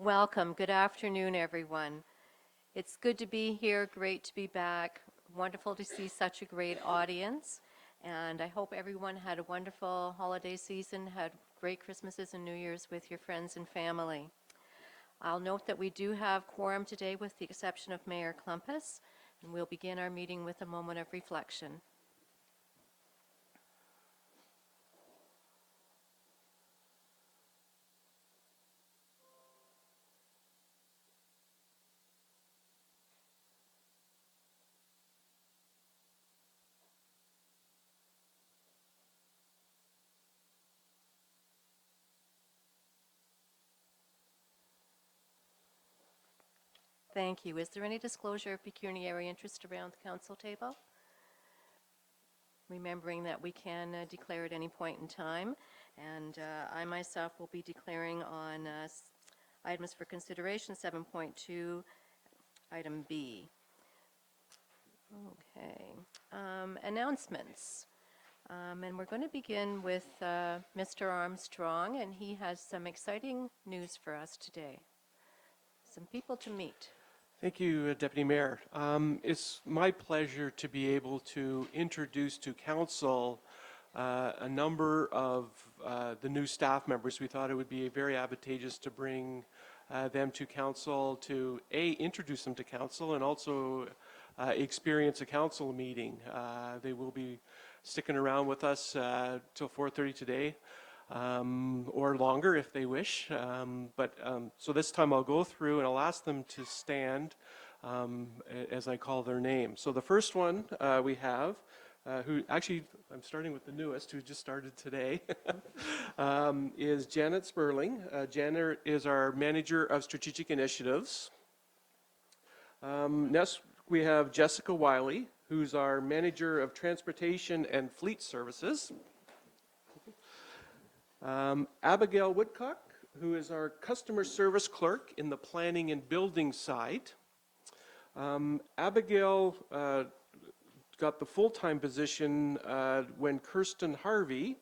Welcome. Good afternoon, everyone. It's good to be here. Great to be back. Wonderful to see such a great audience. And I hope everyone had a wonderful holiday season, had great Christmases and New Year's with your friends and family. I'll note that we do have quorum today with the exception of Mayor Klumpus, and we'll begin our meeting with a moment of reflection. Thank you. Is there any disclosure of pecuniary interest around the council table? Remembering that we can declare at any point in time, and I myself will be declaring on items for consideration 7.2, item B. Okay. Announcements. And we're going to begin with Mr. Armstrong, and he has some exciting news for us today. Some people to meet. Thank you, Deputy Mayor. It's my pleasure to be able to introduce to Council a number of the new staff members. We thought it would be very advantageous to bring them to Council to introduce them to Council and also experience a Council meeting. They will be sticking around with us till 4:30 today. Or longer if they wish. So this time I'll go through and I'll ask them to stand as I call their name. So the first one we have, who actually, I'm starting with the newest, who just started today, is Janet Sperling. Janet is our Manager of Strategic Initiatives. Next we have Jessica Wiley, who's our Manager of Transportation and Fleet Services. Abigail Woodcock, who is our customer service clerk in the planning and building side. Abigail got the full-time position when Kirsten Harvey,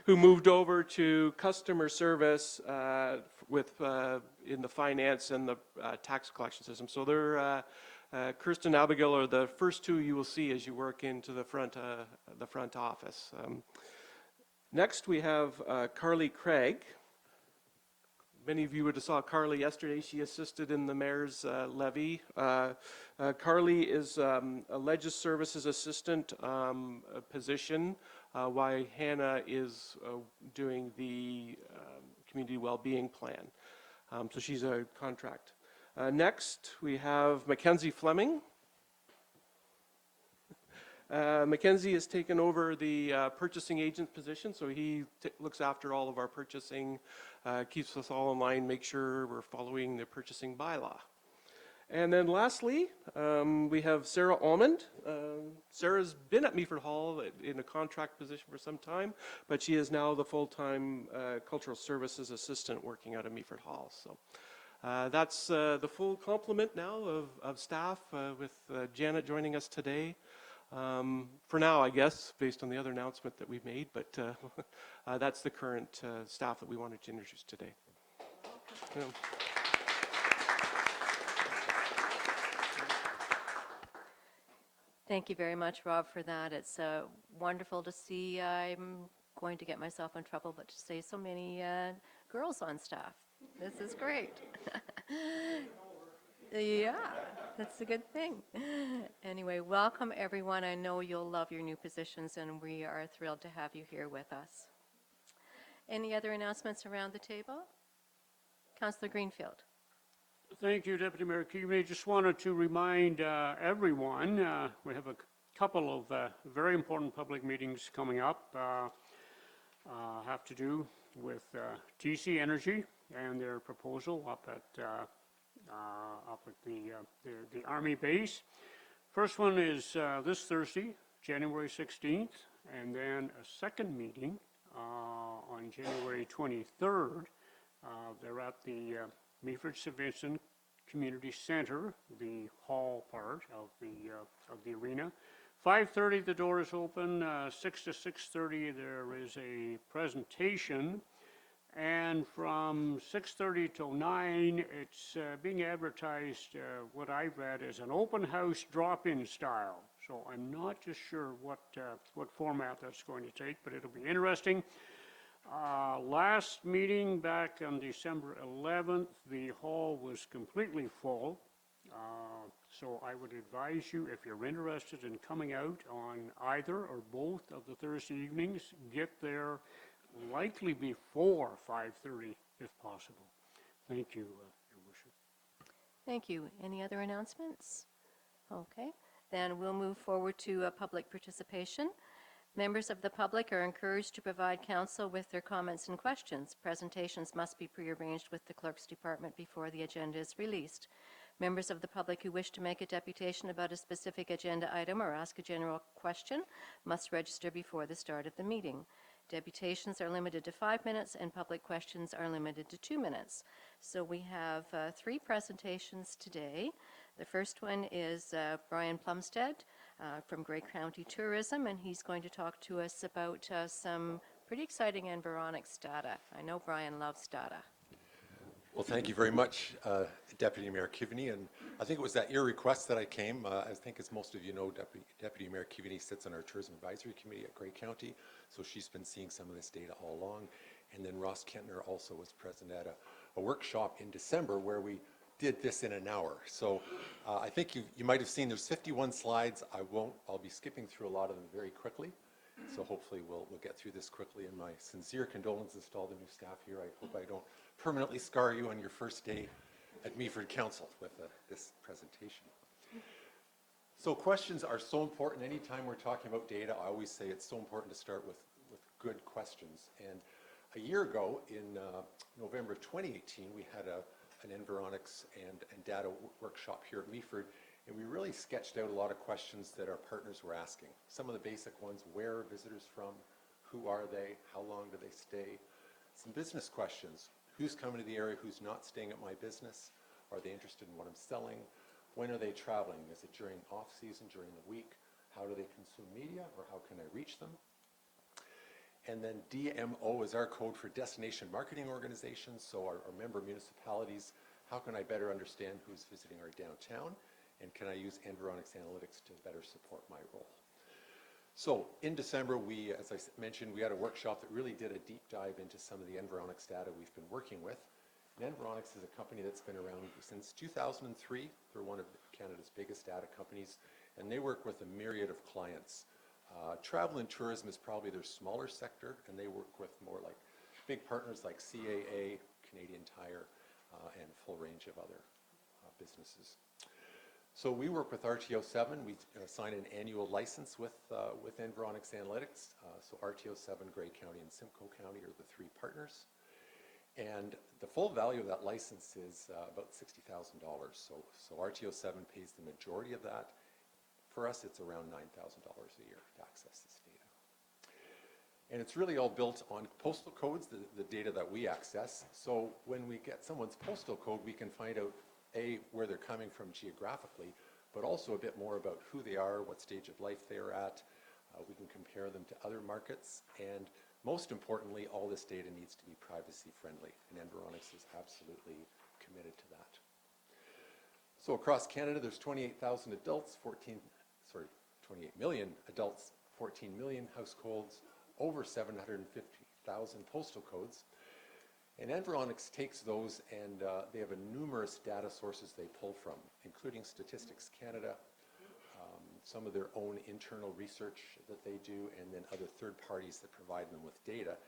who moved over to customer service in the finance and the tax collection system. So they're Kirsten and Abigail are the first two you will see as you work into the front office. Next we have Carly Craig. Many of you would have saw Carly yesterday. She assisted in the mayor's levy. Carly is a Legis Services Assistant position while Hannah is doing the Community Wellbeing Plan. So she's a contract. Next, we have Mackenzie Fleming. Mackenzie has taken over the purchasing agent position, so he looks after all of our purchasing, keeps us all in line, make sure we're following the purchasing bylaw. And then lastly, we have Sarah Almond. Sarah's been at Meaford Hall in a contract position for some time, but she is now the full-time cultural services assistant working out of Meaford Hall. So. That's the full complement now of staff with Janet joining us today. For now, I guess, based on the other announcement that we've made, but that's the current staff that we wanted to introduce today. Yeah. Thank you very much, Rob, for that. It's wonderful to see. I'm going to get myself in trouble, but to say so many girls on staff. This is great. Yeah, that's a good thing. Anyway, welcome everyone. I know you'll love your new positions and we are thrilled to have you here with us. Any other announcements around the table? Councillor Greenfield. Thank you, Deputy Mayor Keaveney. Just wanted to remind everyone, we have a couple of very important public meetings coming up, have to do with TC Energy and their proposal up at the Army base. First one is this Thursday, January 16th, and then a second meeting on January 23rd. They're at the Meaford St. Vincent Community Center, the hall part of the arena. 5:30 the door is open. 6 to 6:30 there is a presentation And from 6:30 till 9, it's being advertised, what I've read, as an open house drop-in style. So I'm not just sure what format that's going to take, but it'll be interesting. Last meeting back on December 11th, the hall was completely full. So I would advise you, if you're interested in coming out on either or both of the Thursday evenings, get there likely before 5:30 if possible. Thank you, Your Worship. Thank you. Any other announcements? Okay, then we'll move forward to public participation. Members of the public are encouraged to provide council with their comments and questions. Presentations must be prearranged with the clerk's department before the agenda is released. Members of the public who wish to make a deputation about a specific agenda item or ask a general question must register before the start of the meeting. Deputations are limited to 5 minutes and public questions are limited to 2 minutes. So we have 3 presentations today. The first one is Bryan Plumstead from Grey County Tourism, and he's going to talk to us about some pretty exciting Environics data. I know Bryan loves data. Well, thank you very much, Deputy Mayor Kivney, and I think it was at your request that I came. I think, as most of you know, Deputy Mayor Kivney sits on our Tourism Advisory Committee at Grey County, so she's been seeing some of this data all along. And then Ross Kentner also was present at a workshop in December where we did this in an hour. So I think you might have seen there's 51 slides. I'll be skipping through a lot of them very quickly. So hopefully we'll get through this quickly, and my sincere condolences to all the new staff here. I hope I don't permanently scar you on your first day at Meaford Council with this presentation. So questions are so important. Anytime we're talking about data, I always say it's so important to start with good questions. And a year ago, in November of 2018, we had an Environics and data workshop here at Meaford, and we really sketched out a lot of questions that our partners were asking. Some of the basic ones: where are visitors from? Who are they? How long do they stay? Some business questions: who's coming to the area, who's not staying at my business? Are they interested in what I'm selling? When are they traveling? Is it during off-season, during the week? How do they consume media, or how can I reach them? And then DMO is our code for Destination Marketing Organizations, so our member municipalities. How can I better understand who's visiting our downtown? And can I use Environics analytics to better support my role? So in December, as I mentioned, we had a workshop that really did a deep dive into some of the Environics data we've been working with. And Environics is a company that's been around since 2003. They're one of Canada's biggest data companies, and they work with a myriad of clients. Travel and tourism is probably their smaller sector, and they work with more like big partners like CAA, Canadian Tire, and a full range of other businesses. So we work with RTO7. We sign an annual license with Environics Analytics. So RTO7, Grey County, and Simcoe County are the 3 partners. And the full value of that license is about $60,000. So RTO7 pays the majority of that. For us, it's around $9,000 a year to access this data. And it's really all built on postal codes, the data that we access. So when we get someone's postal code, we can find out where they're coming from geographically, but also a bit more about who they are, what stage of life they're at. We can compare them to other markets, and most importantly, all this data needs to be privacy friendly, and Environics is absolutely committed to that. So across Canada, there's 28,000 adults, 28 million adults, 14 million households, over 750,000 postal codes. And Environics takes those, and they have numerous data sources they pull from, including Statistics Canada, some of their own internal research that they do, and then other third parties that provide them with data,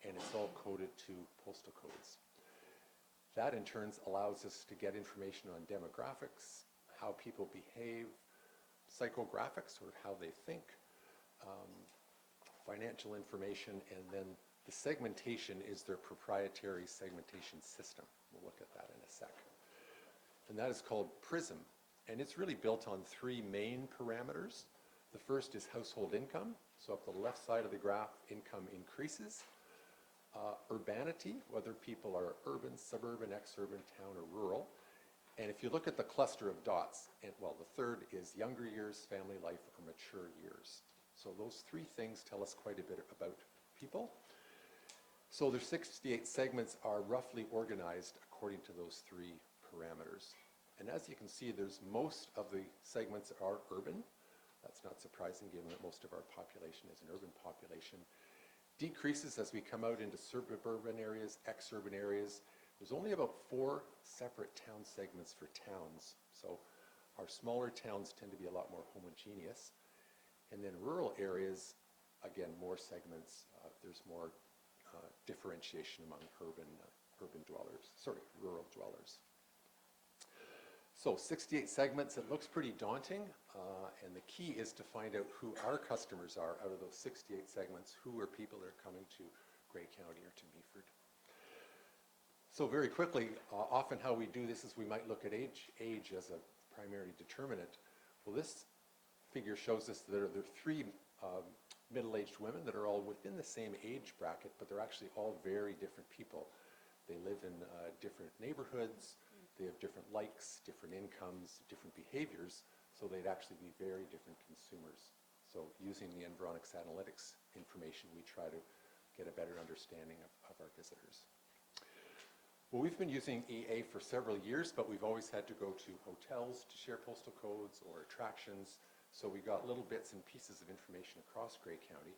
and it's all coded to postal codes. That in turn allows us to get information on demographics, how people behave, psychographics, sort of how they think, financial information, and then the segmentation is their proprietary segmentation system. We'll look at that in a sec. And that is called PRISM, and it's really built on 3 main parameters. The first is household income. So up the left side of the graph, income increases. Urbanity, whether people are urban, suburban, exurban, town, or rural. And if you look at the cluster of dots, the third is younger years, family life, or mature years. So those 3 things tell us quite a bit about people. So their 68 segments are roughly organized according to those three parameters. And as you can see, most of the segments are urban. That's not surprising given that most of our population is an urban population. Decreases as we come out into suburban areas, ex-urban areas. There's only about 4 separate town segments for towns. So our smaller towns tend to be a lot more homogeneous. And then rural areas, again, more segments. There's more differentiation among rural dwellers. So 68 segments, it looks pretty daunting, and the key is to find out who our customers are out of those 68 segments, who are people that are coming to Grey County or to Meaford. So very quickly, often how we do this is we might look at age as a primary determinant. Well, this figure shows us that there are 3 middle-aged women that are all within the same age bracket, but they're actually all very different people. They live in different neighborhoods, they have different likes, different incomes, different behaviors, so they'd actually be very different consumers. So using the Environics analytics information, we try to get a better understanding of our visitors. Well, we've been using EA for several years, but we've always had to go to hotels to share postal codes or attractions. So we got little bits and pieces of information across Grey County.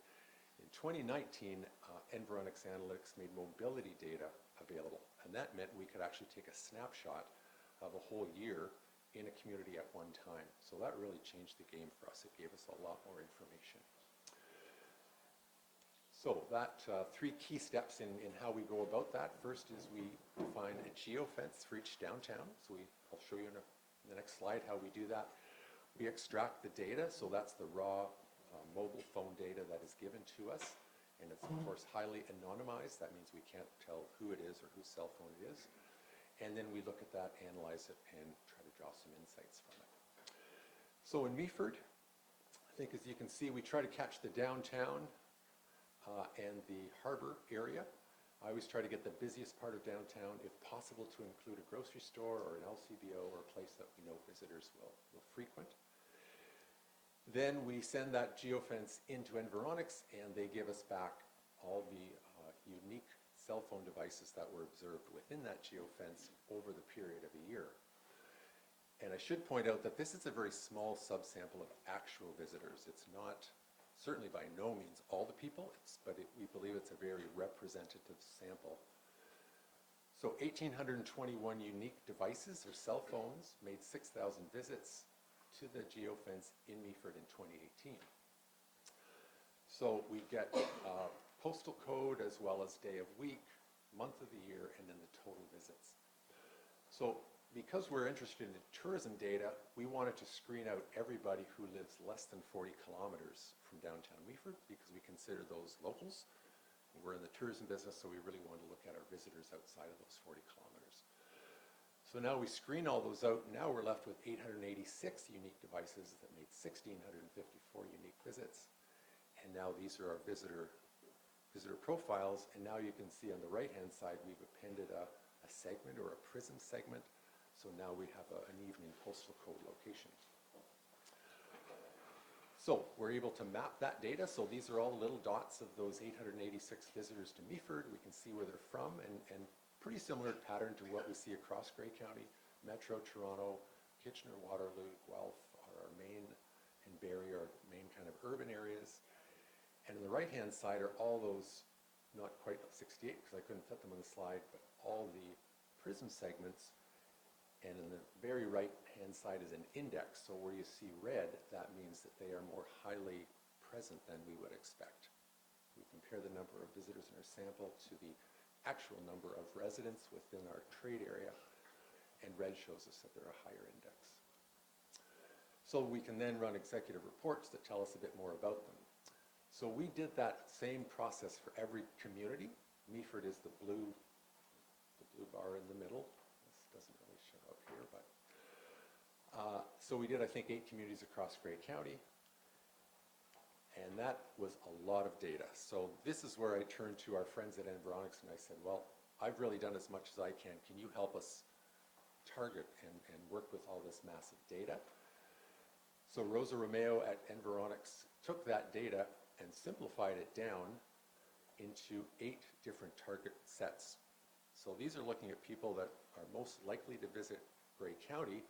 In 2019, Environics Analytics made mobility data available, and that meant we could actually take a snapshot of a whole year in a community at one time. So that really changed the game for us. It gave us a lot more information. So that 3 key steps in how we go about that. First is we define a geofence for each downtown. So I'll show you in the next slide how we do that. We extract the data, so that's the raw mobile phone data that is given to us, and it's of course highly anonymized. That means we can't tell who it is or whose cell phone it is. And then we look at that, analyze it, and try to draw some insights from it. So in Meaford, I think as you can see, we try to catch the downtown and the harbor area. I always try to get the busiest part of downtown, if possible to include a grocery store or an LCBO or a place that we know visitors will frequent. Then we send that geofence into Environics, and they give us back all the unique cell phone devices that were observed within that geofence over the period of a year. And I should point out that this is a very small subsample of actual visitors. It's not, certainly by no means all the people, but we believe it's a very representative sample. So 1,821 unique devices or cell phones made 6,000 visits to the geofence in Meaford in 2018. So we get postal code as well as day of week, month of the year, and then the total visits. So because we're interested in tourism data, we wanted to screen out everybody who lives less than 40 kilometers from downtown Meaford because we consider those locals. We're in the tourism business, so we really want to look at our visitors outside of those 40 kilometers. So now we screen all those out. Now we're left with 886 unique devices that made 1,654 unique visits. And now these are our visitor profiles. And now you can see on the right-hand side, we've appended a segment or a prism segment. So now we have an evening postal code location. So we're able to map that data. So these are all the little dots of those 886 visitors to Meaford. We can see where they're from, and pretty similar pattern to what we see across Grey County. Metro, Toronto, Kitchener, Waterloo, Guelph are our main, and Barrie are main kind of urban areas. And on the right-hand side are all those, not quite 68 because I couldn't fit them on the slide, but all the prism segments. And on the very right-hand side is an index. So where you see red, that means that they are more highly present than we would expect. We compare the number of visitors in our sample to the actual number of residents within our trade area, and red shows us that they're a higher index. So we can then run executive reports that tell us a bit more about them. So we did that same process for every community. Meaford is the blue bar in the middle. This doesn't really show up here, but so we did, I think, 8 communities across Grey County. And that was a lot of data. So this is where I turned to our friends at Environics and I said, well, I've really done as much as I can. Can you help us target and work with all this massive data? So Rosa Romeo at Environics took that data and simplified it down into 8 different target sets. So these are looking at people that are most likely to visit Grey County.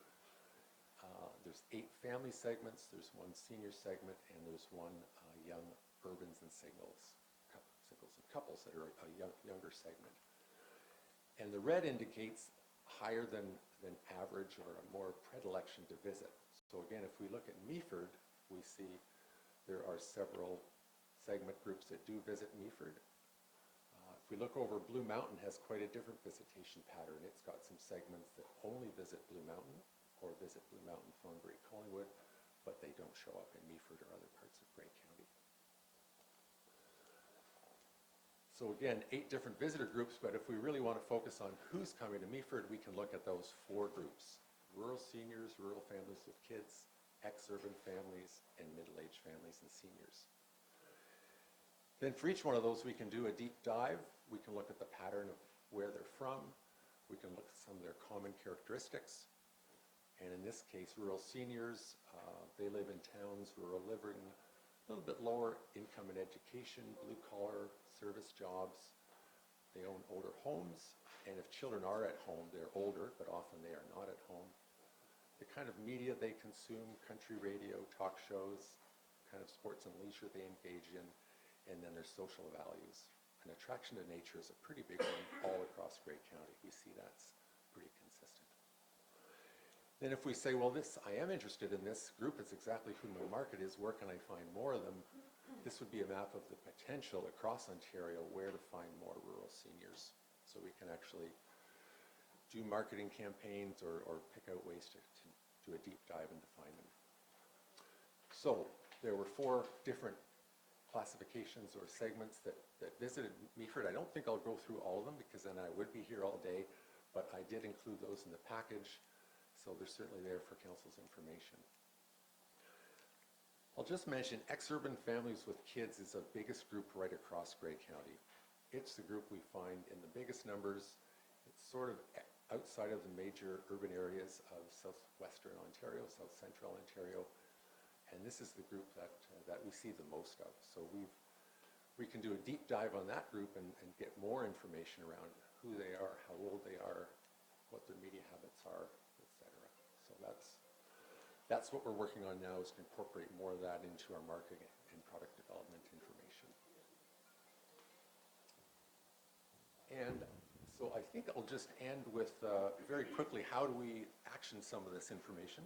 There's 8 family segments, there's 1 senior segment, and there's 1 young urbans and singles and couples that are a younger segment. And the red indicates higher than average or a more predilection to visit. So again, if we look at Meaford, we see there are several segment groups that do visit Meaford. If we look over, Blue Mountain has quite a different visitation pattern. It's got some segments that only visit Blue Mountain or visit Blue Mountain, Thornbury, Collingwood, but they don't show up in Meaford or other parts of Grey County. So again, 8 different visitor groups, but if we really want to focus on who's coming to Meaford, we can look at those 4 groups: rural seniors, rural families with kids, ex-urban families, and middle-aged families and seniors. Then for each one of those, we can do a deep dive. We can look at the pattern of where they're from. We can look at some of their common characteristics. And in this case, rural seniors, they live in towns, rural living, a little bit lower income and education, blue-collar service jobs. They own older homes, and if children are at home, they're older, but often they are not at home. The kind of media they consume, country radio, talk shows, kind of sports and leisure they engage in, and then their social values. An attraction to nature is a pretty big one all across Grey County. We see that's pretty consistent. Then if we say, well, I am interested in this group, it's exactly who my market is, where can I find more of them? This would be a map of the potential across Ontario where to find more rural seniors. So we can actually do marketing campaigns or pick out ways to do a deep dive and to find them. So there were 4 different classifications or segments that visited Meaford. I don't think I'll go through all of them because then I would be here all day, but I did include those in the package. So they're certainly there for council's information. I'll just mention ex-urban families with kids is the biggest group right across Grey County. It's the group we find in the biggest numbers. It's sort of outside of the major urban areas of southwestern Ontario, south central Ontario, and this is the group that we see the most of. So we can do a deep dive on that group and get more information around who they are, how old they are, what their media habits are, so that's what we're working on now, is to incorporate more of that into our marketing and product development information. And so I think I'll just end with very quickly, how do we action some of this information?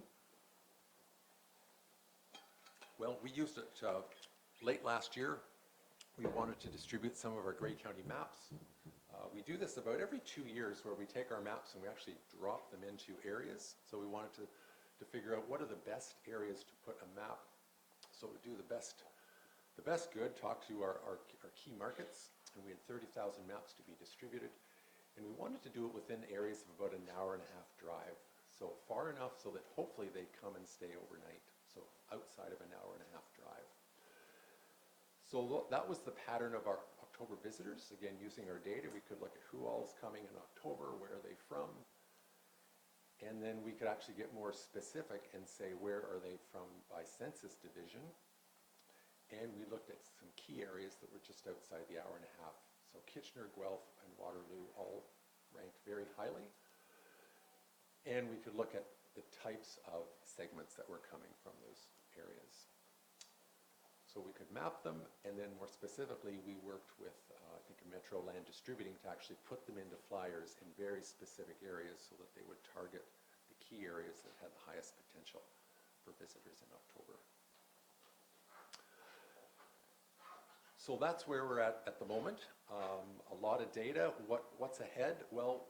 Well, we used it late last year. We wanted to distribute some of our Grey County maps. We do this about every 2 years, where we take our maps and we actually drop them into areas. So we wanted to figure out what are the best areas to put a map. So we do the best good, talk to our key markets, and we had 30,000 maps to be distributed. And we wanted to do it within areas of about an hour and a half drive. So far enough so that hopefully they come and stay overnight. So outside of an hour and a half drive. So that was the pattern of our October visitors. Again, using our data, we could look at who all is coming in October, where are they from, and then we could actually get more specific and say where are they from by census division. And we looked at some key areas that were just outside the hour and a half. So Kitchener, Guelph, and Waterloo all ranked very highly. And we could look at the types of segments that were coming from those areas. So we could map them, and then more specifically, we worked with, I think, Metro Land Distributing to actually put them into flyers in very specific areas so that they would target the key areas that had the highest potential for visitors in October. So that's where we're at the moment. A lot of data. What's ahead? Well,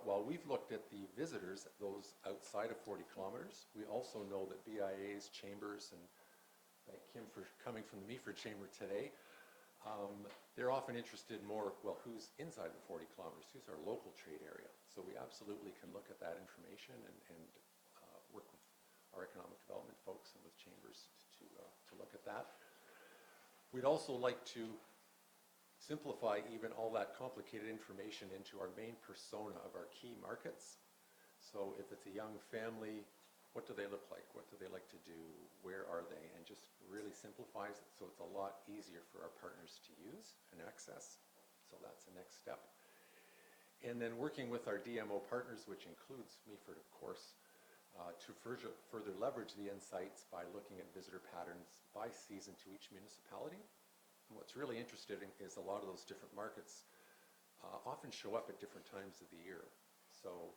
while we've looked at the visitors, those outside of 40 kilometers, we also know that BIAs, chambers, and thank Kim for coming from the Meaford Chamber today. They're often interested more, well, who's inside the 40 kilometers? Who's our local trade area? So we absolutely can look at that information and work with our economic development folks and with chambers to look at that. We'd also like to simplify even all that complicated information into our main persona of our key markets. So if it's a young family, what do they look like? What do they like to do? Where are they? And just really simplifies it, so it's a lot easier for our partners to use and access. So that's the next step. And then working with our DMO partners, which includes Meaford, of course, to further leverage the insights by looking at visitor patterns by season to each municipality. And what's really interesting is a lot of those different markets often show up at different times of the year. So,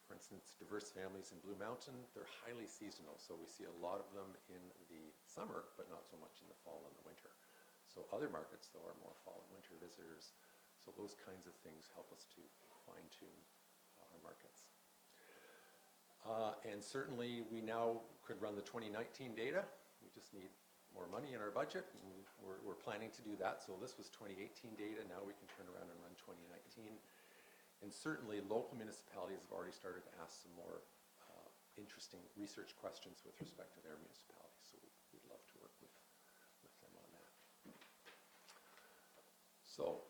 for instance, diverse families in Blue Mountain, they're highly seasonal. So we see a lot of them in the summer, but not so much in the fall and the winter. So other markets, though, are more fall and winter visitors. So those kinds of things help us to fine-tune our markets. And certainly we now could run the 2019 data. We just need more money in our budget, and we're planning to do that. So this was 2018 data. Now we can turn around and run 2019. And certainly local municipalities have already started to ask some more interesting research questions with respect to their municipalities. So we'd love to work with them on that. So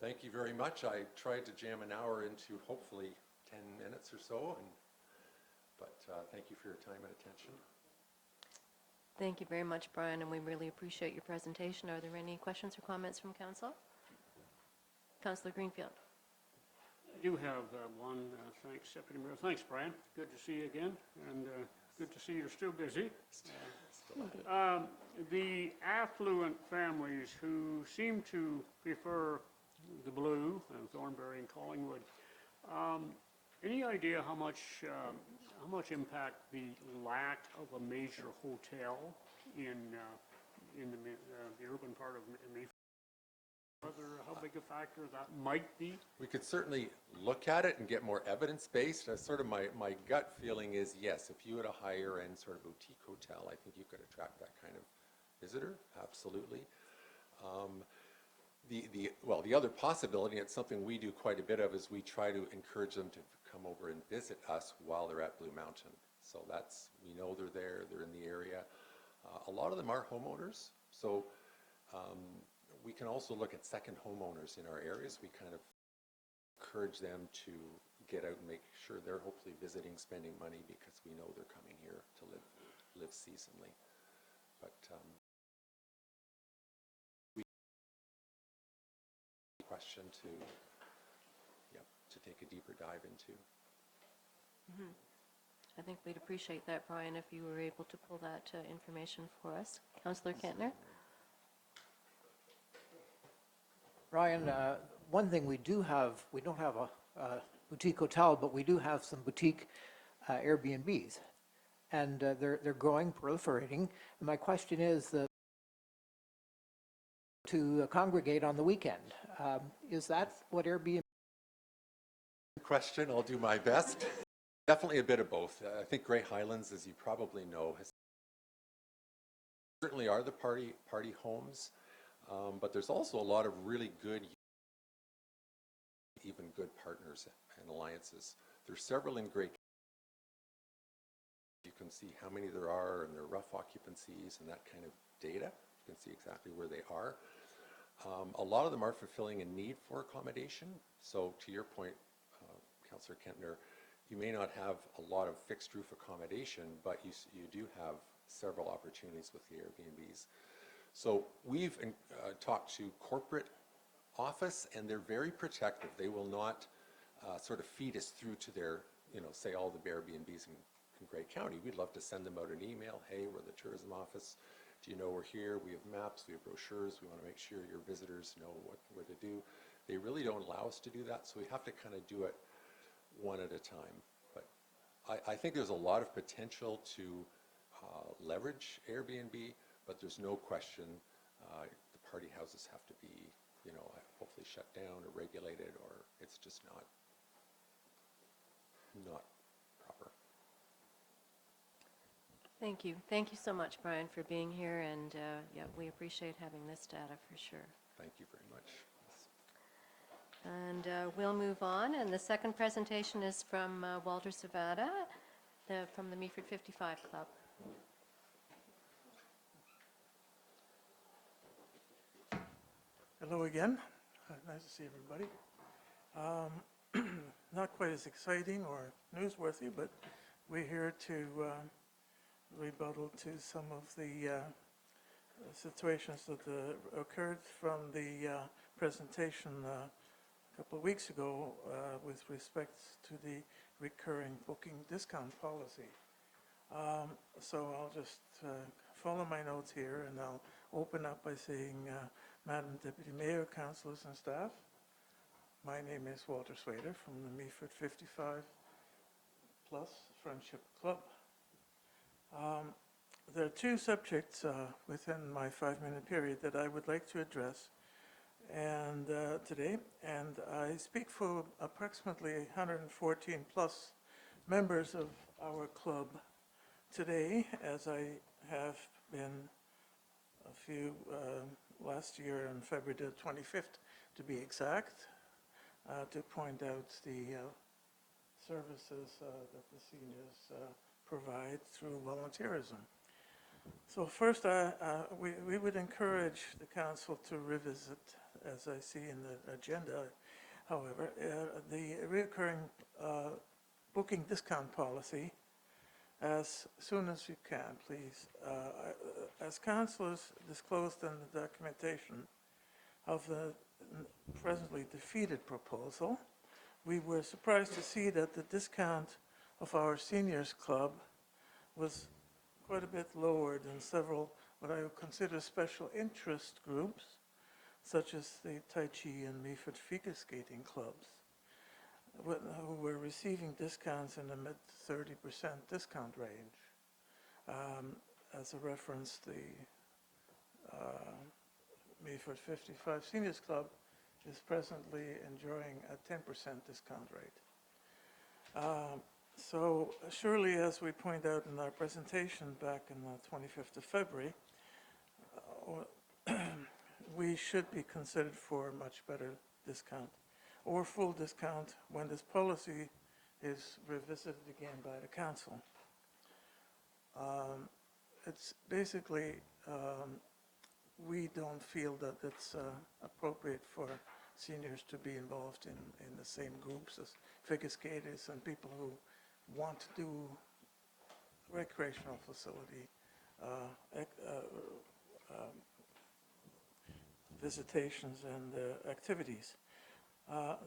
thank you very much. I tried to jam an hour into hopefully 10 minutes or so, but thank you for your time and attention. Thank you very much, Brian, and we really appreciate your presentation. Are there any questions or comments from council? Councillor Greenfield. I do have one. Thanks, Deputy Mayor. Thanks, Brian. Good to see you again, and good to see you're still busy. The affluent families who seem to prefer the Blue and Thornbury and Collingwood, any idea how much impact the lack of a major hotel in the urban part of Meaford? How big a factor that might be? We could certainly look at it and get more evidence-based. Sort of my gut feeling is yes, if you had a higher-end sort of boutique hotel, I think you could attract that kind of visitor, absolutely. The other possibility, and it's something we do quite a bit of, is we try to encourage them to come over and visit us while they're at Blue Mountain. So we know they're there, they're in the area. A lot of them are homeowners, so we can also look at second homeowners in our areas. We kind of encourage them to get out and make sure they're hopefully visiting, spending money, because we know they're coming here to live seasonally. But question to take a deeper dive into. Mm-hmm. I think we'd appreciate that, Brian, if you were able to pull that information for us. Councillor Kentner? Brian, one thing we don't have a boutique hotel, but we do have some boutique Airbnbs, and they're growing, proliferating. And my question is to congregate on the weekend. Is that what Airbnb? Question, I'll do my best. Definitely a bit of both. I think Grey Highlands, as you probably know, certainly are the party homes, but there's also a lot of really good, even good partners and alliances. There's several in Grey. You can see how many there are and their rough occupancies and that kind of data. You can see exactly where they are. A lot of them are fulfilling a need for accommodation. So to your point, Councillor Kentner, you may not have a lot of fixed roof accommodation, but you do have several opportunities with the Airbnbs. So we've talked to corporate office, and they're very protective. They will not sort of feed us through to their, say all the Airbnbs in Grey County. We'd love to send them out an email. Hey, we're the tourism office. Do you know we're here? We have maps, we have brochures. We want to make sure your visitors know where to do. They really don't allow us to do that, so we have to kind of do it one at a time. But I think there's a lot of potential to leverage Airbnb, but there's no question the party houses have to be, hopefully shut down or regulated, or it's just not proper. Thank you. Thank you so much, Brian, for being here, and yeah, we appreciate having this data for sure. Thank you very much. And we'll move on, and the second presentation is from Walter Svajda from the Meaford 55 Club. Hello again. Nice to see everybody. Not quite as exciting or newsworthy, but we're here to rebuttal to some of the situations that occurred from the presentation a couple of weeks ago with respect to the recurring booking discount policy. So I'll just follow my notes here, and I'll open up by saying, Madam Deputy Mayor, councillors and staff, my name is Walter Svajda from the Meaford 55 Plus Friendship Club. There are two subjects within my 5-minute period that I would like to address today, and I speak for approximately 114 plus members of our club today, as I have been a few last year on February the 25th, to be exact, to point out the services that the seniors provide through volunteerism. So first, we would encourage the council to revisit, as I see in the agenda, however, the recurring booking discount policy as soon as you can, please. As councillors disclosed in the documentation of the presently defeated proposal, we were surprised to see that the discount of our seniors club was quite a bit lower than several what I would consider special interest groups, such as the Tai Chi and Meaford figure skating clubs, who were receiving discounts in the mid 30% discount range. As a reference, the Meaford 55 Seniors Club is presently enjoying a 10% discount rate. So surely, as we point out in our presentation back in the 25th of February, we should be considered for a much better discount or full discount when this policy is revisited again by the council. It's basically, we don't feel that it's appropriate for seniors to be involved in the same groups as figure skaters and people who want to do recreational facility visitations and activities.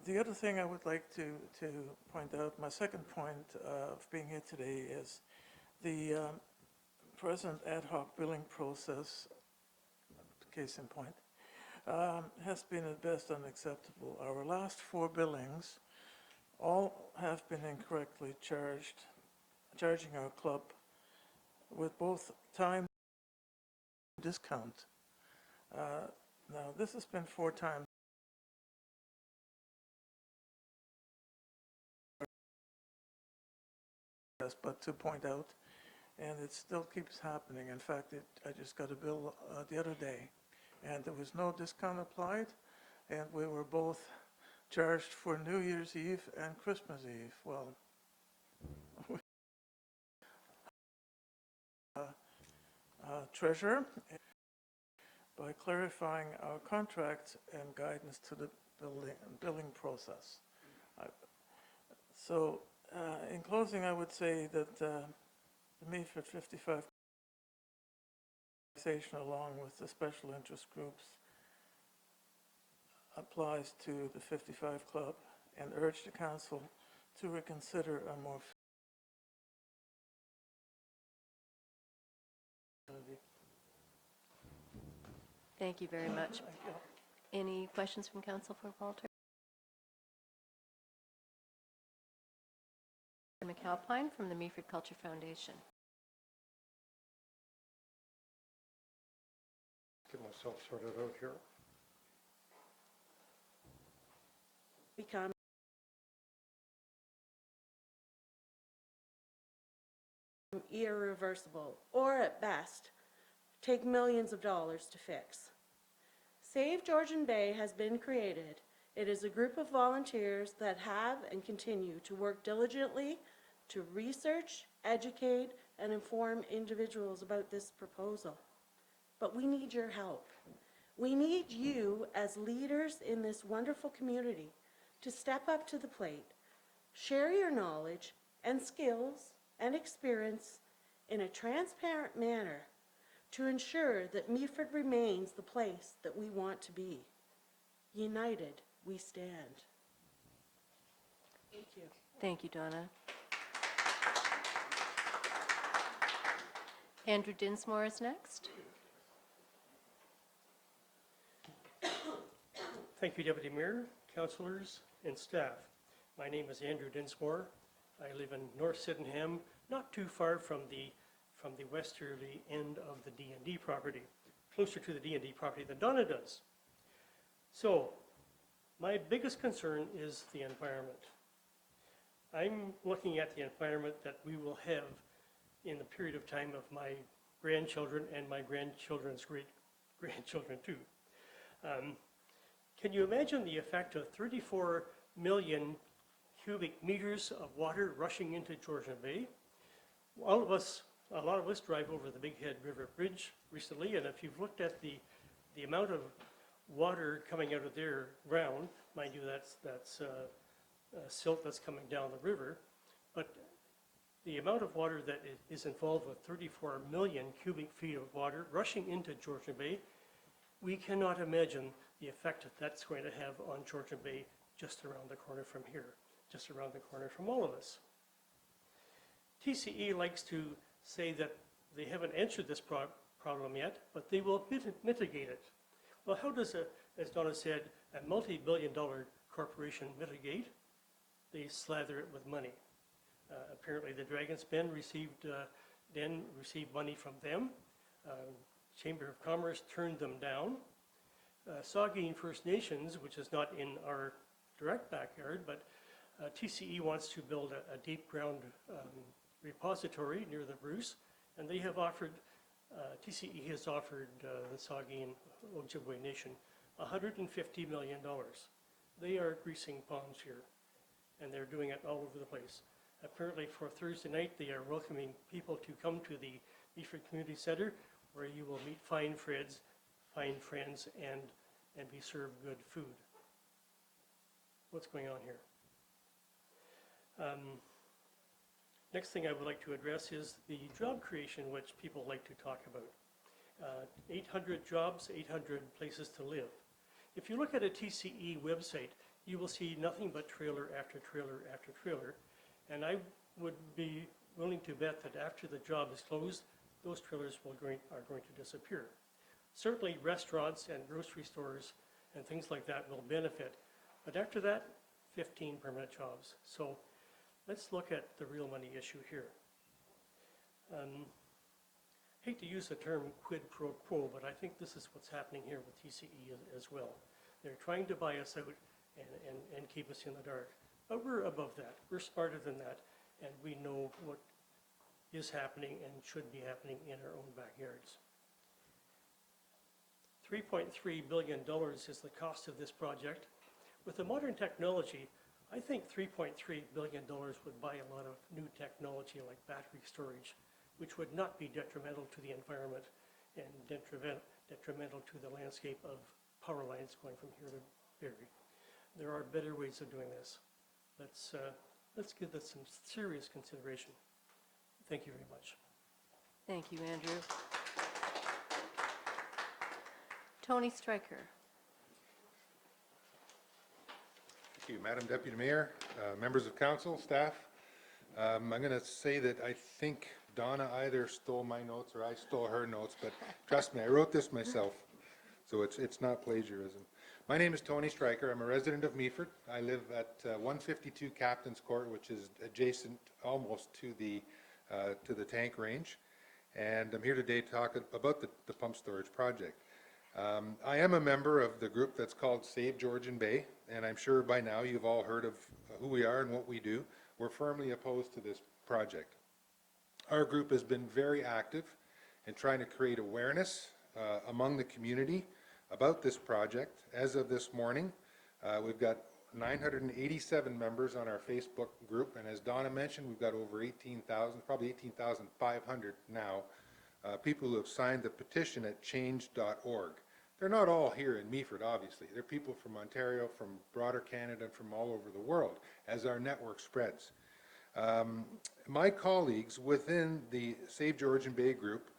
The other thing I would like to point out, my second point of being here today, is the present ad hoc billing process, case in point, has been at best unacceptable. Our last 4 billings all have been incorrectly charging our club with both time and discount. Now, this has been 4 times. But to point out, and it still keeps happening. In fact, I just got a bill the other day, and there was no discount applied, and we were both charged for New Year's Eve and Christmas Eve. Well, treasurer, by clarifying our contract and guidance to the billing process. So, in closing, I would say that the Meaford 55 conversation, along with the special interest groups, applies to the 55 Club, and urge the council to reconsider a more Thank you very much. Any questions from council for Walter? MacAlpine from the Meaford Culture Foundation. Get myself sorted out here. Become irreversible, or at best, take millions of dollars to fix. Save Georgian Bay has been created. It is a group of volunteers that have and continue to work diligently to research, educate, and inform individuals about this proposal. But we need your help. We need you as leaders in this wonderful community to step up to the plate, share your knowledge and skills and experience in a transparent manner to ensure that Meaford remains the place that we want to be. United, we stand. Thank you. Thank you, Donna. Andrew Dinsmore is next. Thank you, Deputy Mayor, councillors, and staff. My name is Andrew Dinsmore. I live in North Sydenham, not too far from the westerly end of the D&D property, closer to the D&D property than Donna does. So, my biggest concern is the environment. I'm looking at the environment that we will have in the period of time of my grandchildren and my grandchildren's great-grandchildren too. Can you imagine the effect of 34 million cubic meters of water rushing into Georgian Bay? A lot of us drive over the Big Head River Bridge recently, and if you've looked at the amount of water coming out of their ground, mind you, that's silt that's coming down the river, but the amount of water that is involved with 34 million cubic feet of water rushing into Georgian Bay, we cannot imagine the effect that that's going to have on Georgian Bay just around the corner from here, just around the corner from all of us. TCE likes to say that they haven't answered this problem yet, but they will mitigate it. Well, how does, as Donna said, a multi-billion-dollar corporation mitigate? They slather it with money. Apparently the Dragon's Den received money from them. Chamber of Commerce turned them down. Saugeen First Nations, which is not in our direct backyard, but TCE wants to build a deep ground repository near the Bruce, and they have offered, TCE has offered the Saugeen Ojibwe Nation $150 million. They are greasing palms here, and they're doing it all over the place. Apparently for Thursday night, they are welcoming people to come to the Meaford Community Center, where you will meet fine friends, and be served good food. What's going on here? Next thing I would like to address is the job creation, which people like to talk about. 800 jobs, 800 places to live. If you look at a TCE website, you will see nothing but trailer after trailer after trailer. And I would be willing to bet that after the job is closed, those trailers are going to disappear. Certainly restaurants and grocery stores and things like that will benefit. But after that, 15 permanent jobs. So let's look at the real money issue here. Hate to use the term quid pro quo, but I think this is what's happening here with TCE as well. They're trying to buy us out and keep us in the dark. But we're above that. We're smarter than that. And we know what is happening and should be happening in our own backyards. $3.3 billion is the cost of this project. With the modern technology, I think $3.3 billion would buy a lot of new technology like battery storage, which would not be detrimental to the environment and detrimental to the landscape of power lines going from here to Barrie. There are better ways of doing this. Let's give this some serious consideration. Thank you very much. Thank you, Andrew. Tony Stryker. Thank you, Madam Deputy Mayor, members of council, staff. I'm going to say that I think Donna either stole my notes or I stole her notes, but trust me, I wrote this myself, so it's not plagiarism. My name is Tony Stryker. I'm a resident of Meaford. I live at 152 Captain's Court, which is adjacent almost to the tank range, and I'm here today to talk about the pump storage project. I am a member of the group that's called Save Georgian Bay, and I'm sure by now you've all heard of who we are and what we do. We're firmly opposed to this project. Our group has been very active in trying to create awareness among the community about this project. As of this morning, we've got 987 members on our Facebook group, and as Donna mentioned, we've got over 18,000, probably 18,500 now, people who have signed the petition at change.org. They're not all here in Meaford, obviously. They're people from Ontario, from broader Canada, and from all over the world as our network spreads. My colleagues within the Save Georgian Bay group,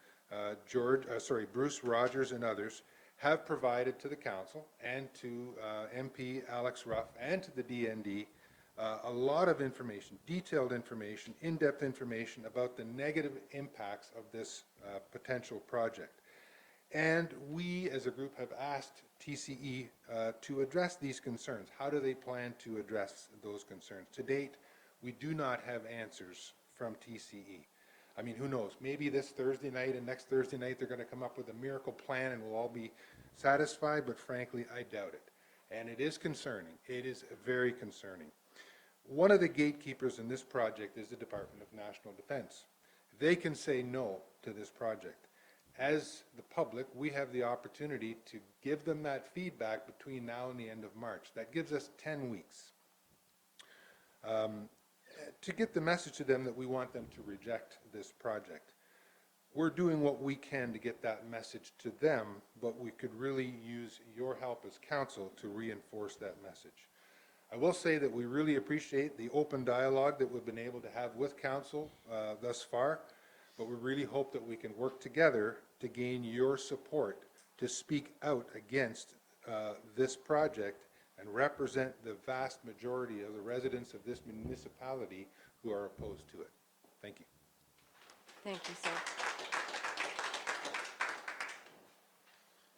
Bruce Rogers and others, have provided to the council and to MP Alex Ruff and to the DND a lot of information, detailed information, in-depth information about the negative impacts of this potential project. And we, as a group, have asked TCE to address these concerns. How do they plan to address those concerns? To date, we do not have answers from TCE. I mean, who knows? Maybe this Thursday night and next Thursday night they're going to come up with a miracle plan and we'll all be satisfied, but frankly, I doubt it. And it is concerning. It is very concerning. One of the gatekeepers in this project is the Department of National Defense. They can say no to this project. As the public, we have the opportunity to give them that feedback between now and the end of March. That gives us 10 weeks to get the message to them that we want them to reject this project. We're doing what we can to get that message to them, but we could really use your help as council to reinforce that message. I will say that we really appreciate the open dialogue that we've been able to have with council thus far, but we really hope that we can work together to gain your support to speak out against this project and represent the vast majority of the residents of this municipality who are opposed to it. Thank you. Thank you, sir.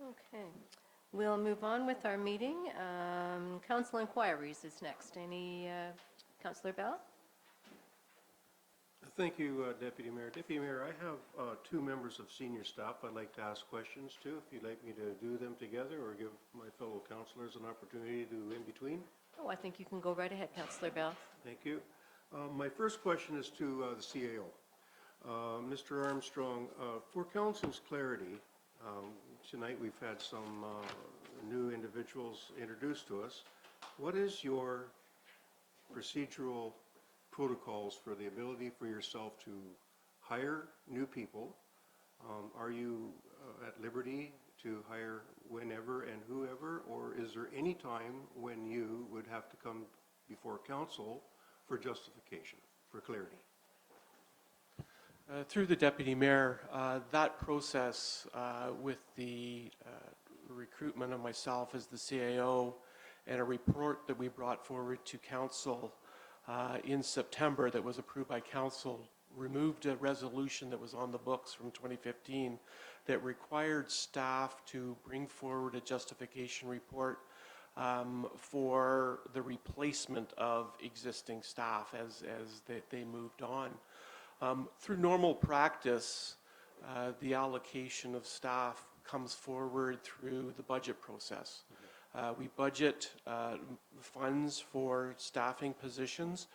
Okay, we'll move on with our meeting. Council inquiries is next. Any, Councillor Bell? Thank you, Deputy Mayor. Deputy Mayor, I have two members of senior staff I'd like to ask questions to. If you'd like me to do them together or give my fellow councillors an opportunity to in between. Oh, I think you can go right ahead, Councillor Bell. Thank you. My first question is to the CAO. Mr. Armstrong, for council's clarity, tonight we've had some new individuals introduced to us. What is your procedural protocols for the ability for yourself to hire new people? Are you at liberty to hire whenever and whoever, or is there any time when you would have to come before council for justification, for clarity? Through the Deputy Mayor, that process with the recruitment of myself as the CAO and a report that we brought forward to Council in September that was approved by Council removed a resolution that was on the books from 2015 that required staff to bring forward a justification report for the replacement of existing staff as they moved on. Through normal practice, the allocation of staff comes forward through the budget process. We budget funds for staffing positions.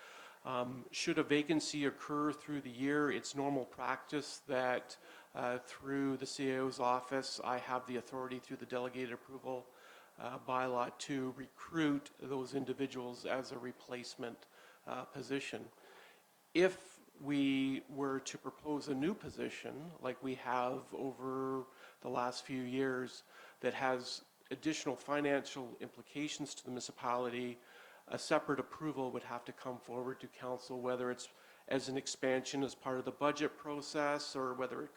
Should a vacancy occur through the year, it's normal practice that through the CAO's office, I have the authority through the delegated approval bylaw to recruit those individuals as a replacement position. If we were to propose a new position, like we have over the last few years, that has additional financial implications to the municipality, a separate approval would have to come forward to council, whether it's as an expansion as part of the budget process or whether it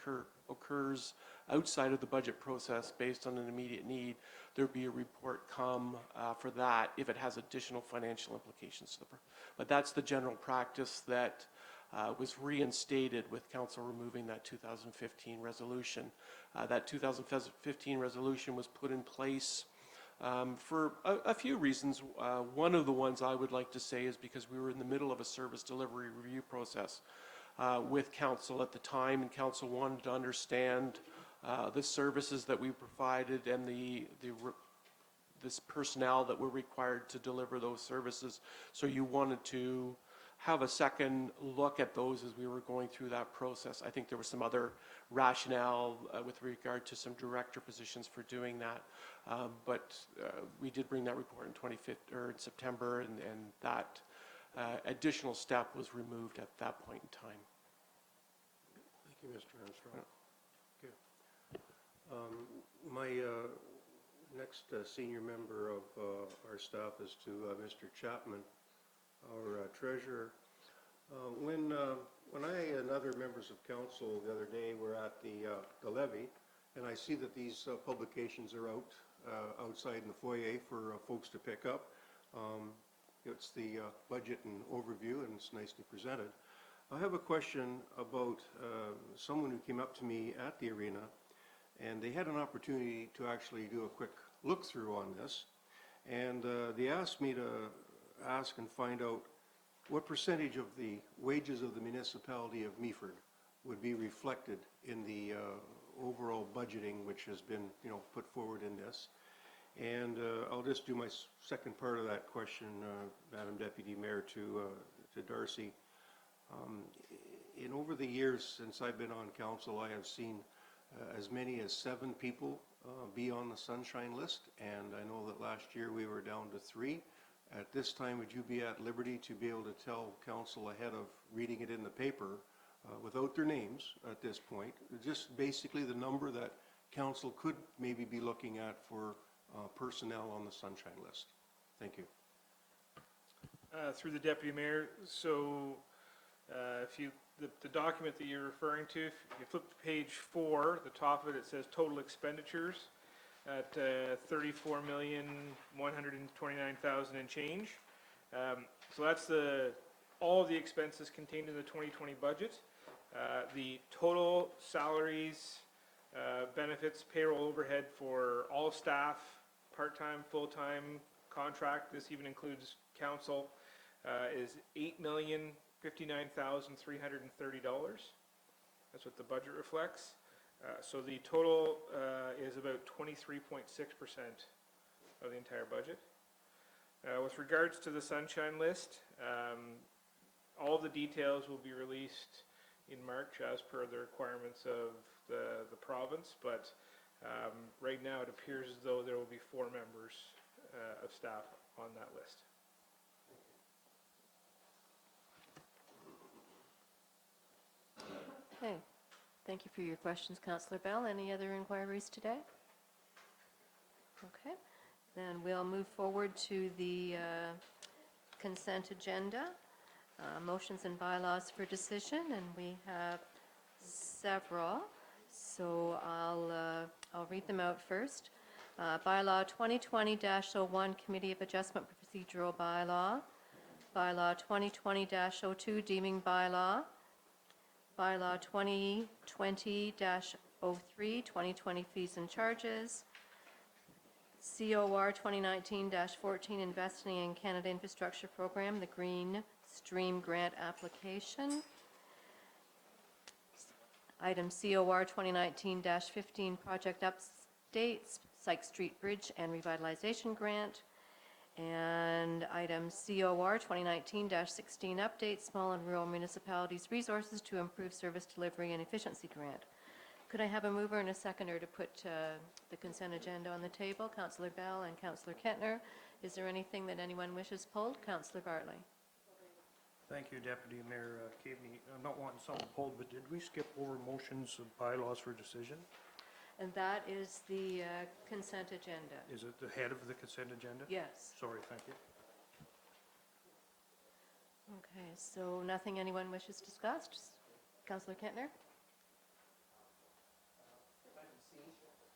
occurs outside of the budget process based on an immediate need. There'd be a report come for that if it has additional financial implications. But that's the general practice that was reinstated with council removing that 2015 resolution. That 2015 resolution was put in place for a few reasons. One of the ones I would like to say is because we were in the middle of a service delivery review process with council at the time, and council wanted to understand the services that we provided and this personnel that were required to deliver those services. So you wanted to have a second look at those as we were going through that process. I think there was some other rationale with regard to some director positions for doing that, but we did bring that report in September, and that additional step was removed at that point in time. Thank you, Mr. Armstrong. Okay. My next senior member of our staff is to Mr. Chapman, our treasurer. When I and other members of council the other day were at the levy, and I see that these publications are outside in the foyer for folks to pick up. It's the budget and overview, and it's nicely presented. I have a question about someone who came up to me at the arena, and they had an opportunity to actually do a quick look-through on this, and they asked me to ask and find out what percentage of the wages of the municipality of Meaford would be reflected in the overall budgeting which has been, put forward in this. And I'll just do my second part of that question, Madam Deputy Mayor, to Darcy. In over the years since I've been on council, I have seen as many as 7 people be on the sunshine list, and I know that last year we were down to 3. At this time, would you be at liberty to be able to tell council ahead of reading it in the paper, without their names at this point, just basically the number that council could maybe be looking at for personnel on the sunshine list? Thank you. Through the Deputy Mayor, so if you, the document that you're referring to, if you flip to page 4, the top of it, it says total expenditures at $34,129,000 and change. So that's all of the expenses contained in the 2020 budget. The total salaries, benefits, payroll, overhead for all staff, part-time, full-time, contract, this even includes council, is $8,059,330. That's what the budget reflects. So the total is about 23.6% of the entire budget. With regards to the sunshine list, all the details will be released in March as per the requirements of the province, but right now it appears as though there will be 4 members of staff on that list. Okay. Thank you for your questions, Councillor Bell. Any other inquiries today? Okay. Then we'll move forward to the consent agenda. Motions and bylaws for decision, and we have several. So I'll read them out first. Bylaw 2020-01, Committee of Adjustment Procedural Bylaw. Bylaw 2020-02, Deeming Bylaw. Bylaw 2020-03, 2020 Fees and Charges. COR 2019-14, Investing in Canada Infrastructure Program, the Green Stream Grant Application. Item COR 2019-15, Project Updates, Sykes Street Bridge and Revitalization Grant. And item COR 2019-16, Update, Small and Rural Municipalities Resources to Improve Service Delivery and Efficiency Grant. Could I have a mover and a seconder to put the consent agenda on the table? Councillor Bell and Councillor Kettner. Is there anything that anyone wishes pulled? Councillor Bartley. Thank you, Deputy Mayor Caveney. I'm not wanting something pulled, but did we skip over motions of bylaws for decision? And that is the consent agenda. Is it the head of the consent agenda? Yes. Sorry, thank you. Okay, so nothing anyone wishes discussed? Councillor Kettner?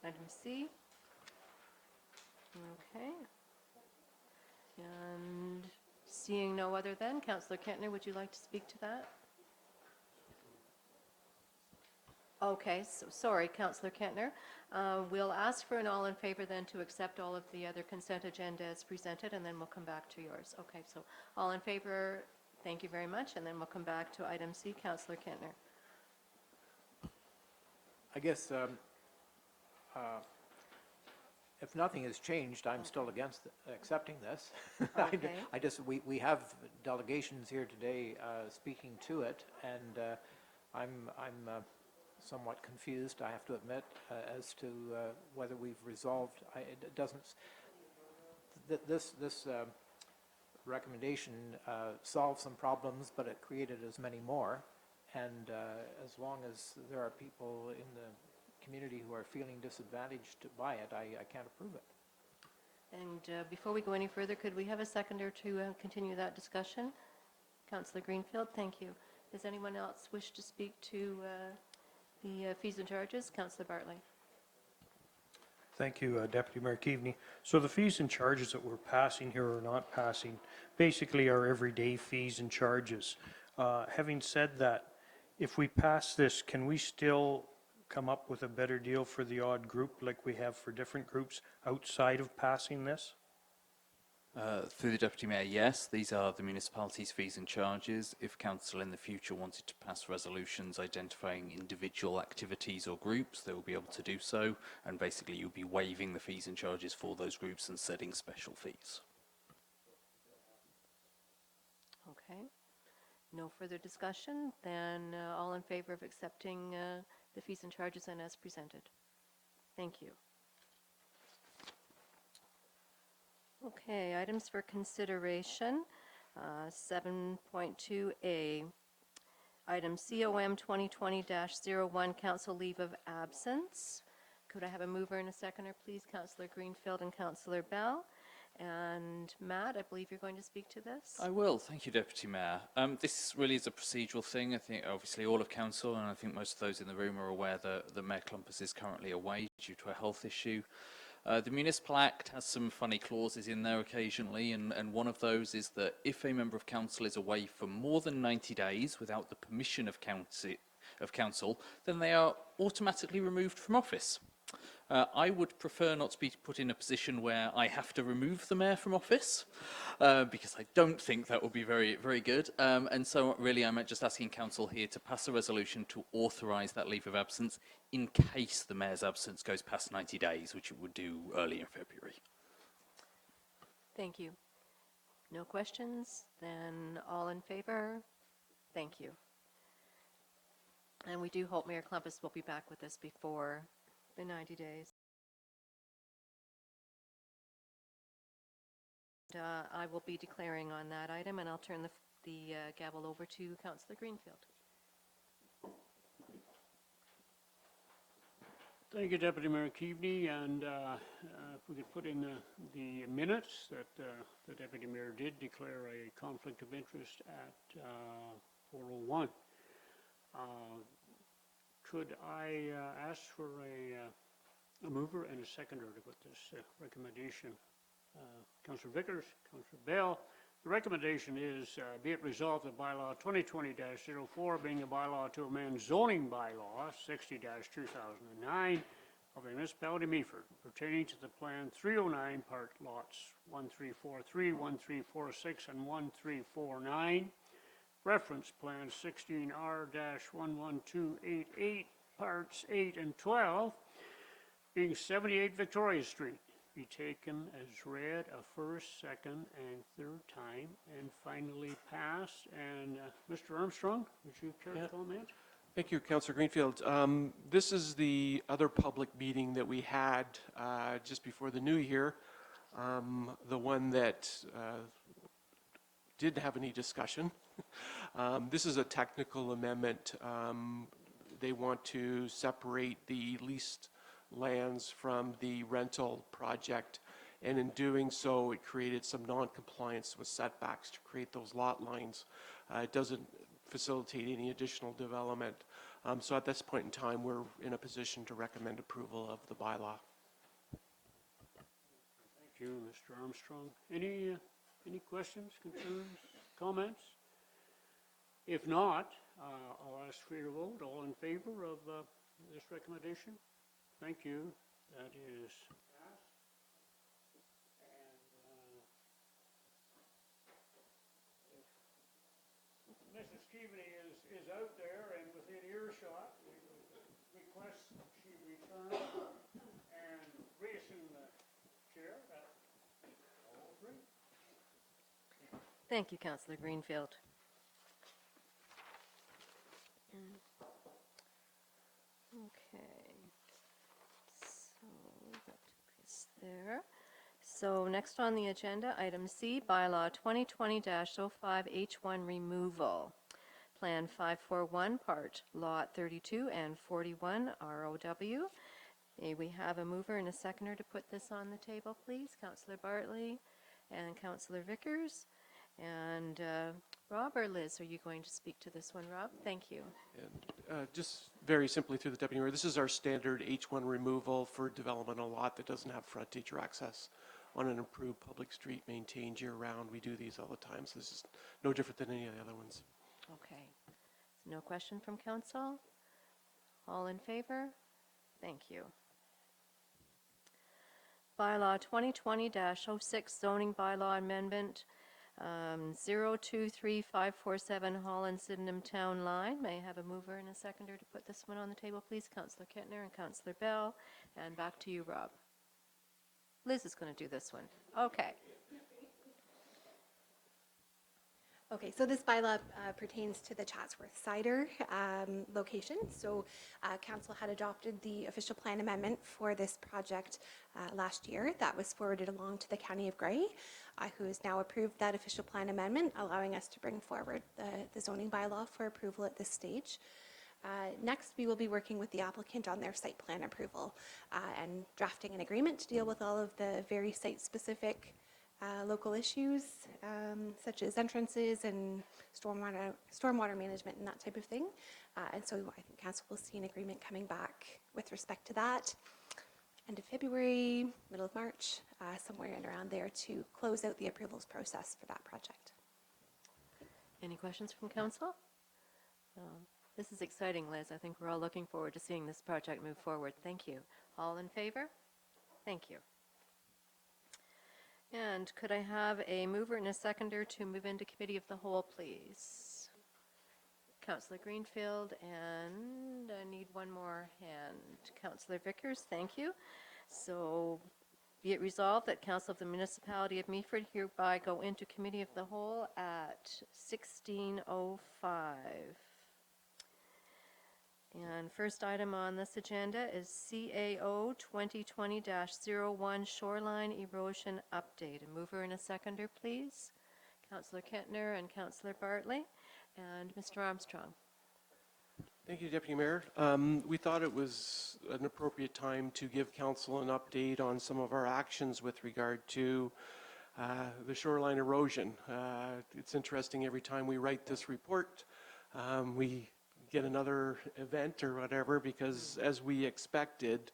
Item C. Okay. And seeing no other then, Councillor Kettner, would you like to speak to that? Okay, so sorry, Councillor Kettner. We'll ask for an all in favor then to accept all of the other consent agenda as presented, and then we'll come back to yours. Okay, so all in favor, thank you very much, and then we'll come back to item C. Councillor Kettner. I guess if nothing has changed, I'm still against accepting this. Okay. We have delegations here today speaking to it, and I'm somewhat confused, I have to admit, as to whether we've resolved. It doesn't. This recommendation solved some problems, but it created as many more. And as long as there are people in the community who are feeling disadvantaged by it, I can't approve it. And before we go any further, could we have a seconder to continue that discussion? Councillor Greenfield, thank you. Does anyone else wish to speak to the fees and charges? Councillor Bartley. Thank you, Deputy Mayor Keaveney. So the fees and charges that we're passing here or not passing basically are everyday fees and charges. Having said that, if we pass this, can we still come up with a better deal for the odd group like we have for different groups outside of passing this? Through the Deputy Mayor, yes, these are the municipalities' fees and charges. If Council in the future wanted to pass resolutions identifying individual activities or groups, they will be able to do so, and basically you'll be waiving the fees and charges for those groups and setting special fees. Okay. No further discussion, then all in favor of accepting the fees and charges and as presented? Thank you. Okay, items for consideration, 7.2A. Item COM 2020-01, council leave of absence. Could I have a mover and a seconder, please? Councillor Greenfield and Councillor Bell. And Matt, I believe you're going to speak to this. I will. Thank you, Deputy Mayor. This really is a procedural thing. I think obviously all of Council, and I think most of those in the room are aware that Mayor Clumpus is currently away due to a health issue. The Municipal Act has some funny clauses in there occasionally, and one of those is that if a member of council is away for more than 90 days without the permission of council, then they are automatically removed from office. I would prefer not to be put in a position where I have to remove the mayor from office, because I don't think that would be very, very good. And so really I'm just asking council here to pass a resolution to authorise that leave of absence in case the mayor's absence goes past 90 days, which it would do early in February. Thank you. No questions? Then all in favor? Thank you. And we do hope Mayor Clumpus will be back with us before the 90 days. I will be declaring on that item, and I'll turn the gavel over to Councillor Greenfield. Thank you, Deputy Mayor Keaveney, and if we could put in the minutes that the Deputy Mayor did declare a conflict of interest at 4:01. Could I ask for a mover and a seconder to put this recommendation? Councillor Vickers, Councillor Bell. The recommendation is, be it resolved that bylaw 2020-04, being a bylaw to amend zoning bylaw 60-2009 of the municipality of Meaford, pertaining to the plan 309 part lots 1343, 1346, and 1349. Reference plan 16R-11288, parts 8 and 12, being 78 Victoria Street, be taken as read a first, second, and third time, and finally passed. And Mr. Armstrong, would you care to comment? Thank you, Councillor Greenfield. This is the other public meeting that we had just before the new year, the one that didn't have any discussion. This is a technical amendment. They want to separate the leased lands from the rental project, and in doing so it created some non-compliance with setbacks to create those lot lines. It doesn't facilitate any additional development. So at this point in time we're in a position to recommend approval of the bylaw. Thank you, Mr. Armstrong. Any questions, concerns, comments? If not, I'll ask for your vote. All in favor of this recommendation? Thank you. That is passed. And if Mrs. Keaveney is out there and within earshot, we would request she return and reassume the chair at 03. Thank you, Councillor Greenfield. Okay, so that is there. So next on the agenda, item C, bylaw 2020-05 H1 removal. Plan 541, part lot 32 and 41 ROW. May we have a mover and a seconder to put this on the table, please? Councillor Bartley and Councillor Vickers. And Rob or Liz, are you going to speak to this one? Rob, thank you. And just very simply through the Deputy Mayor, this is our standard H1 removal for development on a lot that doesn't have frontage or access on an improved public street maintained year-round. We do these all the time, so this is no different than any of the other ones. Okay. No question from council? All in favor? Thank you. Bylaw 2020-06 zoning bylaw amendment, 023547 Holland-Sydenham Townline. May I have a mover and a seconder to put this one on the table, please? Councillor Kettner and Councillor Bell. And back to you, Rob. Liz is going to do this one. Okay. Okay, so this bylaw pertains to the Chatsworth cider location. So council had adopted the official plan amendment for this project last year. That was forwarded along to the County of Grey, who has now approved that official plan amendment, allowing us to bring forward the zoning bylaw for approval at this stage. Next, we will be working with the applicant on their site plan approval and drafting an agreement to deal with all of the very site-specific local issues, such as entrances and stormwater management and that type of thing. And so I think council will see an agreement coming back with respect to that. End of February, middle of March, somewhere in around there to close out the approvals process for that project. Any questions from council? This is exciting, Liz. I think we're all looking forward to seeing this project move forward. Thank you. All in favor? Thank you. And could I have a mover and a seconder to move into committee of the whole, please? Councillor Greenfield, and I need one more hand. Councillor Vickers, thank you. So be it resolved that Council of the Municipality of Meaford hereby go into committee of the whole at 16:05. And first item on this agenda is CAO 2020-01 Shoreline Erosion Update. A mover and a seconder, please. Councillor Kettner and Councillor Bartley. And Mr. Armstrong. Thank you, Deputy Mayor. We thought it was an appropriate time to give council an update on some of our actions with regard to the shoreline erosion. It's interesting, every time we write this report, we get another event or whatever, because as we expected,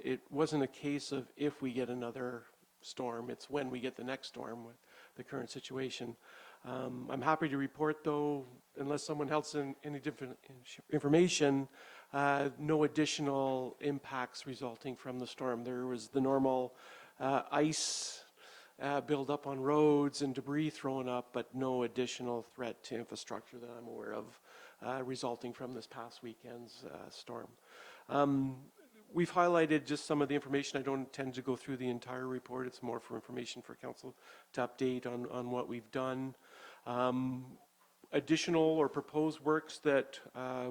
it wasn't a case of if we get another storm, it's when we get the next storm with the current situation. I'm happy to report, though, unless someone else has any different information, no additional impacts resulting from the storm. There was the normal ice build up on roads and debris thrown up, but no additional threat to infrastructure that I'm aware of resulting from this past weekend's storm. We've highlighted just some of the information. I don't intend to go through the entire report. It's more for information for council to update on what we've done. Additional or proposed works that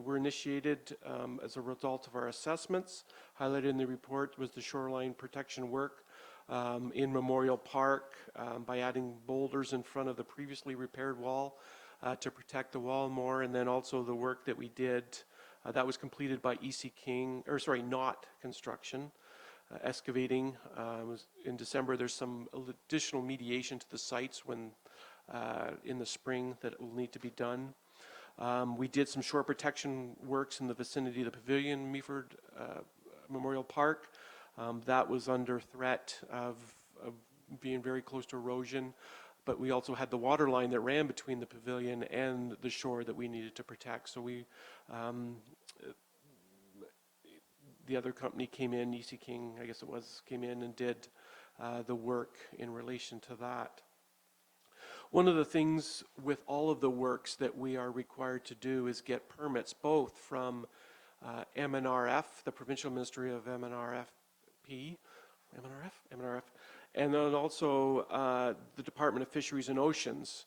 were initiated as a result of our assessments highlighted in the report was the shoreline protection work in Memorial Park by adding boulders in front of the previously repaired wall to protect the wall more, and then also the work that we did that was completed by Knott Construction, excavating. Was in December. There's some additional mediation to the sites when in the spring that will need to be done. We did some shore protection works in the vicinity of the pavilion, Meaford Memorial Park. That was under threat of being very close to erosion. But we also had the water line that ran between the pavilion and the shore that we needed to protect. So we, the other company came in, EC King, I guess it was, came in and did the work in relation to that. One of the things with all of the works that we are required to do is get permits both from MNRF, the Provincial Ministry of MNRF, and then also the Department of Fisheries and Oceans.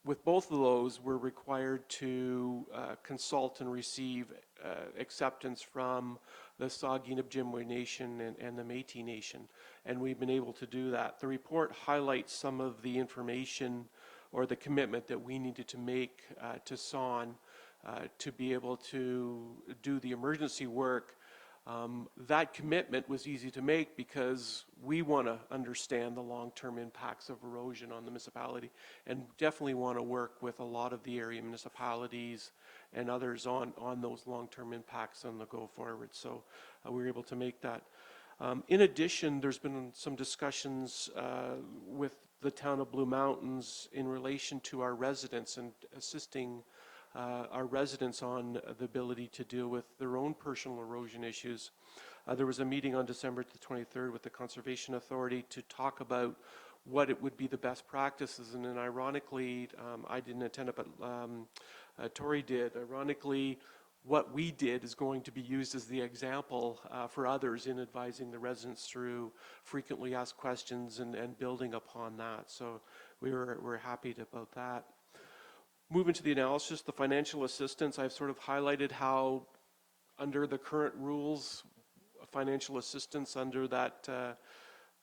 With both of those, we're required to consult and receive acceptance from the Saugeen Nation and the Métis Nation, and we've been able to do that. The report highlights some of the information or the commitment that we needed to make to SON to be able to do the emergency work That commitment was easy to make because we want to understand the long-term impacts of erosion on the municipality and definitely want to work with a lot of the area municipalities and others on those long-term impacts on the go forward. So we were able to make that. In addition, there's been some discussions with the town of Blue Mountains in relation to our residents and assisting our residents on the ability to deal with their own personal erosion issues. There was a meeting on December the 23rd with the Conservation Authority to talk about what it would be the best practices. And then ironically, I didn't attend it, but Tori did. Ironically, what we did is going to be used as the example for others in advising the residents through frequently asked questions and building upon that. So we're happy about that. Moving to the analysis, the financial assistance, I've sort of highlighted how under the current rules, financial assistance under that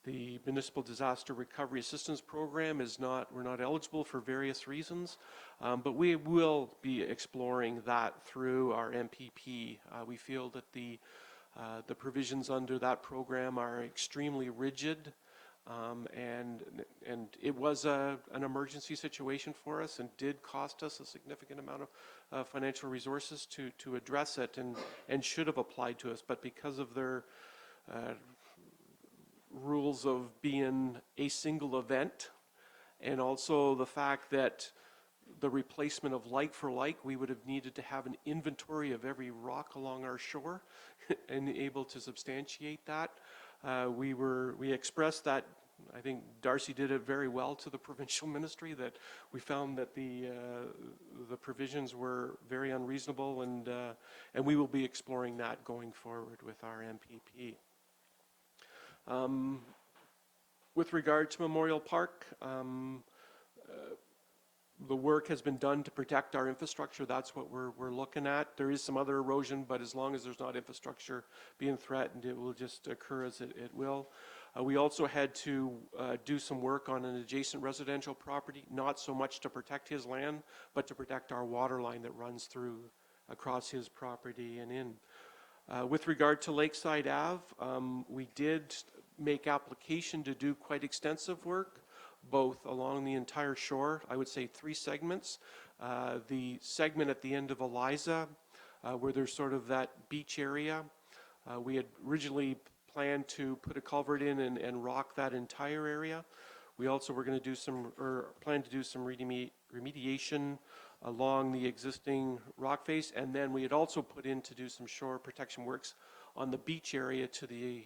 the Municipal Disaster Recovery Assistance Program we're not eligible for various reasons, but we will be exploring that through our MPP. We feel that the provisions under that program are extremely rigid, and it was an emergency situation for us and did cost us a significant amount of financial resources to address it and should have applied to us, but because of their rules of being a single event, and also the fact that the replacement of like for like, we would have needed to have an inventory of every rock along our shore and able to substantiate that. We expressed that, I think Darcy did it very well to the provincial ministry, that we found that the provisions were very unreasonable, and we will be exploring that going forward with our MPP. With regard to Memorial Park, the work has been done to protect our infrastructure. That's what we're looking at. There is some other erosion, but as long as there's not infrastructure being threatened, it will just occur as it will. We also had to do some work on an adjacent residential property, not so much to protect his land, but to protect our water line that runs through across his property and in. With regard to Lakeside Ave, we did make application to do quite extensive work, both along the entire shore. I would say 3 segments. The segment at the end of Eliza, where there's sort of that beach area, we had originally planned to put a culvert in and rock that entire area. We also were going to do plan to do some remediation along the existing rock face, and then we had also put in to do some shore protection works on the beach area to the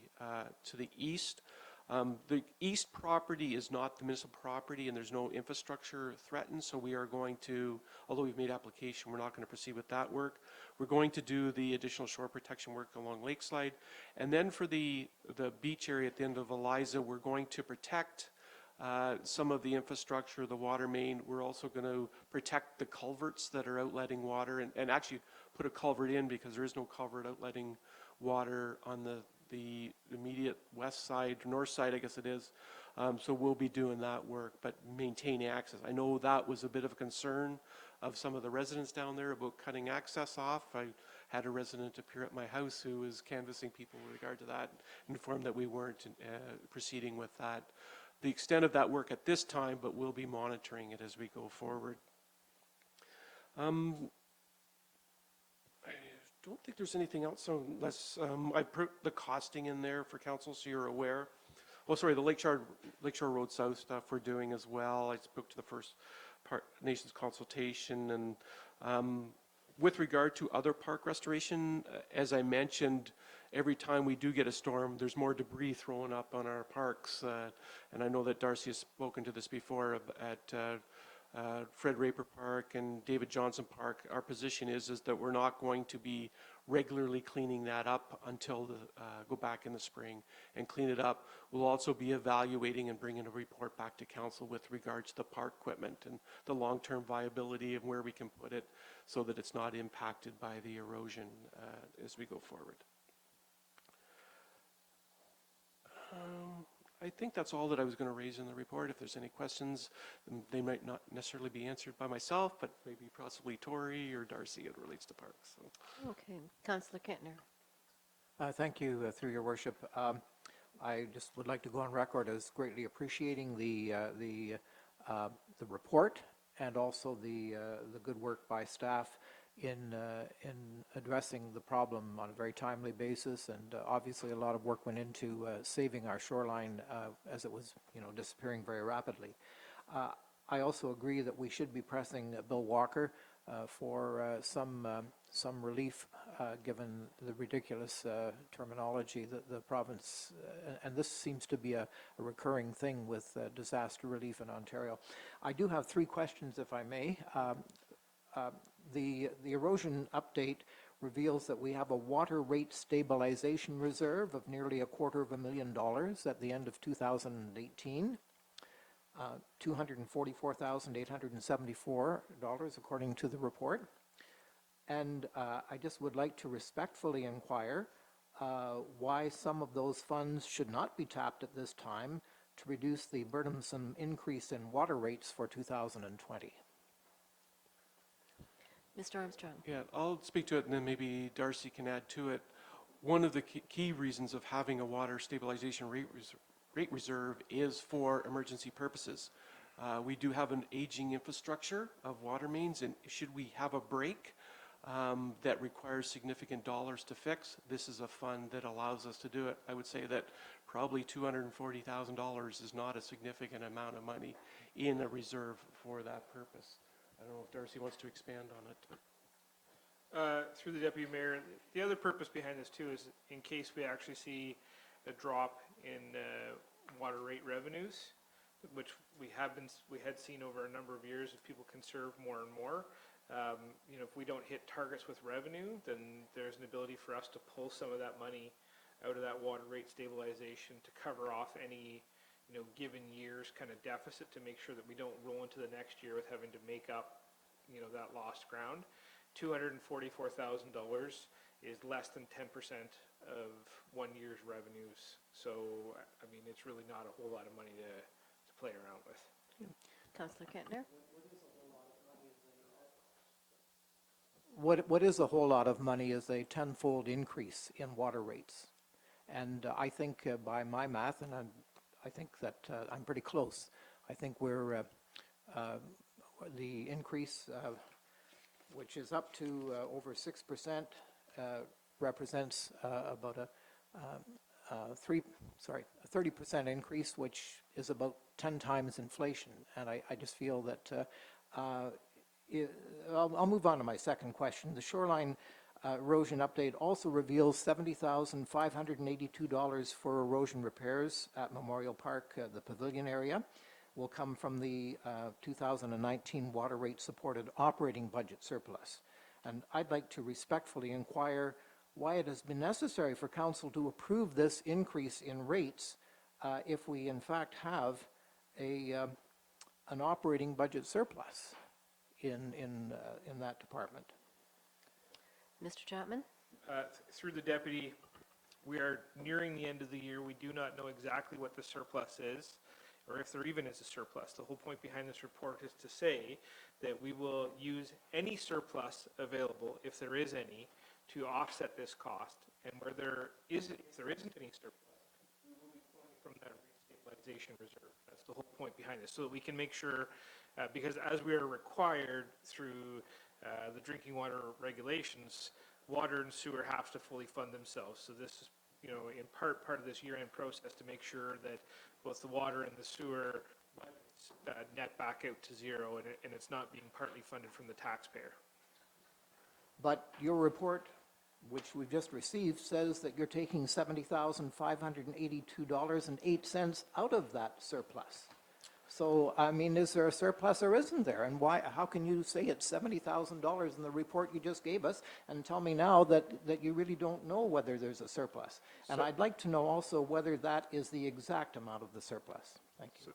east. The east property is not the municipal property, and there's no infrastructure threatened, so we are going to, although we've made application, we're not going to proceed with that work. We're going to do the additional shore protection work along Lakeside, and then for the beach area at the end of Eliza, we're going to protect some of the infrastructure, the water main. We're also going to protect the culverts that are outletting water, and actually put a culvert in because there is no culvert outletting water on the immediate west side, north side, I guess it is. So we'll be doing that work, but maintaining access. I know that was a bit of a concern of some of the residents down there about cutting access off. I had a resident appear at my house who was canvassing people with regard to that, informed that we weren't proceeding with that. The extent of that work at this time, but we'll be monitoring it as we go forward. I don't think there's anything else, unless I put the costing in there for council so you're aware. Oh, sorry, the Lakeshore Road South stuff we're doing as well. I spoke to the First Nations consultation, and with regard to other park restoration, as I mentioned, every time we do get a storm, there's more debris thrown up on our parks, and I know that Darcy has spoken to this before at Fred Raper Park and David Johnson Park. Our position is that we're not going to be regularly cleaning that up until go back in the spring and clean it up. We'll also be evaluating and bringing a report back to council with regards to the park equipment and the long-term viability of where we can put it so that it's not impacted by the erosion as we go forward. I think that's all that I was going to raise in the report. If there's any questions, they might not necessarily be answered by myself, but maybe possibly Tori or Darcy as it relates to parks. So. Okay, Councillor Kentner. Thank you, through your worship. I just would like to go on record as greatly appreciating the report and also the good work by staff in addressing the problem on a very timely basis, and obviously a lot of work went into saving our shoreline as it was, disappearing very rapidly. I also agree that we should be pressing Bill Walker for some relief, given the ridiculous terminology that the province, and this seems to be a recurring thing with disaster relief in Ontario. I do have 3 questions, if I may. The erosion update reveals that we have a water rate stabilization reserve of nearly $250,000 at the end of 2018. $244,874 according to the report. And I just would like to respectfully inquire why some of those funds should not be tapped at this time to reduce the burdensome increase in water rates for 2020. Mr. Armstrong. Yeah, I'll speak to it and then maybe Darcy can add to it. One of the key reasons of having a water stabilization rate reserve is for emergency purposes. We do have an aging infrastructure of water mains, and should we have a break that requires significant dollars to fix, this is a fund that allows us to do it. I would say that probably $240,000 is not a significant amount of money in a reserve for that purpose. I don't know if Darcy wants to expand on it. Through the Deputy Mayor, the other purpose behind this too is in case we actually see a drop in water rate revenues, which we had seen over a number of years as people conserve more and more. If we don't hit targets with revenue, then there's an ability for us to pull some of that money out of that water rate stabilization to cover off any given year's kind of deficit, to make sure that we don't roll into the next year with having to make up that lost ground. $244,000 is less than 10% of 1 year's revenues. So, I mean, it's really not a whole lot of money to play around with. Councillor Kentner. What is a whole lot of money is a 10-fold increase in water rates. And I think by my math, and I think that I'm pretty close, I think we're the increase, which is up to over 6%, represents about a 30% increase, which is about 10 times inflation. And I just feel that I'll move on to my second question. The shoreline erosion update also reveals $70,582 for erosion repairs at Memorial Park, the pavilion area, will come from the 2019 water rate supported operating budget surplus. And I'd like to respectfully inquire why it has been necessary for Council to approve this increase in rates if we in fact have an operating budget surplus in that department. Mr. Chapman. Through the Deputy, we are nearing the end of the year. We do not know exactly what the surplus is, or if there even is a surplus. The whole point behind this report is to say that we will use any surplus available, if there is any, to offset this cost. And where if there isn't any surplus, we will be pulling from that restabilization reserve. That's the whole point behind this, so that we can make sure, because as we are required through the drinking water regulations, water and sewer have to fully fund themselves. So this is, in part of this year-end process to make sure that both the water and the sewer net back out to zero, and it's not being partly funded from the taxpayer. But your report, which we've just received, says that you're taking $70,582.08 out of that surplus. So, I mean, is there a surplus or isn't there? And why? How can you say it's $70,000 in the report you just gave us and tell me now that you really don't know whether there's a surplus? And I'd like to know also whether that is the exact amount of the surplus. Thank you. So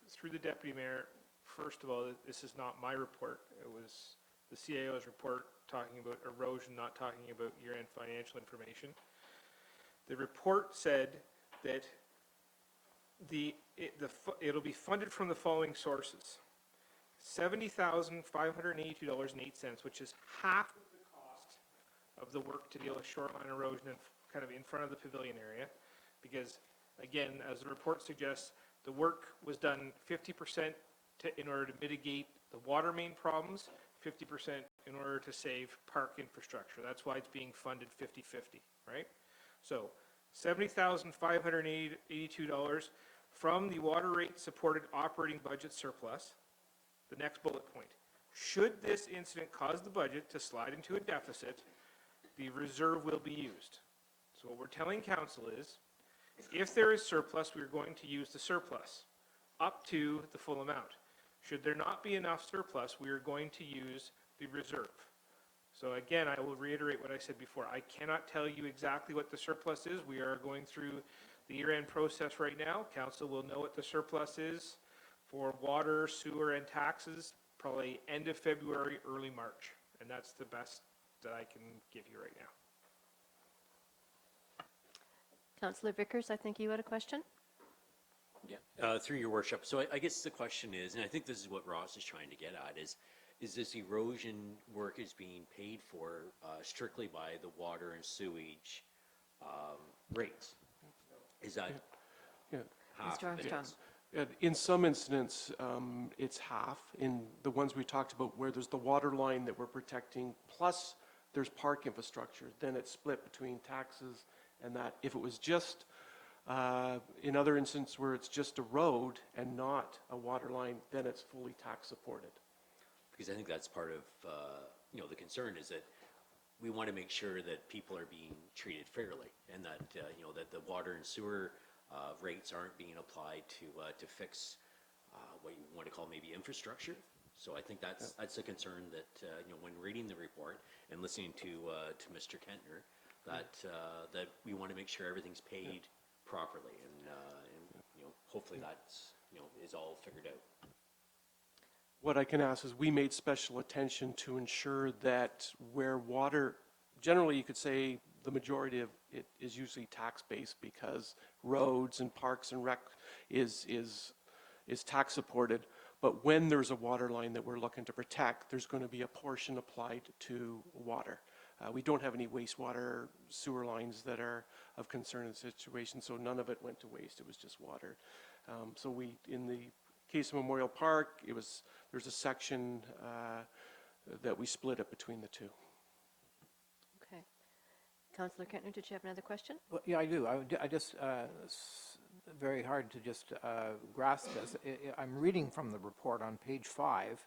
through the Deputy Mayor, first of all, this is not my report. It was the CAO's report talking about erosion, not talking about year-end financial information. The report said that it'll be funded from the following sources: $70,582.08, which is half of the cost of the work to deal with shoreline erosion and kind of in front of the pavilion area, because, again, as the report suggests, the work was done 50% in order to mitigate the water main problems, 50% in order to save park infrastructure. That's why it's being funded 50-50, right? So $70,582 from the water rate supported operating budget surplus. The next bullet point. Should this incident cause the budget to slide into a deficit, the reserve will be used. So what we're telling council is, if there is surplus, we're going to use the surplus up to the full amount. Should there not be enough surplus, we are going to use the reserve. So again, I will reiterate what I said before. I cannot tell you exactly what the surplus is. We are going through the year-end process right now. Council will know what the surplus is for water, sewer, and taxes, probably end of February, early March. And that's the best that I can give you right now. Councillor Vickers, I think you had a question? Yeah, through your worship. So I guess the question is, and I think this is what Ross is trying to get at, is this erosion work is being paid for strictly by the water and sewage rates? Is that half Mr. of it? Armstrong. In some incidents, it's half. In the ones we talked about where there's the water line that we're protecting, plus there's park infrastructure, then it's split between taxes and that. If it was just, in other instances where it's just a road and not a water line, then it's fully tax supported. Because I think that's part of, the concern is that we want to make sure that people are being treated fairly and that, that the water and sewer rates aren't being applied to fix what you want to call maybe infrastructure. So I think that's a concern that, when reading the report and listening to Mr. Kentner, that we want to make sure everything's paid properly and hopefully that's, is all figured out. What I can ask is we made special attention to ensure that where water, generally you could say the majority of it is usually tax-based because roads and parks and rec is tax supported. But when there's a water line that we're looking to protect, there's going to be a portion applied to water. We don't have any wastewater sewer lines that are of concern in the situation, so none of it went to waste. It was just water. So we, in the case of Memorial Park, there's a section that we split it between the two. Okay. Councillor Kentner, did you have another question? Well, yeah, I do. I just, it's very hard to just grasp this. I'm reading from the report on page 5,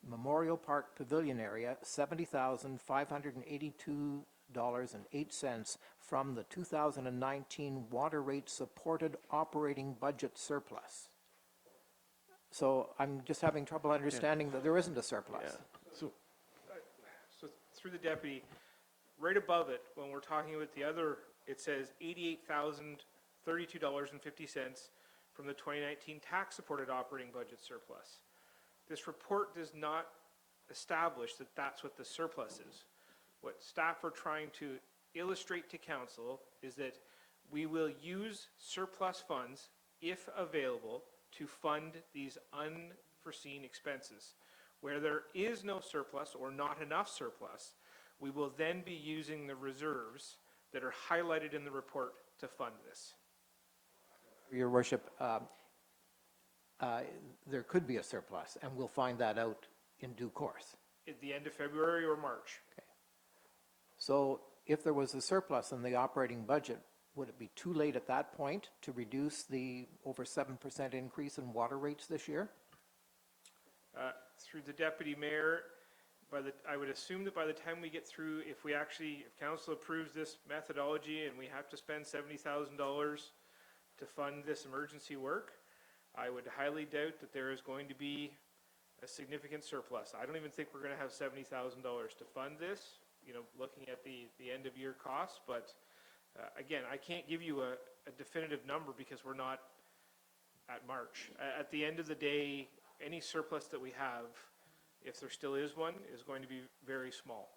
Memorial Park Pavilion Area, $70,582.08 from the 2019 water rate supported operating budget surplus. So I'm just having trouble understanding that there isn't a surplus. Yeah. So through the deputy, right above it, when we're talking about the other, it says $88,032.50 from the 2019 tax-supported operating budget surplus. This report does not establish that that's what the surplus is. What staff are trying to illustrate to council is that we will use surplus funds, if available, to fund these unforeseen expenses. Where there is no surplus or not enough surplus, we will then be using the reserves that are highlighted in the report to fund this. Your worship, there could be a surplus, and we'll find that out in due course. At the end of February or March. Okay. So if there was a surplus in the operating budget, would it be too late at that point to reduce the over 7% increase in water rates this year? Through the deputy mayor, I would assume that by the time we get through, if council approves this methodology and we have to spend $70,000 to fund this emergency work, I would highly doubt that there is going to be a significant surplus. I don't even think we're going to have $70,000 to fund this, looking at the end of year costs, but again, I can't give you a definitive number because we're not at March. At the end of the day, any surplus that we have, if there still is one, is going to be very small.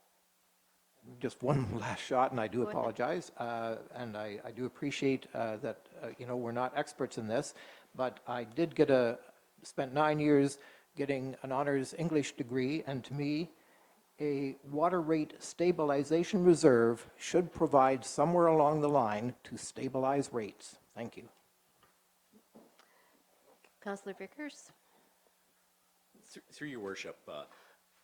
Just one last shot, and I do Go ahead. apologize, and I do appreciate that, we're not experts in this, but I did spent 9 years getting an honors English degree, and to me, a water rate stabilization reserve should provide somewhere along the line to stabilize rates. Thank you. Councillor Vickers? Through your worship,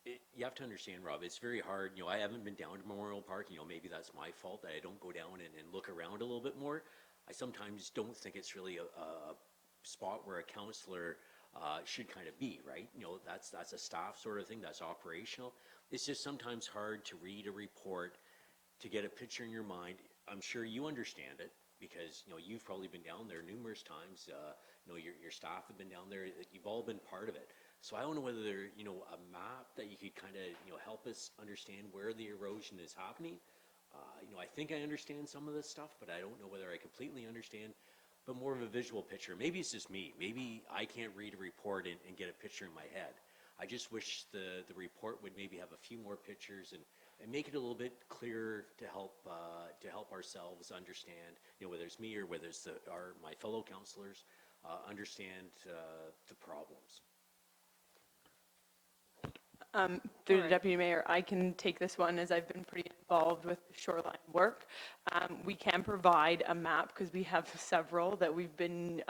you have to understand, Rob, it's very hard. I haven't been down to Memorial Park. Maybe that's my fault that I don't go down and look around a little bit more. I sometimes don't think it's really a spot where a councillor should kind of be, right? That's a staff sort of thing, that's operational. It's just sometimes hard to read a report, to get a picture in your mind. I'm sure you understand it because, you've probably been down there numerous times. Your staff have been down there. You've all been part of it. So I don't know whether there, a map that you could kind of, help us understand where the erosion is happening. I think I understand some of this stuff, but I don't know whether I completely understand. But more of a visual picture. Maybe it's just me. Maybe I can't read a report and get a picture in my head. I just wish the report would maybe have a few more pictures and make it a little bit clearer to help ourselves understand, whether it's me or whether it's my fellow councillors, understand the problems. Through the Deputy Mayor, I can take this one as I've been pretty involved with Shoreline work. We can provide a map because we have several that we've been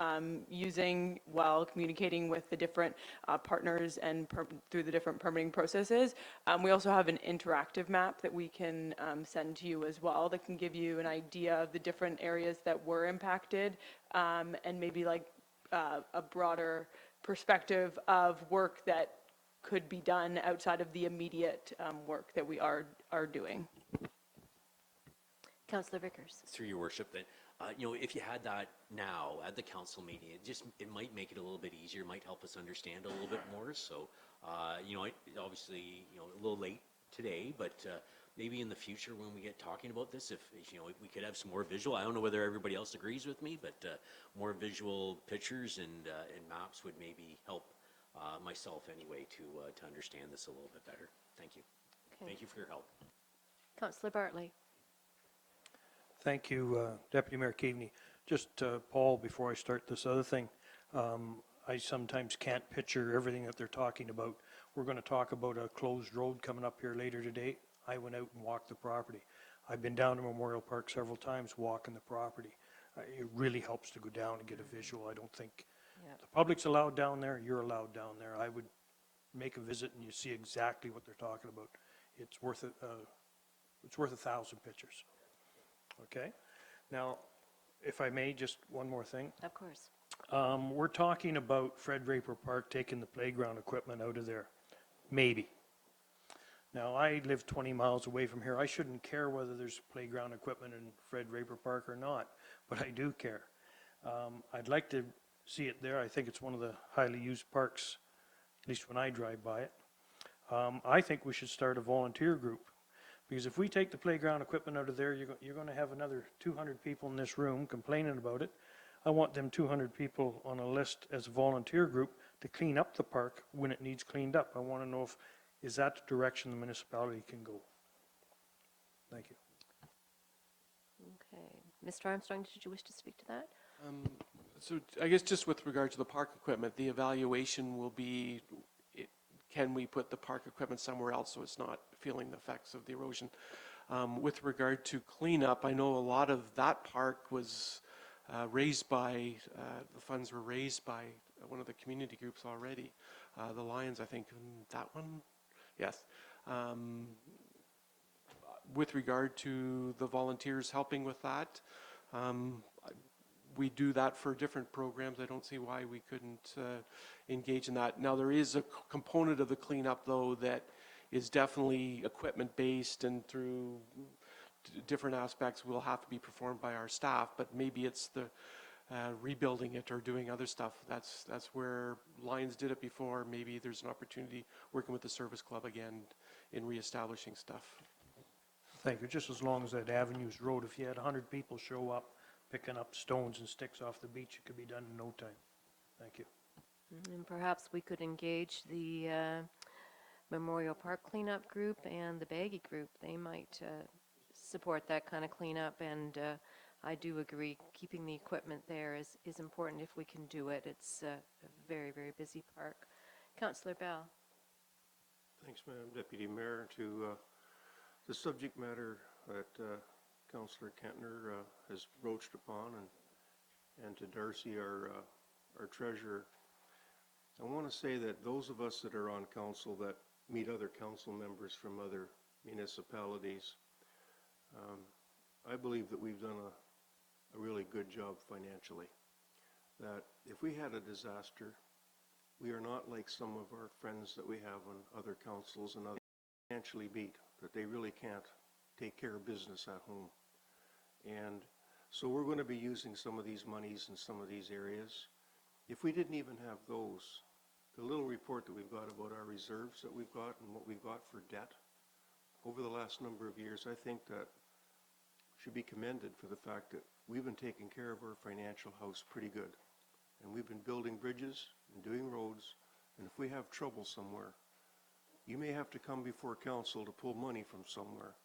using while communicating with the different partners and through the different permitting processes. We also have an interactive map that we can send to you as well that can give you an idea of the different areas that were impacted and maybe like a broader perspective of work that could be done outside of the immediate work that we are doing. Councillor Vickers. Through your worship, that if you had that now at the council meeting, it might make it a little bit easier, might help us understand a little bit more. So, obviously, a little late today, but maybe in the future when we get talking about this, if we could have some more visual. I don't know whether everybody else agrees with me, but more visual pictures and maps would maybe help. Myself anyway to understand this a little bit better. Thank you. Okay. Thank you for your help. Councillor Bartley. Thank you, Deputy Mayor Keaveney. Just, Paul, before I start this other thing, I sometimes can't picture everything that they're talking about. We're going to talk about a closed road coming up here later today. I went out and walked the property. I've been down to Memorial Park several times walking the property. It really helps to go down and get a visual. I don't think the public's allowed down there, you're allowed down there. I would make a visit and you see exactly what they're talking about. It's worth 1,000 pictures. Okay? Now, if I may, just one more thing. Of course. We're talking about Fred Raper Park taking the playground equipment out of there. Maybe. Now, I live 20 miles away from here. I shouldn't care whether there's playground equipment in Fred Raper Park or not, but I do care. I'd like to see it there. I think it's one of the highly used parks, at least when I drive by it. I think we should start a volunteer group because if we take the playground equipment out of there, you're going to have another 200 people in this room complaining about it. I want them 200 people on a list as a volunteer group to clean up the park when it needs cleaned up. I want to know is that the direction the municipality can go. Thank you. Okay. Mr. Armstrong, did you wish to speak to that? So I guess just with regard to the park equipment, the evaluation will be, can we put the park equipment somewhere else so it's not feeling the effects of the erosion? With regard to cleanup, I know a lot of that park was raised by, the funds were raised by one of the community groups already. The Lions, I think, that one? Yes. With regard to the volunteers helping with that, we do that for different programs. I don't see why we couldn't engage in that. Now, there is a component of the cleanup, though, that is definitely equipment-based and through different aspects will have to be performed by our staff, but maybe it's the rebuilding it or doing other stuff. That's where Lions did it before. Maybe there's an opportunity working with the service club again in reestablishing stuff. Thank you. Just as long as that Avenues Road, if you had 100 people show up picking up stones and sticks off the beach, it could be done in no time. Thank you. And perhaps we could engage the Memorial Park cleanup group and the Baggy group. They might support that kind of cleanup, and I do agree keeping the equipment there is important if we can do it. It's a very, very busy park. Councillor Bell. Thanks, Madam Deputy Mayor. To the subject matter that Councillor Kentner has broached upon, and to Darcy, our treasurer, I want to say that those of us that are on council that meet other council members from other municipalities, I believe that we've done a really good job financially. That if we had a disaster, we are not like some of our friends that we have on other councils and other financially beat, that they really can't take care of business at home. And so we're going to be using some of these monies in some of these areas. If we didn't even have those, the little report that we've got about our reserves that we've got and what we've got for debt over the last number of years, I think that should be commended for the fact that we've been taking care of our financial house pretty good. And we've been building bridges and doing roads, and if we have trouble somewhere, you may have to come before council to pull money from somewhere,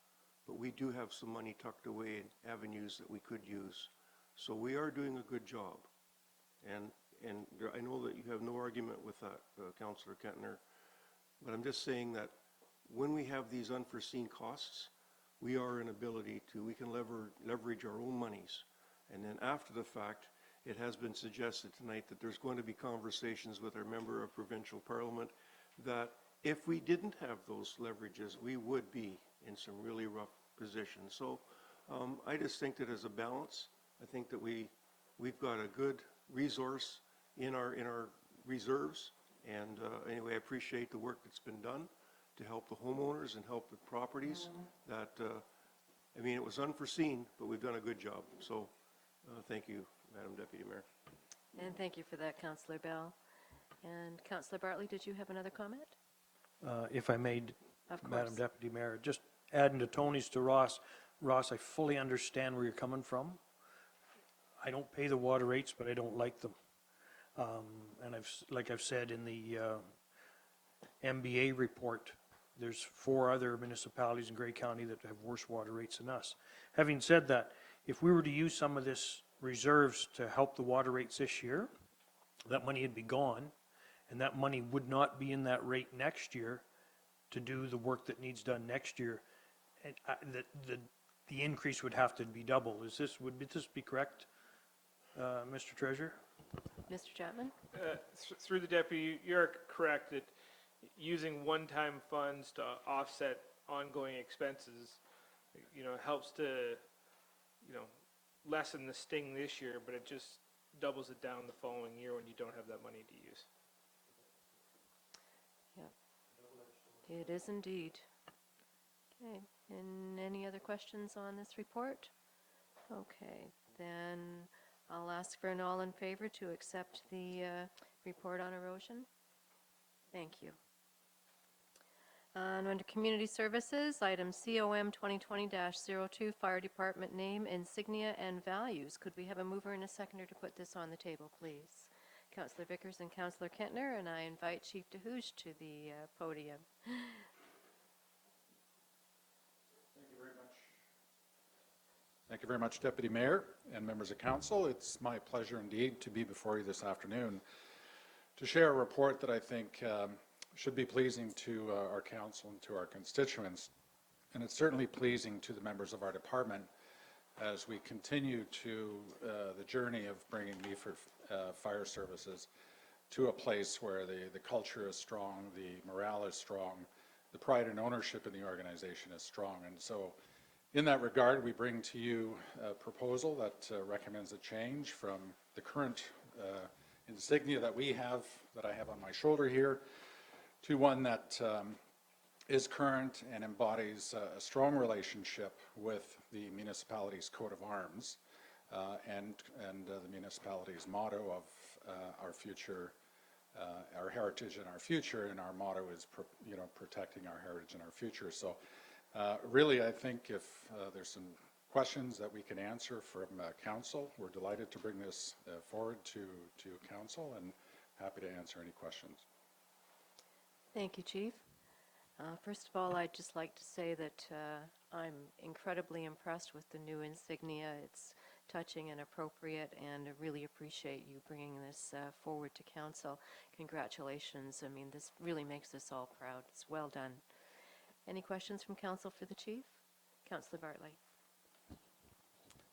but we do have some money tucked away in avenues that we could use. So we are doing a good job. And I know that you have no argument with that, Councillor Kentner, but I'm just saying that when we have these unforeseen costs, we are an ability to, we can leverage our own monies. And then after the fact, it has been suggested tonight that there's going to be conversations with our member of provincial parliament that if we didn't have those leverages, we would be in some really rough positions. So I just think that as a balance, I think that we've got a good resource in our reserves. And anyway, I appreciate the work that's been done to help the homeowners and help the properties. That I mean, it was unforeseen, but we've done a good job. So thank you, Madam Deputy Mayor. And thank you for that, Councillor Bell. And Councillor Bartley, did you have another comment? If I may, Of course. Madam Deputy Mayor, just adding to Tony's to Ross. Ross, I fully understand where you're coming from. I don't pay the water rates, but I don't like them. And like I've said in the MBA report, there's 4 other municipalities in Grey County that have worse water rates than us. Having said that, if we were to use some of this reserves to help the water rates this year, that money would be gone, and that money would not be in that rate next year to do the work that needs done next year. And the increase would have to be double. Would this be correct, Mr. Treasurer? Mr. Chapman? Through the deputy, you're correct that using one-time funds to offset ongoing expenses, helps to, lessen the sting this year, but it just doubles it down the following year when you don't have that money to use. Yeah, it is indeed. Okay, and any other questions on this report? Okay, then I'll ask for an all in favor to accept the report on erosion. Thank you. And under Community Services, item COM 2020-02, Fire Department name, insignia, and values. Could we have a mover and a seconder to put this on the table, please? Councillor Vickers and Councillor Kentner, and I invite Chief DeHoosh to the podium. Thank you very much, Deputy Mayor and members of council. It's my pleasure indeed to be before you this afternoon to share a report that I think should be pleasing to our council and to our constituents. And it's certainly pleasing to the members of our department as we continue to the journey of bringing Meaford Fire Services to a place where the culture is strong, the morale is strong, the pride and ownership in the organization is strong. And so in that regard, we bring to you a proposal that recommends a change from the current insignia that I have on my shoulder here, to one that is current and embodies a strong relationship with the municipality's coat of arms and the municipality's motto of our future, our heritage and our future, and our motto is protecting our heritage and our future. So really, I think if there's some questions that we can answer from council, we're delighted to bring this forward to council and happy to answer any questions. Thank you, Chief. First of all, I'd just like to say that I'm incredibly impressed with the new insignia. It's touching and appropriate, and I really appreciate you bringing this forward to council. Congratulations. I mean, this really makes us all proud. It's well done. Any questions from council for the chief? Councillor Bartley.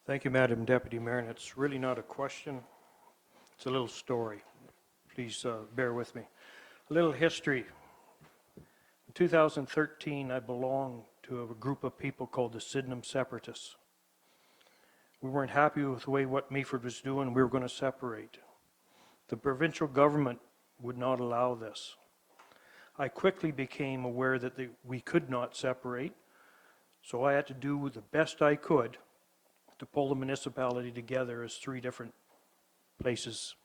Thank you, Madam Deputy Mayor, and it's really not a question. It's a little story. Please bear with me. A little history. In 2013, I belonged to a group of people called the Sydenham Separatists. We weren't happy with the way what Meaford was doing. We were going to separate. The provincial government would not allow this. I quickly became aware that we could not separate, so I had to do the best I could to pull the municipality together as three different places.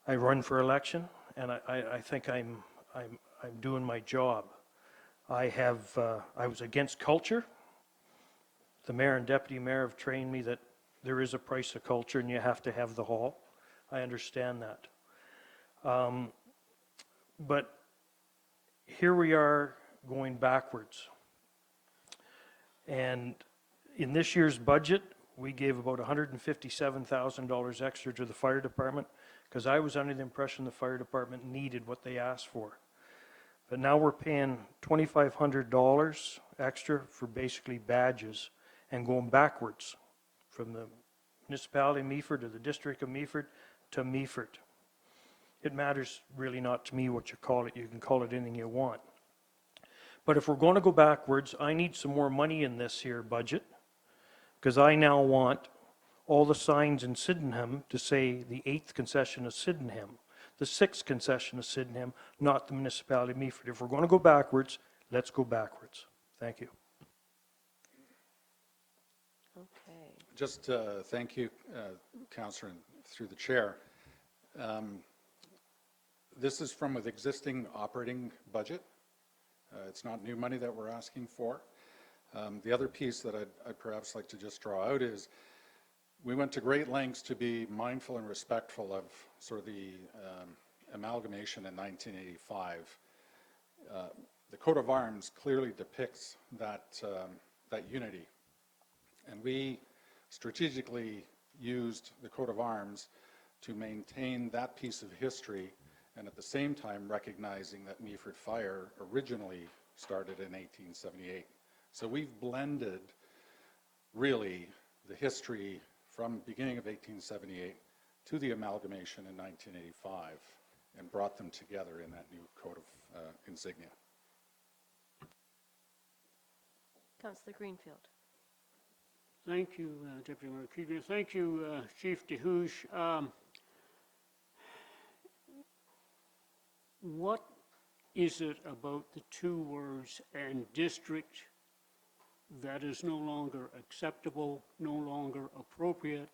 I run for election, and I think I'm doing my job. I was against culture. The mayor and deputy mayor have trained me that there is a price of culture and you have to have the hall. I understand that. But here we are going backwards. And in this year's budget, we gave about $157,000 extra to the fire department because I was under the impression the fire department needed what they asked for. But now we're paying $2,500 extra for basically badges and going backwards from the municipality of Meaford to the district of Meaford to Meaford. It matters really not to me what you call it. You can call it anything you want. But if we're going to go backwards, I need some more money in this here budget because I now want all the signs in Sydenham to say the 8th concession of Sydenham, the 6th concession of Sydenham, not the municipality of Meaford. If we're going to go backwards, let's go backwards. Thank you. Okay. Just thank you, Councillor, and through the chair. This is from an existing operating budget. It's not new money that we're asking for. The other piece that I'd perhaps like to just draw out is we went to great lengths to be mindful and respectful of sort of the amalgamation in 1985. The coat of arms clearly depicts that unity. And we strategically used the coat of arms to maintain that piece of history and at the same time recognizing that Meaford Fire originally started in 1878. So we've blended really the history from beginning of 1878 to the amalgamation in 1985 and brought them together in that new coat of insignia. Councillor Greenfield. Thank you, Deputy Mayor Keegan. Thank you, Chief DeHoosh. What is it about the two words "and district" that is no longer acceptable, no longer appropriate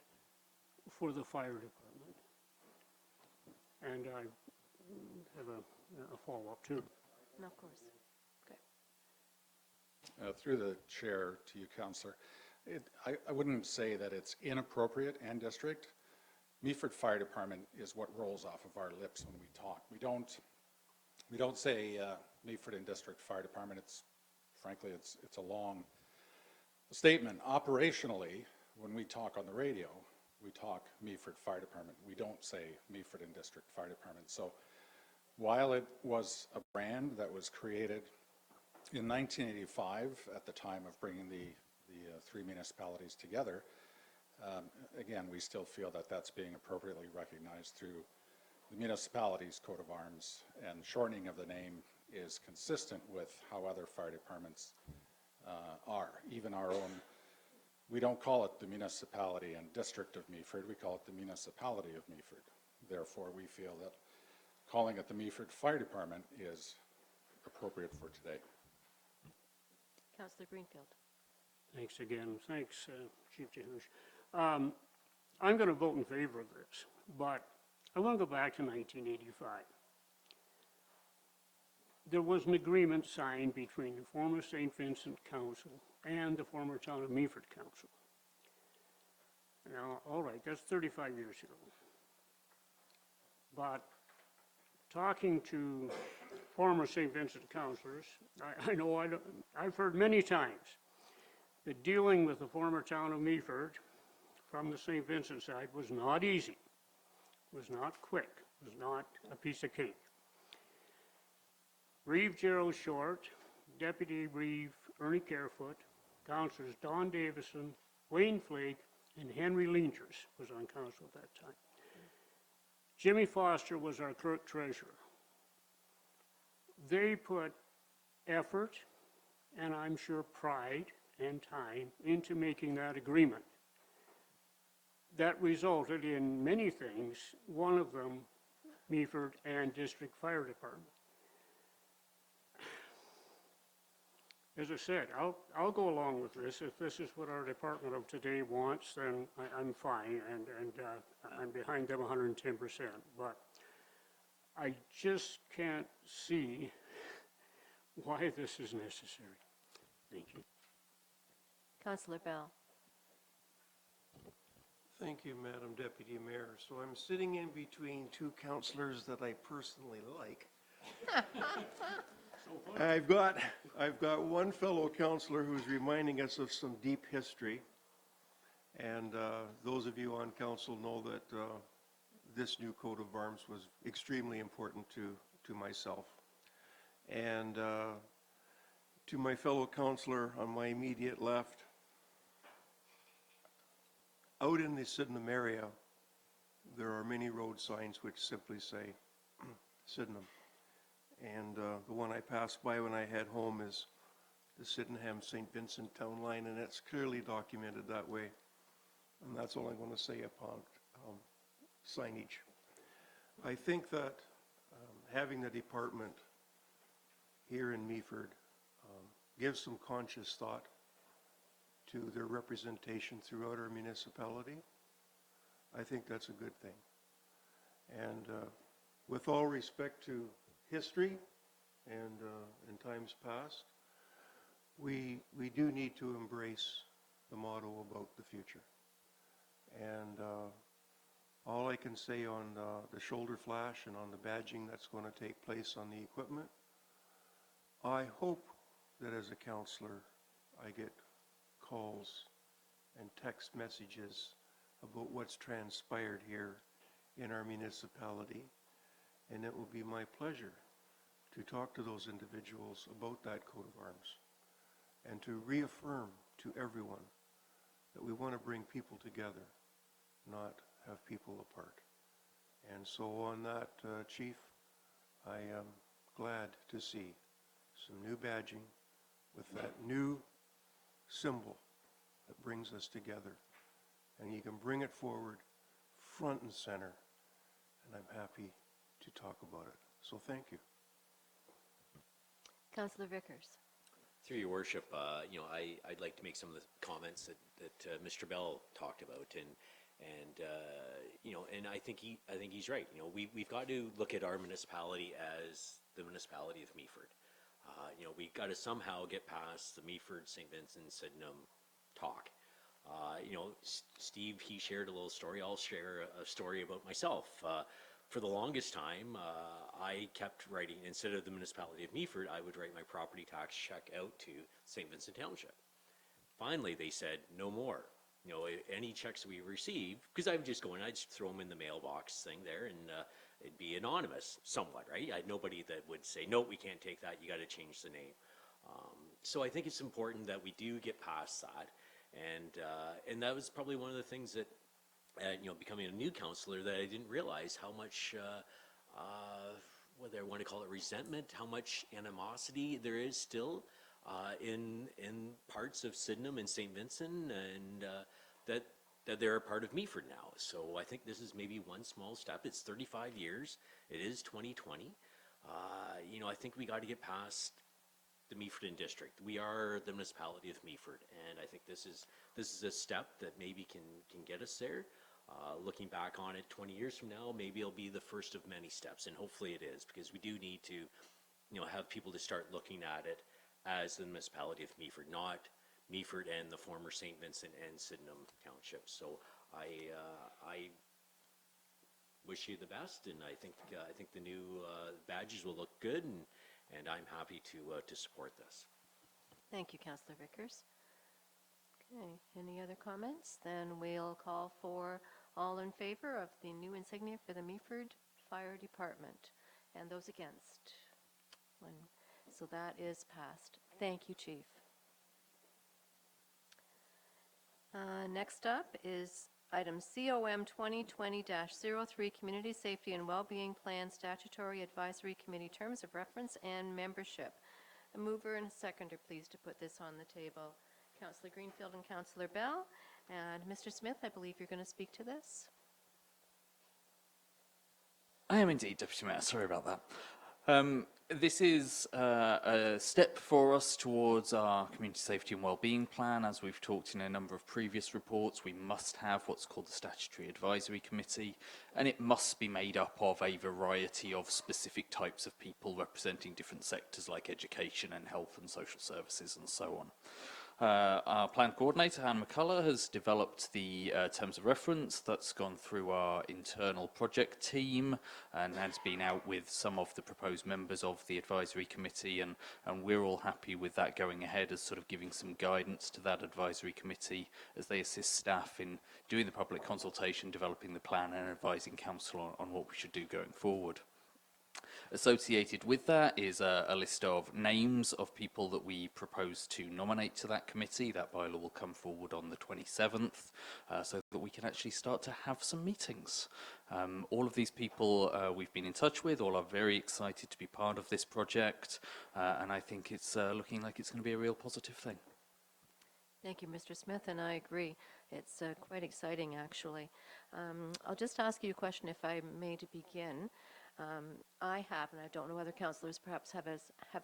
for the fire department? And I have a follow-up too. No, of course. Okay. Through the chair to you, Councillor, I wouldn't say that it's inappropriate and district. Meaford Fire Department is what rolls off of our lips when we talk. We don't say Meaford and District Fire Department. Frankly, it's a long statement. Operationally, when we talk on the radio, we talk Meaford Fire Department. We don't say Meaford and District Fire Department. So while it was a brand that was created in 1985 at the time of bringing the three municipalities together, again, we still feel that that's being appropriately recognized through the municipality's coat of arms, and shortening of the name is consistent with how other fire departments are. Even our own, we don't call it the municipality and district of Meaford, we call it the municipality of Meaford. Therefore, we feel that calling it the Meaford Fire Department is appropriate for today. Councillor Greenfield. Thanks again. Thanks, Chief DeHoosh. I'm going to vote in favor of this, but I want to go back to 1985. There was an agreement signed between the former St. Vincent Council and the former Town of Meaford Council. Now, all right, that's 35 years ago. But talking to former St. Vincent councillors, I've heard many times that dealing with the former Town of Meaford from the St. Vincent side was not easy, was not quick, was not a piece of cake. Reeve Gerald Short, Deputy Reeve Ernie Carefoot, Councillors Don Davison, Wayne Flake, and Henry Leangers was on council at that time. Jimmy Foster was our clerk treasurer. They put effort, and I'm sure pride and time, into making that agreement. That resulted in many things, one of them, Meaford and District Fire Department. As I said, I'll go along with this. If this is what our department of today wants, then I'm fine, and I'm behind them 110%. But I just can't see why this is necessary. Thank you. Councillor Bell. Thank you, Madam Deputy Mayor. So I'm sitting in between two councillors that I personally like. I've got one fellow councillor who's reminding us of some deep history. And those of you on council know that this new coat of arms was extremely important to myself. And to my fellow councillor on my immediate left, out in the Sydenham area, there are many road signs which simply say Sydenham. And the one I passed by when I head home is the Sydenham St. Vincent Townline, and it's clearly documented that way. And that's all I'm going to say upon signage. I think that having the department here in Meaford gives some conscious thought to their representation throughout our municipality. I think that's a good thing. And with all respect to history and in times past, we do need to embrace the motto about the future. And all I can say on the shoulder flash and on the badging that's going to take place on the equipment, I hope that as a councillor I get calls and text messages about what's transpired here in our municipality, and it will be my pleasure to talk to those individuals about that coat of arms and to reaffirm to everyone that we want to bring people together, not have people apart. And so on that, Chief, I am glad to see some new badging with that new symbol that brings us together. And you can bring it forward front and center, and I'm happy to talk about it. So thank you. Councillor Vickers. Through your worship, I'd like to make some of the comments that Mr. Bell talked about, and I think he's right. We've got to look at our municipality as the municipality of Meaford. We've got to somehow get past the Meaford, St. Vincent, Sydenham talk. Steve, he shared a little story. I'll share a story about myself. For the longest time, I kept writing, instead of the municipality of Meaford, I would write my property tax check out to St. Vincent Township. Finally, they said, no more. Any checks we receive, because I would just go in, I'd just throw them in the mailbox thing there, and it'd be anonymous somewhat, right? I had nobody that would say, no, we can't take that, you got to change the name. So I think it's important that we do get past that, and that was probably one of the things that, becoming a new councillor, that I didn't realize how much, whether I want to call it resentment, how much animosity there is still in parts of Sydenham and St. Vincent, and that they're a part of Meaford now. So I think this is maybe one small step. It's 35 years. It is 2020. I think we got to get past the Meaford district. We are the municipality of Meaford, and I think this is a step that maybe can get us there. Looking back on it 20 years from now, maybe it'll be the first of many steps, and hopefully it is, because we do need to, have people to start looking at it as the municipality of Meaford, not Meaford and the former St. Vincent and Sydenham townships. So I wish you the best, and I think the new badges will look good, and I'm happy to support this. Thank you, Councillor Vickers. Okay, any other comments? Then we'll call for all in favor of the new insignia for the Meaford Fire Department. And those against? One. So that is passed. Thank you, Chief. Next up is item COM 2020-03, Community Safety and Wellbeing Plan Statutory Advisory Committee Terms of Reference and Membership. A mover and a seconder, please, to put this on the table. Councillor Greenfield and Councillor Bell. And Mr. Smith, I believe you're going to speak to this. I am indeed, Deputy Mayor. Sorry about that. This is a step for us towards our community safety and wellbeing plan. As we've talked in a number of previous reports, we must have what's called the Statutory Advisory Committee, and it must be made up of a variety of specific types of people representing different sectors like education and health and social services and so on. Our plan coordinator, Anne McCullough, has developed the terms of reference that's gone through our internal project team and has been out with some of the proposed members of the advisory committee, and we're all happy with that going ahead as sort of giving some guidance to that advisory committee as they assist staff in doing the public consultation, developing the plan and advising council on what we should do going forward. Associated with that is a list of names of people that we propose to nominate to that committee. That bylaw will come forward on the 27th so that we can actually start to have some meetings. All of these people we've been in touch with, all are very excited to be part of this project, and I think it's looking like it's going to be a real positive thing. Thank you, Mr. Smith, and I agree. It's quite exciting, actually. I'll just ask you a question, if I may, to begin. I have, and I don't know other councillors perhaps have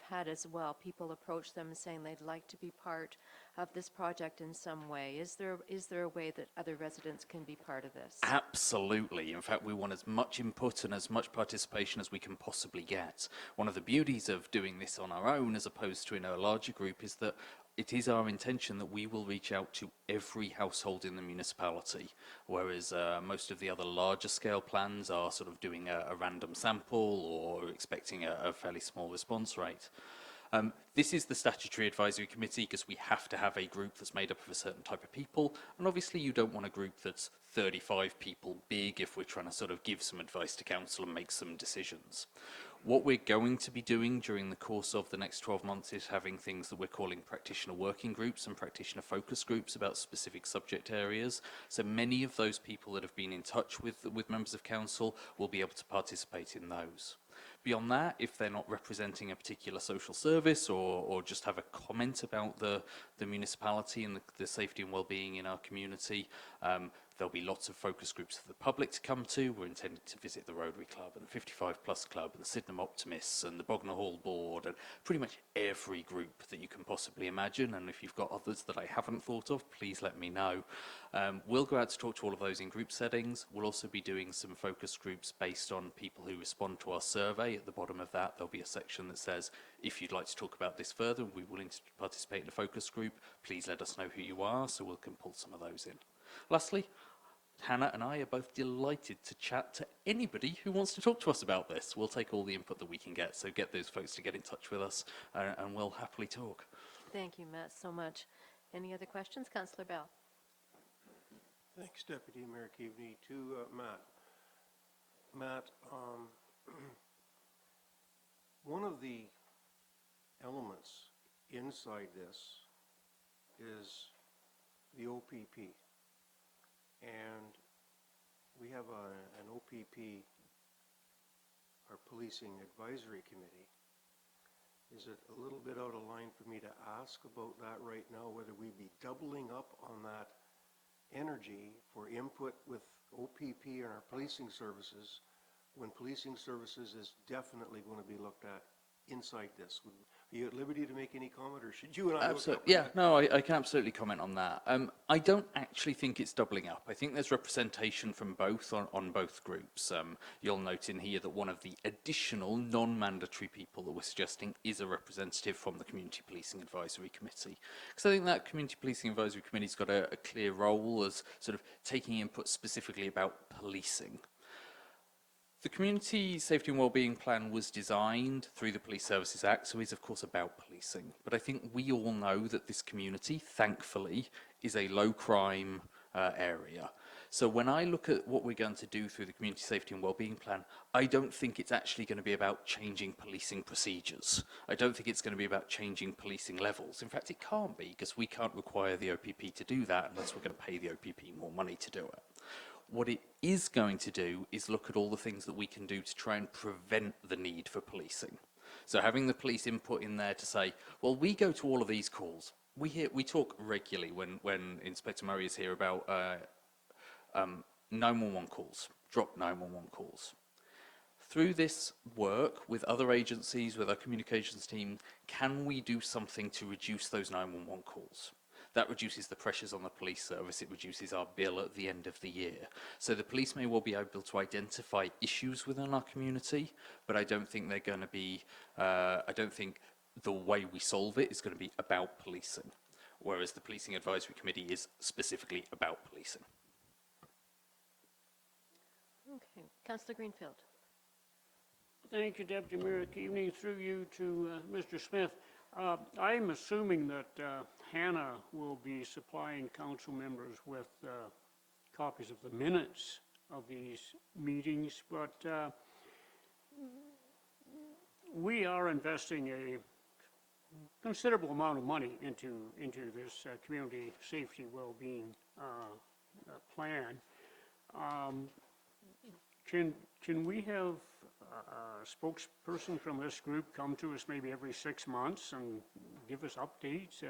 had as well, people approach them saying they'd like to be part of this project in some way. Is there a way that other residents can be part of this? Absolutely. In fact, we want as much input and as much participation as we can possibly get. One of the beauties of doing this on our own as opposed to in a larger group is that it is our intention that we will reach out to every household in the municipality, whereas most of the other larger scale plans are sort of doing a random sample or expecting a fairly small response rate. This is the Statutory Advisory Committee because we have to have a group that's made up of a certain type of people, and obviously you don't want a group that's 35 people big if we're trying to sort of give some advice to council and make some decisions. What we're going to be doing during the course of the next 12 months is having things that we're calling practitioner working groups and practitioner focus groups about specific subject areas. So many of those people that have been in touch with members of council will be able to participate in those. Beyond that, if they're not representing a particular social service or just have a comment about the municipality and the safety and well-being in our community, there'll be lots of focus groups for the public to come to. We're intending to visit the Rotary Club and the 55 Plus Club and the Sydenham Optimists and the Bognor Hall Board and pretty much every group that you can possibly imagine. And if you've got others that I haven't thought of, please let me know. We'll go out to talk to all of those in group settings. We'll also be doing some focus groups based on people who respond to our survey. At the bottom of that, there'll be a section that says, if you'd like to talk about this further, we're willing to participate in a focus group. Please let us know who you are so we can pull some of those in. Lastly, Hannah and I are both delighted to chat to anybody who wants to talk to us about this. We'll take all the input that we can get, so get those folks to get in touch with us, and we'll happily talk. Thank you, Matt, so much. Any other questions? Councillor Bell. Thanks, Deputy Mayor Keaveney. To Matt. Matt, one of the elements inside this is the OPP. And we have an OPP, our Policing Advisory Committee. Is it a little bit out of line for me to ask about that right now, whether we be doubling up on that energy for input with OPP and our policing services, when policing services is definitely going to be looked at inside this? Are you at liberty to make any comment, or should you and I? Absolutely. Yeah, no, I can absolutely comment on that. I don't actually think it's doubling up. I think there's representation from both on both groups. You'll note in here that one of the additional non-mandatory people that we're suggesting is a representative from the Community Policing Advisory Committee. Because I think that Community Policing Advisory Committee's got a clear role as sort of taking input specifically about policing. The Community Safety and Wellbeing Plan was designed through the Police Services Act, so it's of course about policing. But I think we all know that this community, thankfully, is a low crime area. So when I look at what we're going to do through the Community Safety and Wellbeing Plan, I don't think it's actually going to be about changing policing procedures. I don't think it's going to be about changing policing levels. In fact, it can't be, because we can't require the OPP to do that unless we're going to pay the OPP more money to do it. What it is going to do is look at all the things that we can do to try and prevent the need for policing. So having the police input in there to say, well, we go to all of these calls. We talk regularly when Inspector Murray is here about 911 calls, drop 911 calls. Through this work with other agencies, with our communications team, can we do something to reduce those 911 calls? That reduces the pressures on the police service, it reduces our bill at the end of the year. So the police may well be able to identify issues within our community, but I don't think they're going to be, I don't think the way we solve it is going to be about policing, whereas the Policing Advisory Committee is specifically about policing. Okay, Councillor Greenfield. Thank you, Deputy Mayor Keaveney. Through you to Mr. Smith. I'm assuming that Hannah will be supplying council members with copies of the minutes of these meetings, but we are investing a considerable amount of money into this community safety well-being plan. Can we have a spokesperson from this group come to us maybe every 6 months and give us updates?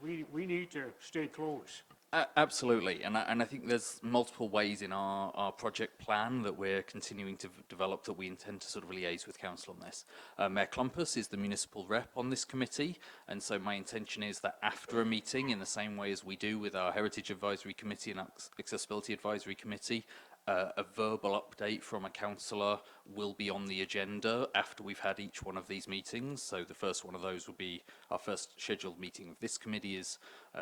We need to stay close. Absolutely, and I think there's multiple ways in our project plan that we're continuing to develop that we intend to sort of liaise with council on this. Mayor Clumpus is the municipal rep on this committee, and so my intention is that after a meeting, in the same way as we do with our Heritage Advisory Committee and Accessibility Advisory Committee, a verbal update from a councillor will be on the agenda after we've had each one of these meetings. So the first one of those will be our first scheduled meeting of this committee is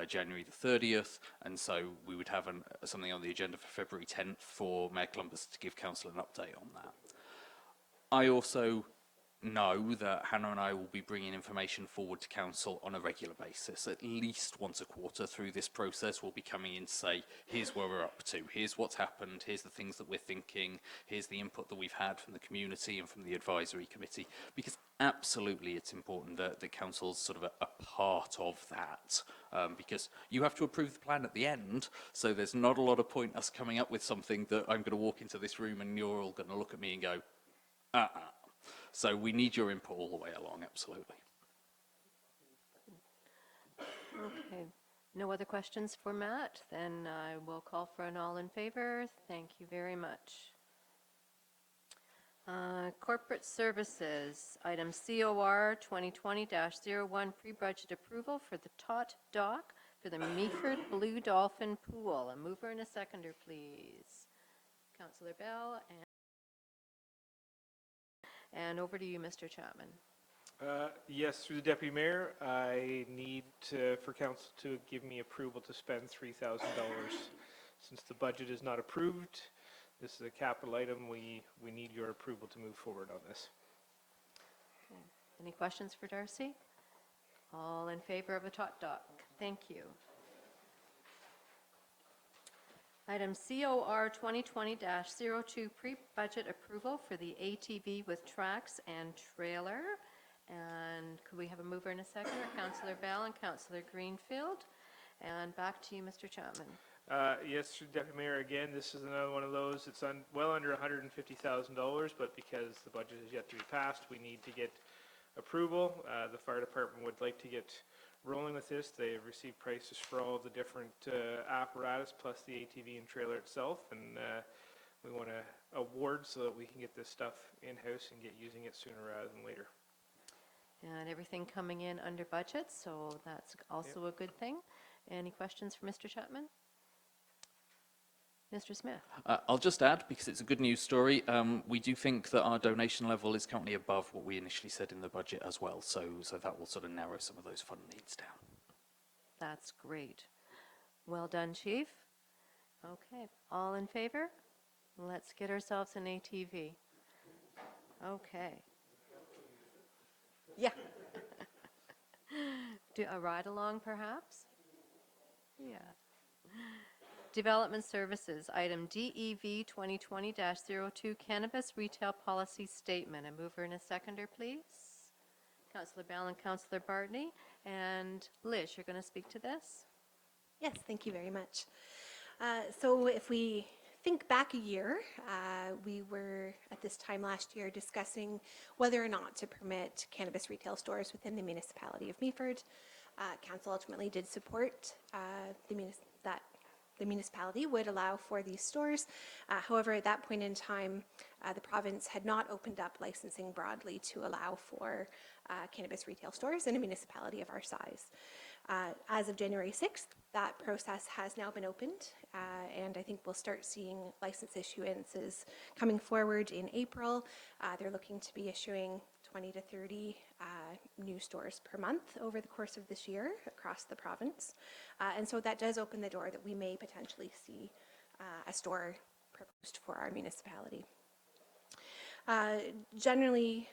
January the 30th, and so we would have something on the agenda for February 10th for Mayor Clumpus to give council an update on that. I also know that Hannah and I will be bringing information forward to council on a regular basis. At least once a quarter through this process, we'll be coming in to say, here's where we're up to, here's what's happened, here's the things that we're thinking, here's the input that we've had from the community and from the advisory committee, because absolutely it's important that the council's sort of a part of that, because you have to approve the plan at the end, so there's not a lot of point us coming up with something that I'm going to walk into this room and you're all going to look at me and go, So we need your input all the way along, absolutely. Okay, no other questions for Matt? Then I will call for an all in favor. Thank you very much. Corporate Services, item COR 2020-01, pre-budget approval for the Tot Dock for the Meaford Blue Dolphin Pool. A mover and a seconder, please. Councillor Bell, and over to you, Mr. Chapman. Yes, through the Deputy Mayor, I need for Council to give me approval to spend $3,000. Since the budget is not approved, this is a capital item, we need your approval to move forward on this. Okay. Any questions for Darcy? All in favor of a Tot Dock? Thank you. Item COR 2020-02, pre-budget approval for the ATV with tracks and trailer. And could we have a mover and a seconder? Councillor Bell and Councillor Greenfield. And back to you, Mr. Chapman. Yes, through Deputy Mayor, again, this is another one of those. It's well under $150,000, but because the budget is yet to be passed, we need to get approval. The fire department would like to get rolling with this. They have received prices for all of the different apparatus plus the ATV and trailer itself, and we want to award so that we can get this stuff in-house and get using it sooner rather than later. And everything coming in under budget, so that's also a good thing. Any questions for Mr. Chapman? Mr. Smith. I'll just add, because it's a good news story, we do think that our donation level is currently above what we initially said in the budget as well, so that will sort of narrow some of those fund needs down. That's great. Well done, Chief. Okay, all in favor? Let's get ourselves an ATV. Okay. Yeah. Do a ride along, perhaps? Yeah. Development Services, item DEV 2020-02, Cannabis Retail Policy Statement. A mover and a seconder, please. Councillor Bell and Councillor Bartney. And Liz, you're going to speak to this? Yes, thank you very much. So if we think back a year, we were at this time last year discussing whether or not to permit cannabis retail stores within the municipality of Meaford. Council ultimately did support that the municipality would allow for these stores. However, at that point in time, the province had not opened up licensing broadly to allow for cannabis retail stores in a municipality of our size. As of January 6th, that process has now been opened, and I think we'll start seeing license issuances coming forward in April. They're looking to be issuing 20 to 30 new stores per month over the course of this year across the province. And so that does open the door that we may potentially see a store proposed for our municipality. Generally,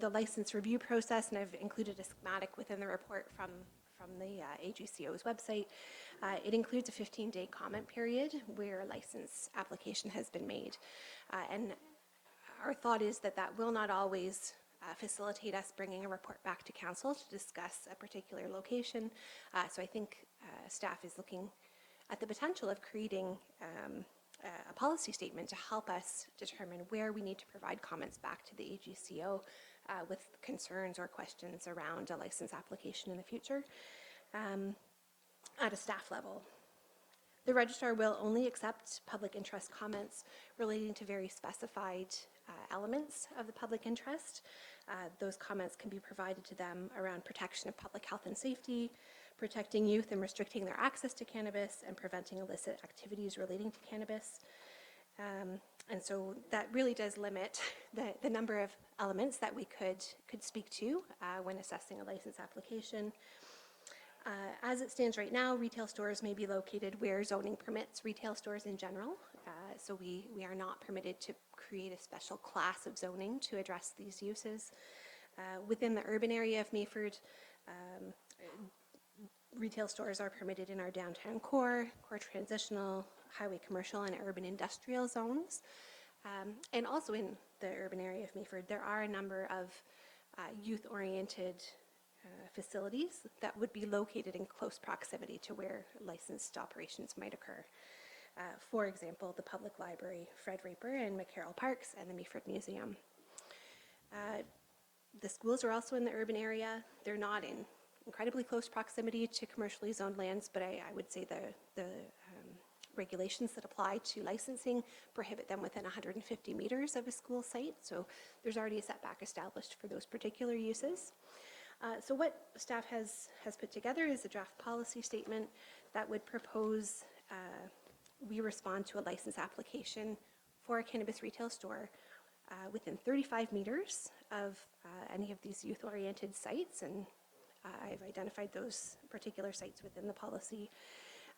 the license review process, and I've included a schematic within the report from the AGCO's website. It includes a 15-day comment period where a license application has been made. And our thought is that that will not always facilitate us bringing a report back to council to discuss a particular location. So I think staff is looking at the potential of creating a policy statement to help us determine where we need to provide comments back to the AGCO with concerns or questions around a license application in the future at a staff level. The registrar will only accept public interest comments relating to very specified elements of the public interest. Those comments can be provided to them around protection of public health and safety, protecting youth and restricting their access to cannabis, and preventing illicit activities relating to cannabis. And so that really does limit the number of elements that we could speak to when assessing a license application. As it stands right now, retail stores may be located where zoning permits retail stores in general. So we are not permitted to create a special class of zoning to address these uses. Within the urban area of Meaford, retail stores are permitted in our downtown core transitional, highway commercial, and urban industrial zones. And also in the urban area of Meaford, there are a number of youth-oriented facilities that would be located in close proximity to where licensed operations might occur. For example, the Public Library, Fred Raper and McCarroll Parks, and the Meaford Museum. The schools are also in the urban area. They're not in incredibly close proximity to commercially zoned lands, but I would say the regulations that apply to licensing prohibit them within 150 meters of a school site, so there's already a setback established for those particular uses. So what staff has put together is a draft policy statement that would propose we respond to a license application for a cannabis retail store within 35 meters of any of these youth-oriented sites, and I've identified those particular sites within the policy.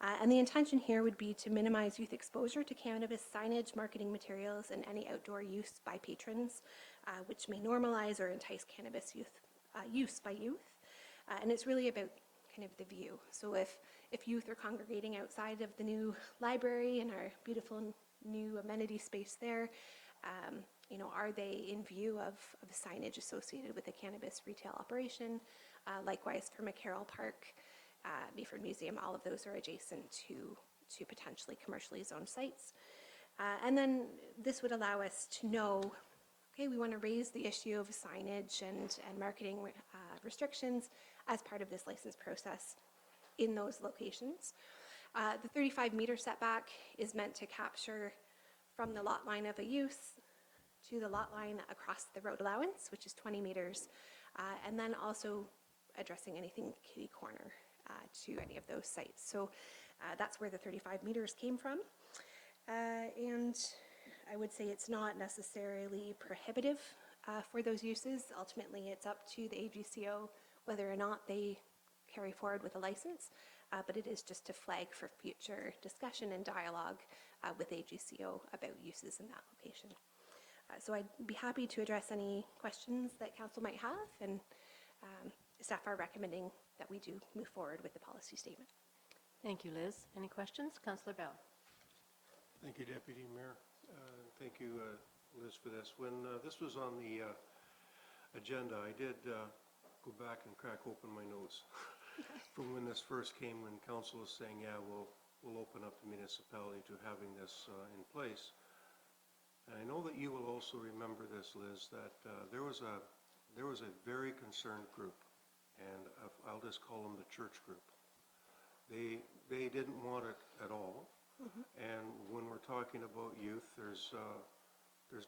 And the intention here would be to minimize youth exposure to cannabis signage, marketing materials, and any outdoor use by patrons, which may normalize or entice cannabis use by youth. And it's really about kind of the view. So if youth are congregating outside of the new library and our beautiful new amenity space there, are they in view of signage associated with a cannabis retail operation? Likewise for McCarroll Park, Meaford Museum, all of those are adjacent to potentially commercially zoned sites. And then this would allow us to know, okay, we want to raise the issue of signage and marketing restrictions as part of this license process in those locations. The 35-meter setback is meant to capture from the lot line of a use to the lot line across the road allowance, which is 20 meters, and then also addressing anything kitty corner to any of those sites. So that's where the 35 meters came from. And I would say it's not necessarily prohibitive for those uses. Ultimately, it's up to the AGCO whether or not they carry forward with a license, but it is just to flag for future discussion and dialogue with AGCO about uses in that location. So I'd be happy to address any questions that council might have, and staff are recommending that we do move forward with the policy statement. Thank you, Liz. Any questions? Councillor Bell. Thank you, Deputy Mayor. Thank you, Liz, for this. When this was on the agenda, I did go back and crack open my notes from when this first came, when council was saying, yeah, we'll open up the municipality to having this in place. And I know that you will also remember this, Liz, that there was a very concerned group, and I'll just call them the church group. They didn't want it at all. And when we're talking about youth, there's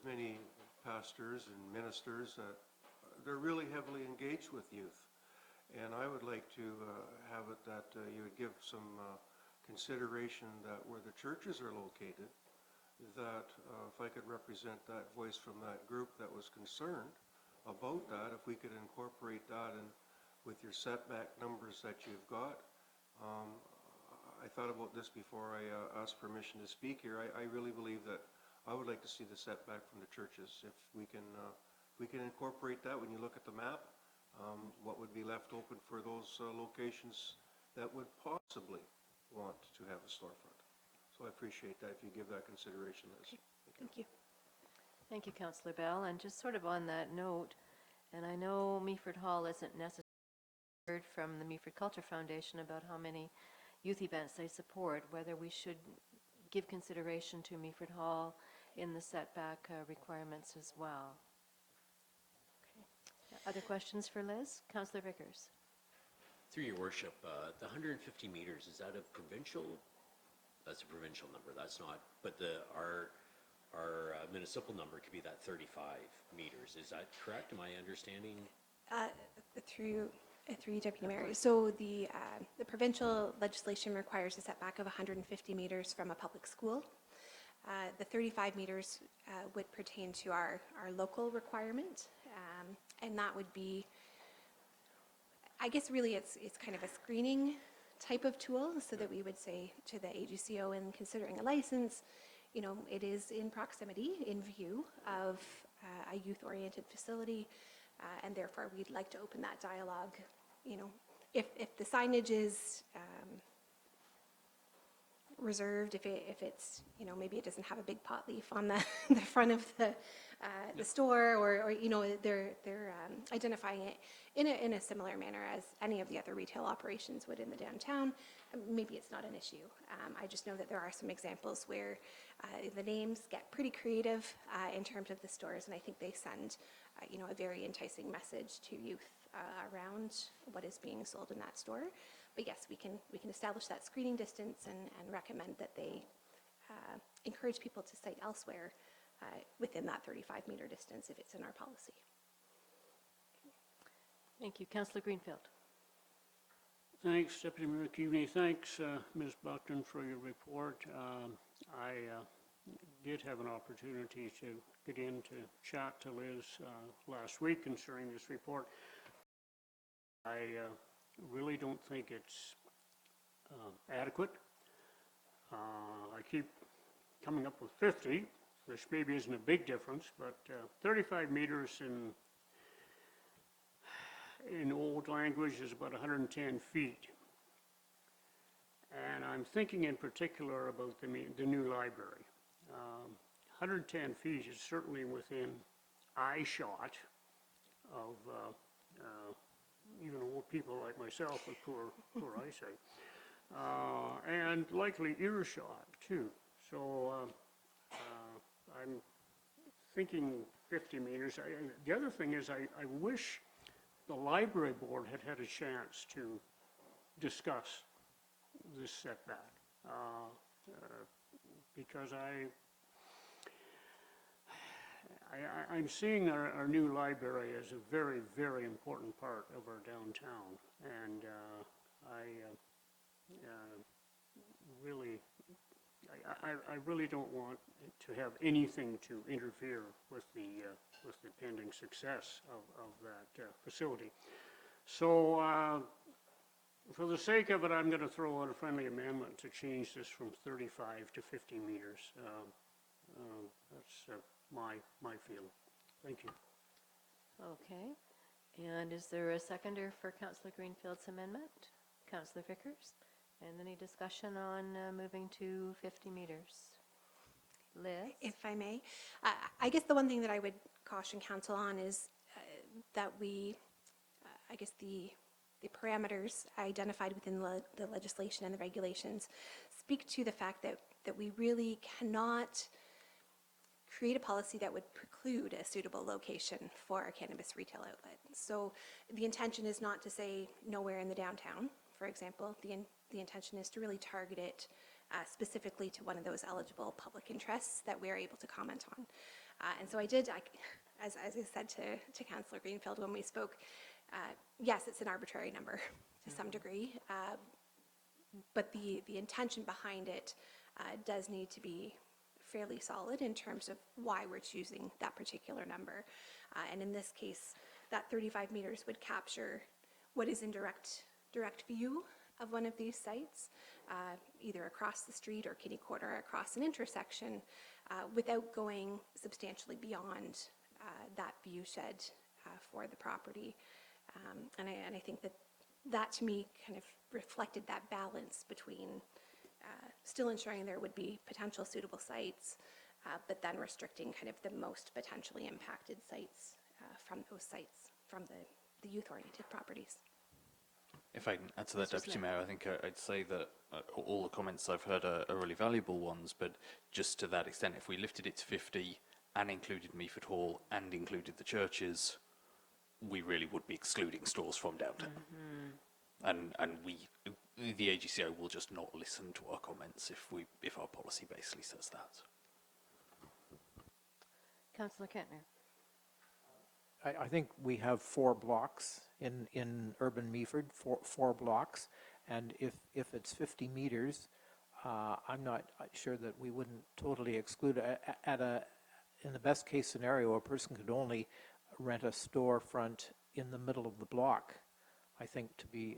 many pastors and ministers that they're really heavily engaged with youth. And I would like to have it that you would give some consideration that where the churches are located, that if I could represent that voice from that group that was concerned about that, if we could incorporate that in with your setback numbers that you've got. I thought about this before I asked permission to speak here. I really believe that I would like to see the setback from the churches. If we can incorporate that when you look at the map, what would be left open for those locations that would possibly want to have a storefront. So I appreciate that if you give that consideration, Liz. Thank you. Thank you, Councillor Bell. And just sort of on that note, and I know Meaford Hall isn't necessarily heard from the Meaford Culture Foundation about how many youth events they support, whether we should give consideration to Meaford Hall in the setback requirements as well. Okay. Other questions for Liz? Councillor Vickers. Through your worship, the 150 meters, is that a provincial? That's a provincial number, that's not, but our municipal number could be that 35 meters. Is that correct? Am I understanding? Through you, Deputy Mayor. So the provincial legislation requires a setback of 150 meters from a public school. The 35 meters would pertain to our local requirement, and that would be, I guess really it's kind of a screening type of tool, so that we would say to the AGCO in considering a license, you know, it is in proximity, in view of a youth-oriented facility, and therefore we'd like to open that dialogue. You know, if the signage is reserved, if it's, you know, maybe it doesn't have a big pot leaf on the front of the store, or you know, they're identifying it in a similar manner as any of the other retail operations would in the downtown, maybe it's not an issue. I just know that there are some examples where the names get pretty creative in terms of the stores, and I think they send you know, a very enticing message to youth around what is being sold in that store. But yes, we can establish that screening distance and recommend that they encourage people to site elsewhere within that 35-meter distance if it's in our policy. Thank you. Councillor Greenfield. Thanks, Deputy Mayor Keaveney. Thanks, Ms. Buckton, for your report. I did have an opportunity to get in to chat to Liz last week concerning this report. I really don't think it's adequate. I keep coming up with 50, which maybe isn't a big difference, but 35 meters in old language is about 110 feet. And I'm thinking in particular about the new library. 110 feet is certainly within eye shot of even old people like myself with poor eyesight, and likely earshot too. So I'm thinking 50 meters. The other thing is I wish the library board had had a chance to discuss this setback, because I'm seeing our new library as a very, very important part of our downtown, and I really don't want to have anything to interfere with the pending success of that facility. So For the sake of it, I'm going to throw out a friendly amendment to change this from 35 to 50 meters. That's my feeling. Thank you. Okay. And is there a seconder for Councillor Greenfield's amendment? Councillor Vickers? And any discussion on moving to 50 meters? Liz? If I may, I guess the one thing that I would caution council on is that we, I guess the parameters identified within the legislation and the regulations speak to the fact that we really cannot create a policy that would preclude a suitable location for a cannabis retail outlet. So the intention is not to say nowhere in the downtown, for example. The intention is to really target it specifically to one of those eligible public interests that we are able to comment on. And so as I said to Councillor Greenfield when we spoke, yes, it's an arbitrary number to some degree, but the intention behind it does need to be fairly solid in terms of why we're choosing that particular number. And in this case, that 35 meters would capture what is in direct view of one of these sites, either across the street or kitty corner across an intersection, without going substantially beyond that view shed for the property. And I think that to me kind of reflected that balance between still ensuring there would be potential suitable sites, but then restricting kind of the most potentially impacted sites from the youth-oriented properties. If I can add to that, Deputy Mayor, I think I'd say that all the comments I've heard are really valuable ones, but just to that extent, if we lifted it to 50 and included Meaford Hall and included the churches, we really would be excluding stores from downtown. And the AGCO will just not listen to our comments if our policy basically says that. Councillor Kentner. I think we have 4 blocks in urban Meaford, four blocks, and if it's 50 meters, I'm not sure that we wouldn't totally exclude in the best case scenario, a person could only rent a storefront in the middle of the block, I think, to be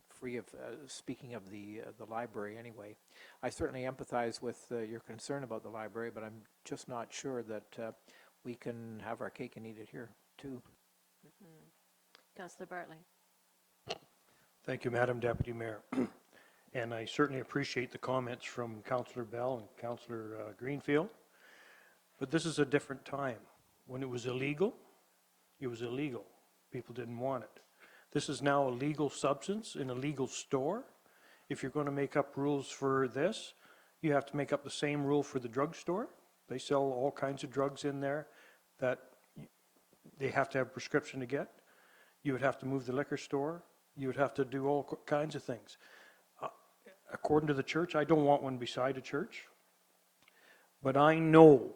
free of, speaking of the library anyway. I certainly empathize with your concern about the library, but I'm just not sure that we can have our cake and eat it here, too. Councillor Bartley. Thank you, Madam Deputy Mayor. And I certainly appreciate the comments from Councillor Bell and Councillor Greenfield. But this is a different time. When it was illegal, it was illegal. People didn't want it. This is now a legal substance in a legal store. If you're going to make up rules for this, you have to make up the same rule for the drugstore. They sell all kinds of drugs in there that they have to have a prescription to get. You would have to move the liquor store. You would have to do all kinds of things. According to the church, I don't want one beside a church. But I know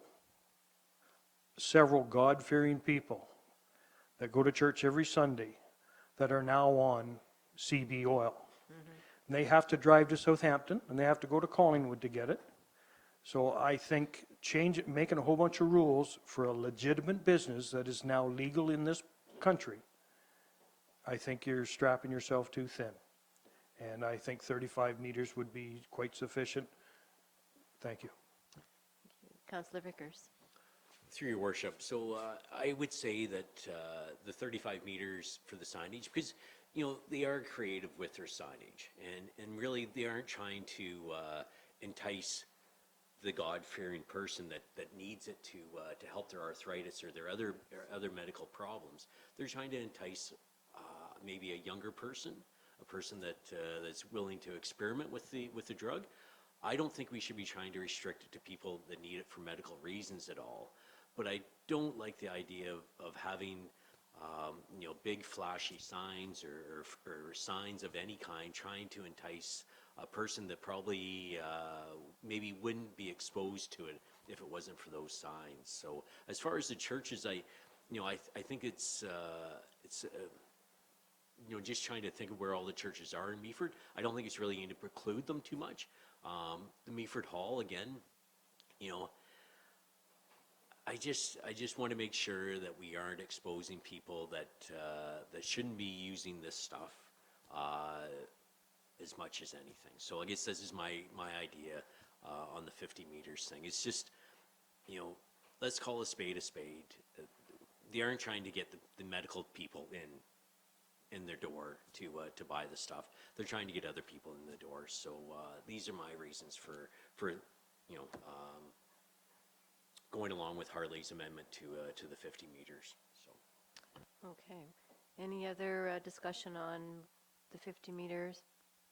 several God-fearing people that go to church every Sunday that are now on CB oil. And they have to drive to Southampton, and they have to go to Collingwood to get it. So I think making a whole bunch of rules for a legitimate business that is now legal in this country, I think you're strapping yourself too thin. And I think 35 meters would be quite sufficient. Thank you. Councillor Vickers. Through your worship, so I would say that the 35 meters for the signage, because they are creative with their signage, and really they aren't trying to entice the God-fearing person that needs it to help their arthritis or their other medical problems. They're trying to entice maybe a younger person, a person that's willing to experiment with the drug. I don't think we should be trying to restrict it to people that need it for medical reasons at all. But I don't like the idea of having, big flashy signs or signs of any kind trying to entice a person that probably maybe wouldn't be exposed to it if it wasn't for those signs. So as far as the churches, I think it's just trying to think of where all the churches are in Meaford. I don't think it's really going to preclude them too much. The Meaford Hall, again, I just want to make sure that we aren't exposing people that shouldn't be using this stuff as much as anything. So I guess this is my idea on the 50 meters thing. It's just, you know, let's call a spade a spade. They aren't trying to get the medical people in their door to buy the stuff. They're trying to get other people in the door. So these are my reasons for you know, going along with Harley's amendment to the 50 meters. So. Okay. Any other discussion on the 50 meters?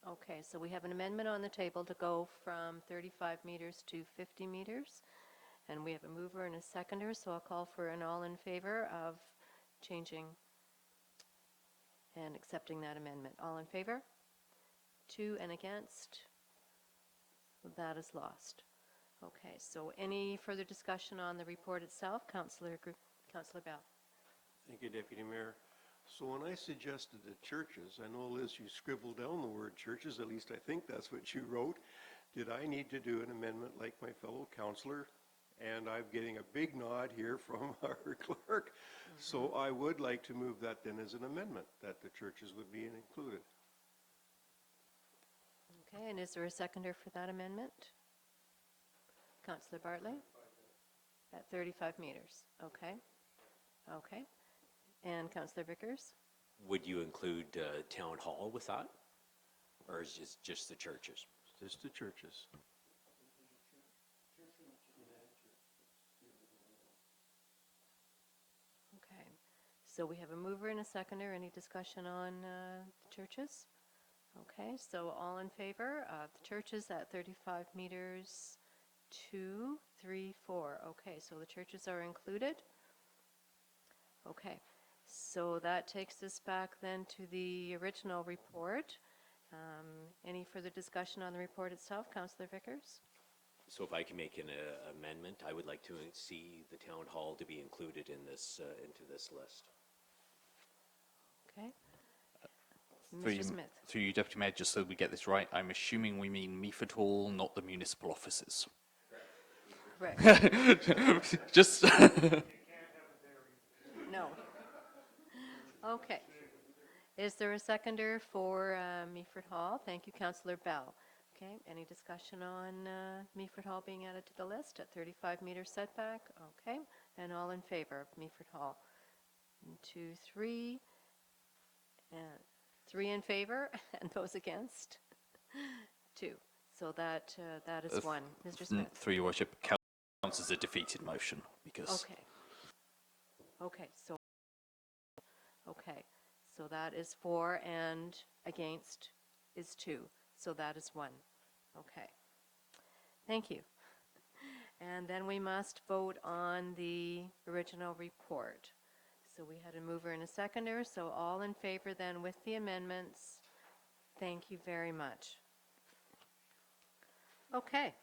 Okay, so we have an amendment on the table to go from 35 meters to 50 meters. And we have a mover and a seconder, so I'll call for an all in favor of changing and accepting that amendment. All in favor? 2 and against? That is lost. Okay, so any further discussion on the report itself? Councillor Bell. Thank you, Deputy Mayor. So when I suggested the churches, I know, Liz, you scribbled down the word churches, at least I think that's what you wrote. Did I need to do an amendment like my fellow councillor? And I'm getting a big nod here from our clerk. So I would like to move that then as an amendment, that the churches would be included. Okay, and is there a seconder for that amendment? Councillor Bartley? At 35 meters. Okay. Okay. And Councillor Vickers? Would you include town hall with that? Or is it just the churches? Just the churches. Okay. So we have a mover and a seconder. Any discussion on the churches? Okay, so all in favor of the churches at 35 meters, 2, 3, 4. Okay, so the churches are included. Okay, so that takes us back then to the original report. Any further discussion on the report itself? Councillor Vickers? So if I can make an amendment, I would like to see the town hall to be included in this, into this list. Okay. Through Mr. you, Smith? through you, Deputy Mayor, just so we get this right, I'm assuming we mean Meaford Hall, not the municipal offices. Correct. Just... No. Okay. Is there a seconder for Meaford Hall? Thank you, Councillor Bell. Okay, any discussion on Meaford Hall being added to the list at 35-meter setback? Okay, and all in favor of Meaford Hall? 2, 3, and 3 in favor, and those against? 2. So that is 1. Mr. Smith? Through your worship, counts as a defeated motion, because... Okay. Okay, so that is 4 and against is 2. So that is 1. Okay. Thank you. And then we must vote on the original report. So we had a mover and a seconder, so all in favor then with the amendments. Thank you very much. Okay.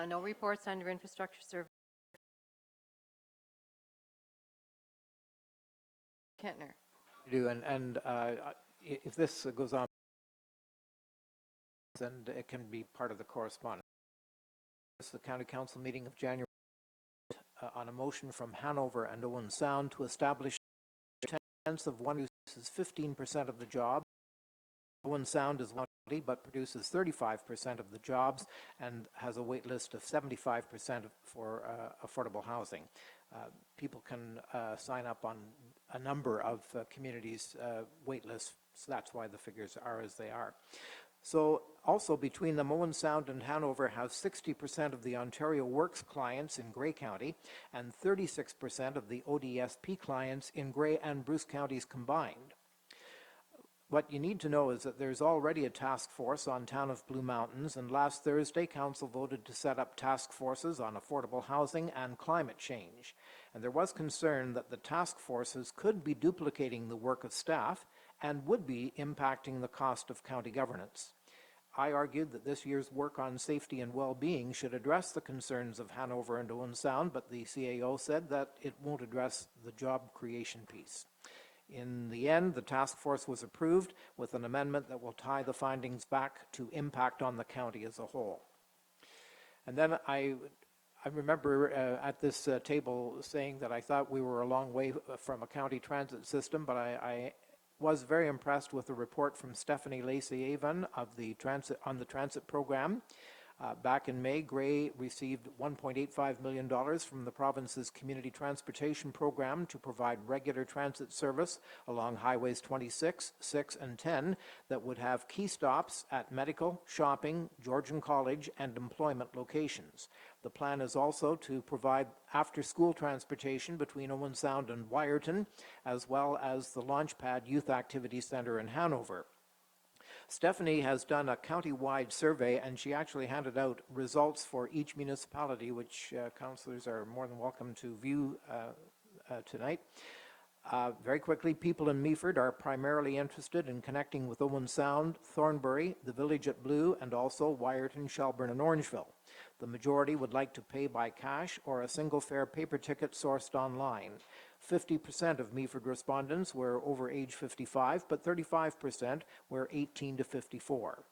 No reports under infrastructure service. Kentner. Do, and if this goes on, then it can be part of the correspondence. This is the County Council meeting of January on a motion from Hanover and Owen Sound to establish attendance of one who uses 15% of the job. Owen Sound is 120, but produces 35% of the jobs and has a wait list of 75% for affordable housing. People can sign up on a number of communities' wait lists, so that's why the figures are as they are. So also between them, Owen Sound and Hanover have 60% of the Ontario Works clients in Grey County and 36% of the ODSP clients in Grey and Bruce counties combined. What you need to know is that there's already a task force on Town of Blue Mountains, and last Thursday, Council voted to set up task forces on affordable housing and climate change. And there was concern that the task forces could be duplicating the work of staff and would be impacting the cost of county governance. I argued that this year's work on safety and well-being should address the concerns of Hanover and Owen Sound, but the CAO said that it won't address the job creation piece. In the end, the task force was approved with an amendment that will tie the findings back to impact on the county as a whole. And then I remember at this table saying that I thought we were a long way from a county transit system, but I was very impressed with the report from Stephanie Lacey-Avon of the transit program. Back in May, Gray received $1.85 million from the province's community transportation program to provide regular transit service along highways 26, 6, and 10 that would have key stops at medical, shopping, Georgian College, and employment locations. The plan is also to provide after-school transportation between Owen Sound and Wyerton, as well as the Launchpad Youth Activity Center in Hanover. Stephanie has done a county-wide survey, and she actually handed out results for each municipality, which councillors are more than welcome to view tonight. Very quickly, people in Meaford are primarily interested in connecting with Owen Sound, Thornbury, the Village at Blue, and also Wyerton, Shelburne, and Orangeville. The majority would like to pay by cash or a single-fare paper ticket sourced online. 50% of Meaford respondents were over age 55, but 35% were 18 to 54.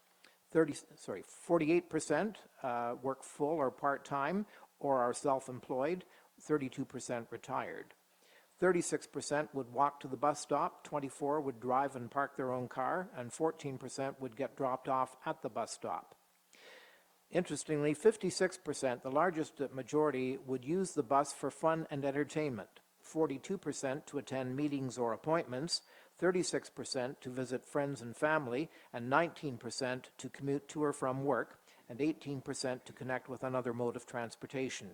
48% work full or part-time or are self-employed, 32% retired. 36% would walk to the bus stop, 24% would drive and park their own car, and 14% would get dropped off at the bus stop. Interestingly, 56%, the largest majority, would use the bus for fun and entertainment, 42% to attend meetings or appointments, 36% to visit friends and family, and 19% to commute to or from work, and 18% to connect with another mode of transportation.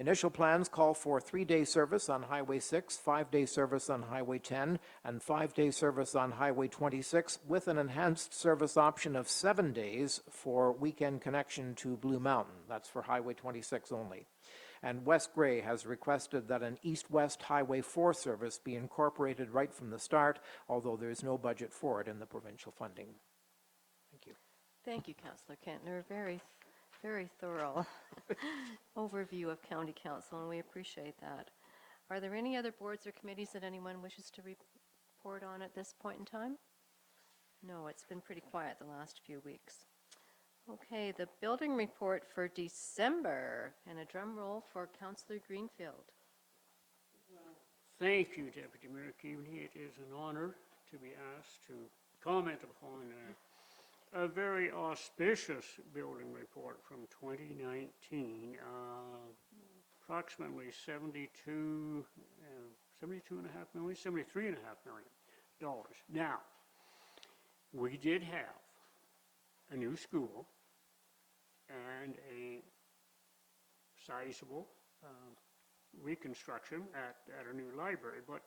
Initial plans call for 3-day service on Highway 6, 5-day service on Highway 10, and 5-day service on Highway 26, with an enhanced service option of 7 days for weekend connection to Blue Mountain. That's for Highway 26 only. And West Grey has requested that an east-west Highway 4 service be incorporated right from the start, although there is no budget for it in the provincial funding. Thank you. Thank you, Councillor Kentner. Very thorough overview of County Council, and we appreciate that. Are there any other boards or committees that anyone wishes to report on at this point in time? No, it's been pretty quiet the last few weeks. Okay, the building report for December, and a drum roll for Councillor Greenfield. Thank you, Deputy Mayor Keaveney. It is an honor to be asked to comment upon a very auspicious building report from 2019. Approximately $73.5 million. Now, we did have a new school and a sizable reconstruction at a new library, but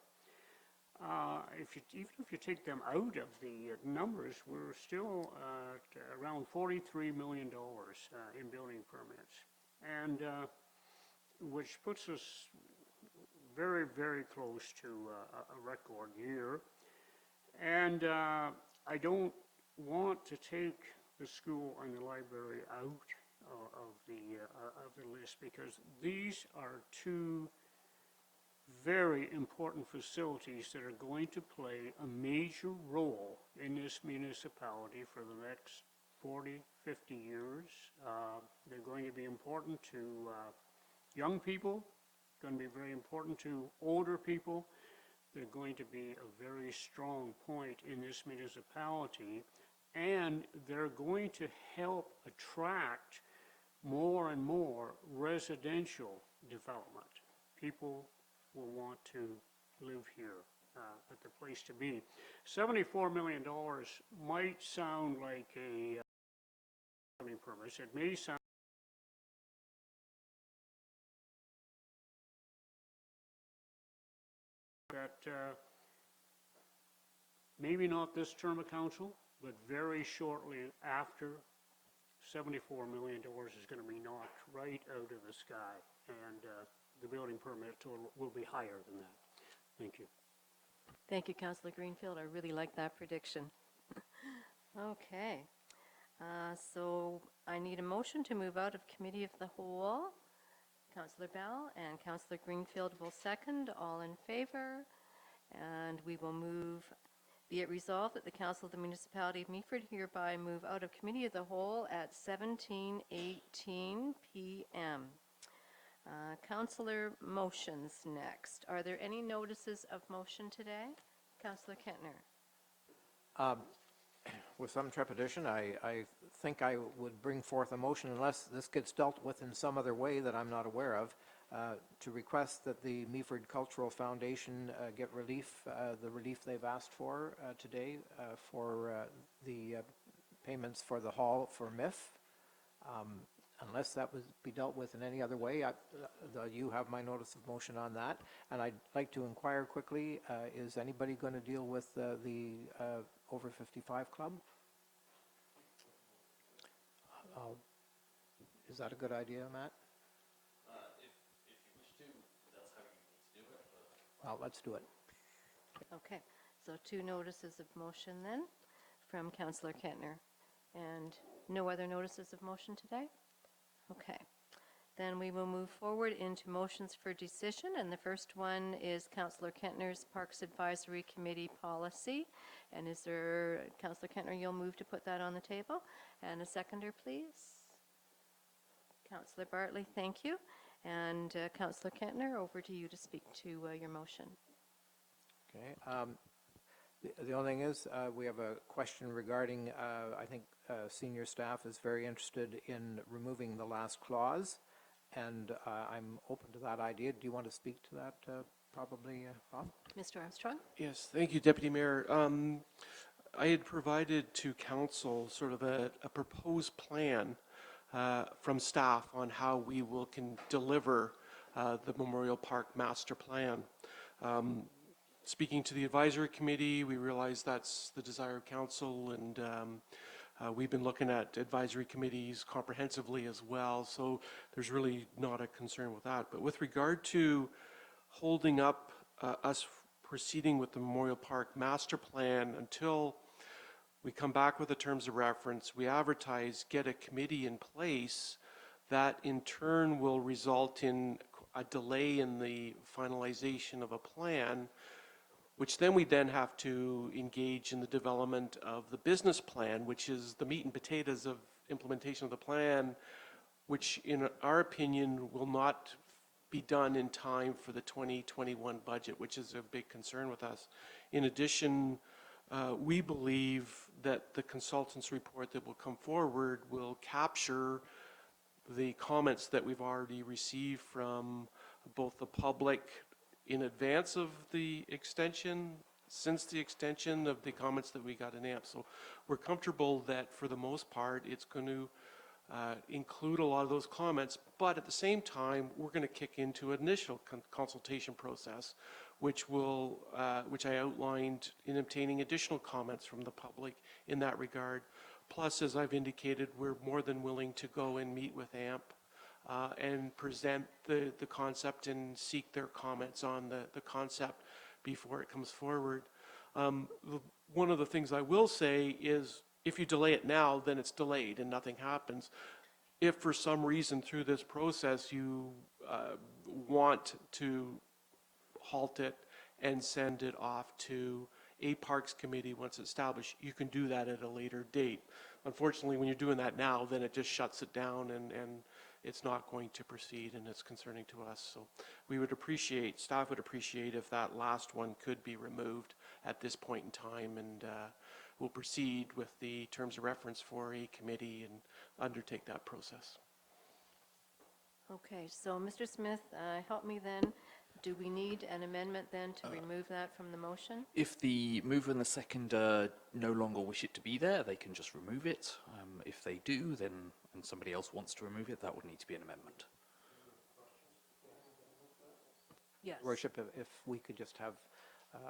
even if you take them out of the numbers, we're still at around $43 million in building permits, and which puts us very, very close to a record year. And I don't want to take the school and the library out of the list, because these are two very important facilities that are going to play a major role in this municipality for the next 40, 50 years. They're going to be important to young people, going to be very important to older people. They're going to be a very strong point in this municipality, and they're going to help attract more and more residential development. People will want to live here at the place to be. $74 million might sound like a building permit. It may sound that maybe not this term of council, but very shortly after, $74 million is going to be knocked right out of the sky, and the building permit total will be higher than that. Thank you. Thank you, Councillor Greenfield. I really like that prediction. Okay. So I need a motion to move out of Committee of the Whole. Councillor Bell and Councillor Greenfield will second. All in favor? And we will move. Be it resolved that the Council of the Municipality of Meaford hereby move out of Committee of the Whole at 17:18 p.m. Councillor Motions next. Are there any notices of motion today? Councillor Kentner. With some trepidation, I think I would bring forth a motion, unless this gets dealt with in some other way that I'm not aware of, to request that the Meaford Cultural Foundation get relief, the relief they've asked for today for the payments for the hall for MIF. Unless that would be dealt with in any other way, you have my notice of motion on that. And I'd like to inquire quickly, is anybody going to deal with the over 55 club? Is that a good idea, Matt? If you wish to, that's how you need to do it. Well, let's do it. Okay, so 2 notices of motion then from Councillor Kentner. And no other notices of motion today? Okay. Then we will move forward into motions for decision, and the first one is Councillor Kentner's Parks Advisory Committee policy. And is there, Councillor Kentner, you'll move to put that on the table? And a seconder, please. Councillor Bartley, thank you. And Councillor Kentner, over to you to speak to your motion. Okay. The only thing is, we have a question regarding, I think senior staff is very interested in removing the last clause, and I'm open to that idea. Do you want to speak to that probably, Bob? Mr. Armstrong? Yes, thank you, Deputy Mayor. I had provided to council sort of a proposed plan from staff on how we can deliver the Memorial Park Master Plan. Speaking to the advisory committee, we realize that's the desire of council, and we've been looking at advisory committees comprehensively as well, so there's really not a concern with that. But with regard to holding up us proceeding with the Memorial Park Master Plan until we come back with the terms of reference, we advertise, get a committee in place, that in turn will result in a delay in the finalization of a plan, which then we have to engage in the development of the business plan, which is the meat and potatoes of implementation of the plan, which in our opinion will not be done in time for the 2021 budget, which is a big concern with us. In addition, we believe that the consultant's report that will come forward will capture the comments that we've already received from both the public in advance of the extension, since the extension of the comments that we got in AMP. So we're comfortable that for the most part it's going to include a lot of those comments, but at the same time we're going to kick into an initial consultation process, which I outlined in obtaining additional comments from the public in that regard. Plus, as I've indicated, we're more than willing to go and meet with AMP and present the concept and seek their comments on the concept before it comes forward. One of the things I will say is, if you delay it now, then it's delayed and nothing happens. If for some reason through this process you want to halt it and send it off to a Parks Committee once established, you can do that at a later date. Unfortunately, when you're doing that now, then it just shuts it down and it's not going to proceed, and it's concerning to us. So we would appreciate, staff would appreciate if that last one could be removed at this point in time, and we'll proceed with the terms of reference for a committee and undertake that process. Okay, so Mr. Smith, help me then. Do we need an amendment then to remove that from the motion? If the mover and the seconder no longer wish it to be there, they can just remove it. If they do, then, and somebody else wants to remove it, that would need to be an amendment. Yes. Worship, if we could just have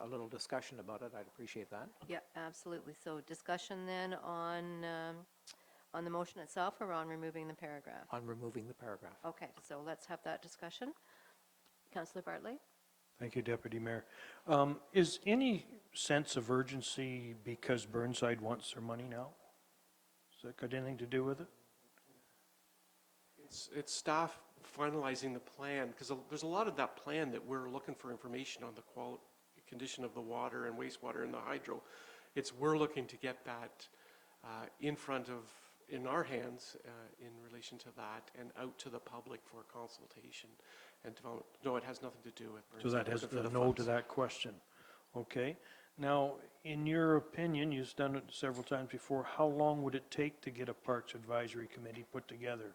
a little discussion about it, I'd appreciate that. Yeah, absolutely. So discussion then on the motion itself, or on removing the paragraph? On removing the paragraph. Okay, so let's have that discussion. Councillor Bartley? Thank you, Deputy Mayor. Is any sense of urgency because Burnside wants their money now? Has that got anything to do with it? It's staff finalizing the plan, because there's a lot of that plan that we're looking for information on the condition of the water and wastewater and the hydro. We're looking to get that in our hands in relation to that and out to the public for consultation and development. No, it has nothing to do with Burnside. So that has a no to that question. Okay. Now, in your opinion, you've done it several times before, how long would it take to get a Parks Advisory Committee put together?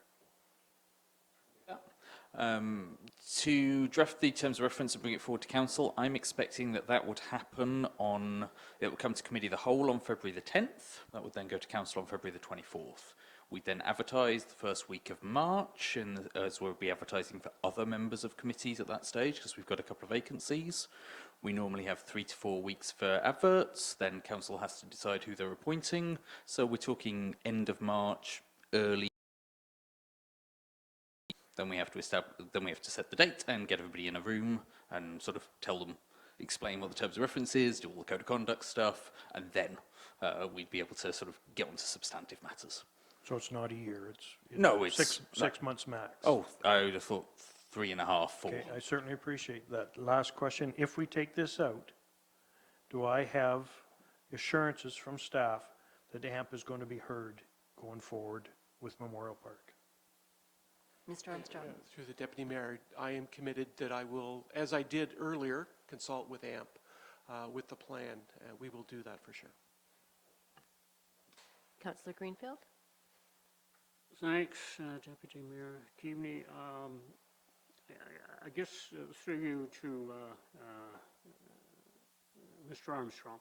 To draft the terms of reference and bring it forward to council, I'm expecting that that would happen on, it would come to committee the whole on February the 10th. That would then go to council on February the 24th. We then advertise the first week of March, and as we'll be advertising for other members of committees at that stage, because we've got a couple of vacancies. We normally have 3 to 4 weeks for adverts, then council has to decide who they're appointing. So we're talking end of March, early. Then we have to set the date and get everybody in a room and sort of tell them, explain what the terms of reference is, do all the code of conduct stuff, and then we'd be able to sort of get onto substantive matters. So it's not a year, it's No, it's six months max. Oh, I would have thought 3.5, 4. Okay, I certainly appreciate that. Last question, if we take this out, do I have assurances from staff that AMP is going to be heard going forward with Memorial Park? Mr. Armstrong. Through the Deputy Mayor, I am committed that I will, as I did earlier, consult with AMP with the plan. We will do that for sure. Councillor Greenfield. Thanks, Deputy Mayor Keaveney. I guess through you to Mr. Armstrong.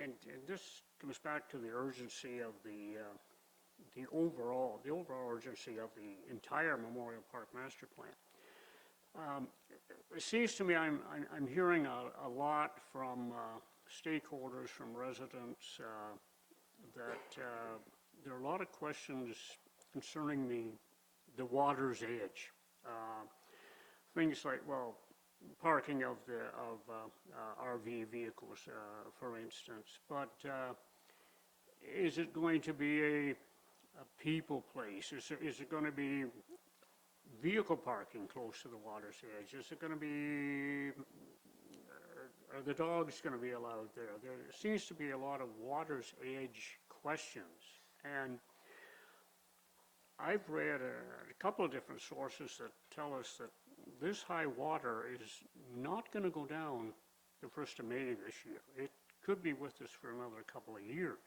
And this comes back to the urgency of the overall urgency of the entire Memorial Park Master Plan. It seems to me I'm hearing a lot from stakeholders, from residents, that there are a lot of questions concerning the water's edge. Things like, well, parking of RV vehicles, for instance. But is it going to be a people place? Is it going to be vehicle parking close to the water's edge? Is it going to be, are the dogs going to be allowed there? There seems to be a lot of water's edge questions. And I've read a couple of different sources that tell us that this high water is not going to go down the 1st of May this year. It could be with us for another couple of years.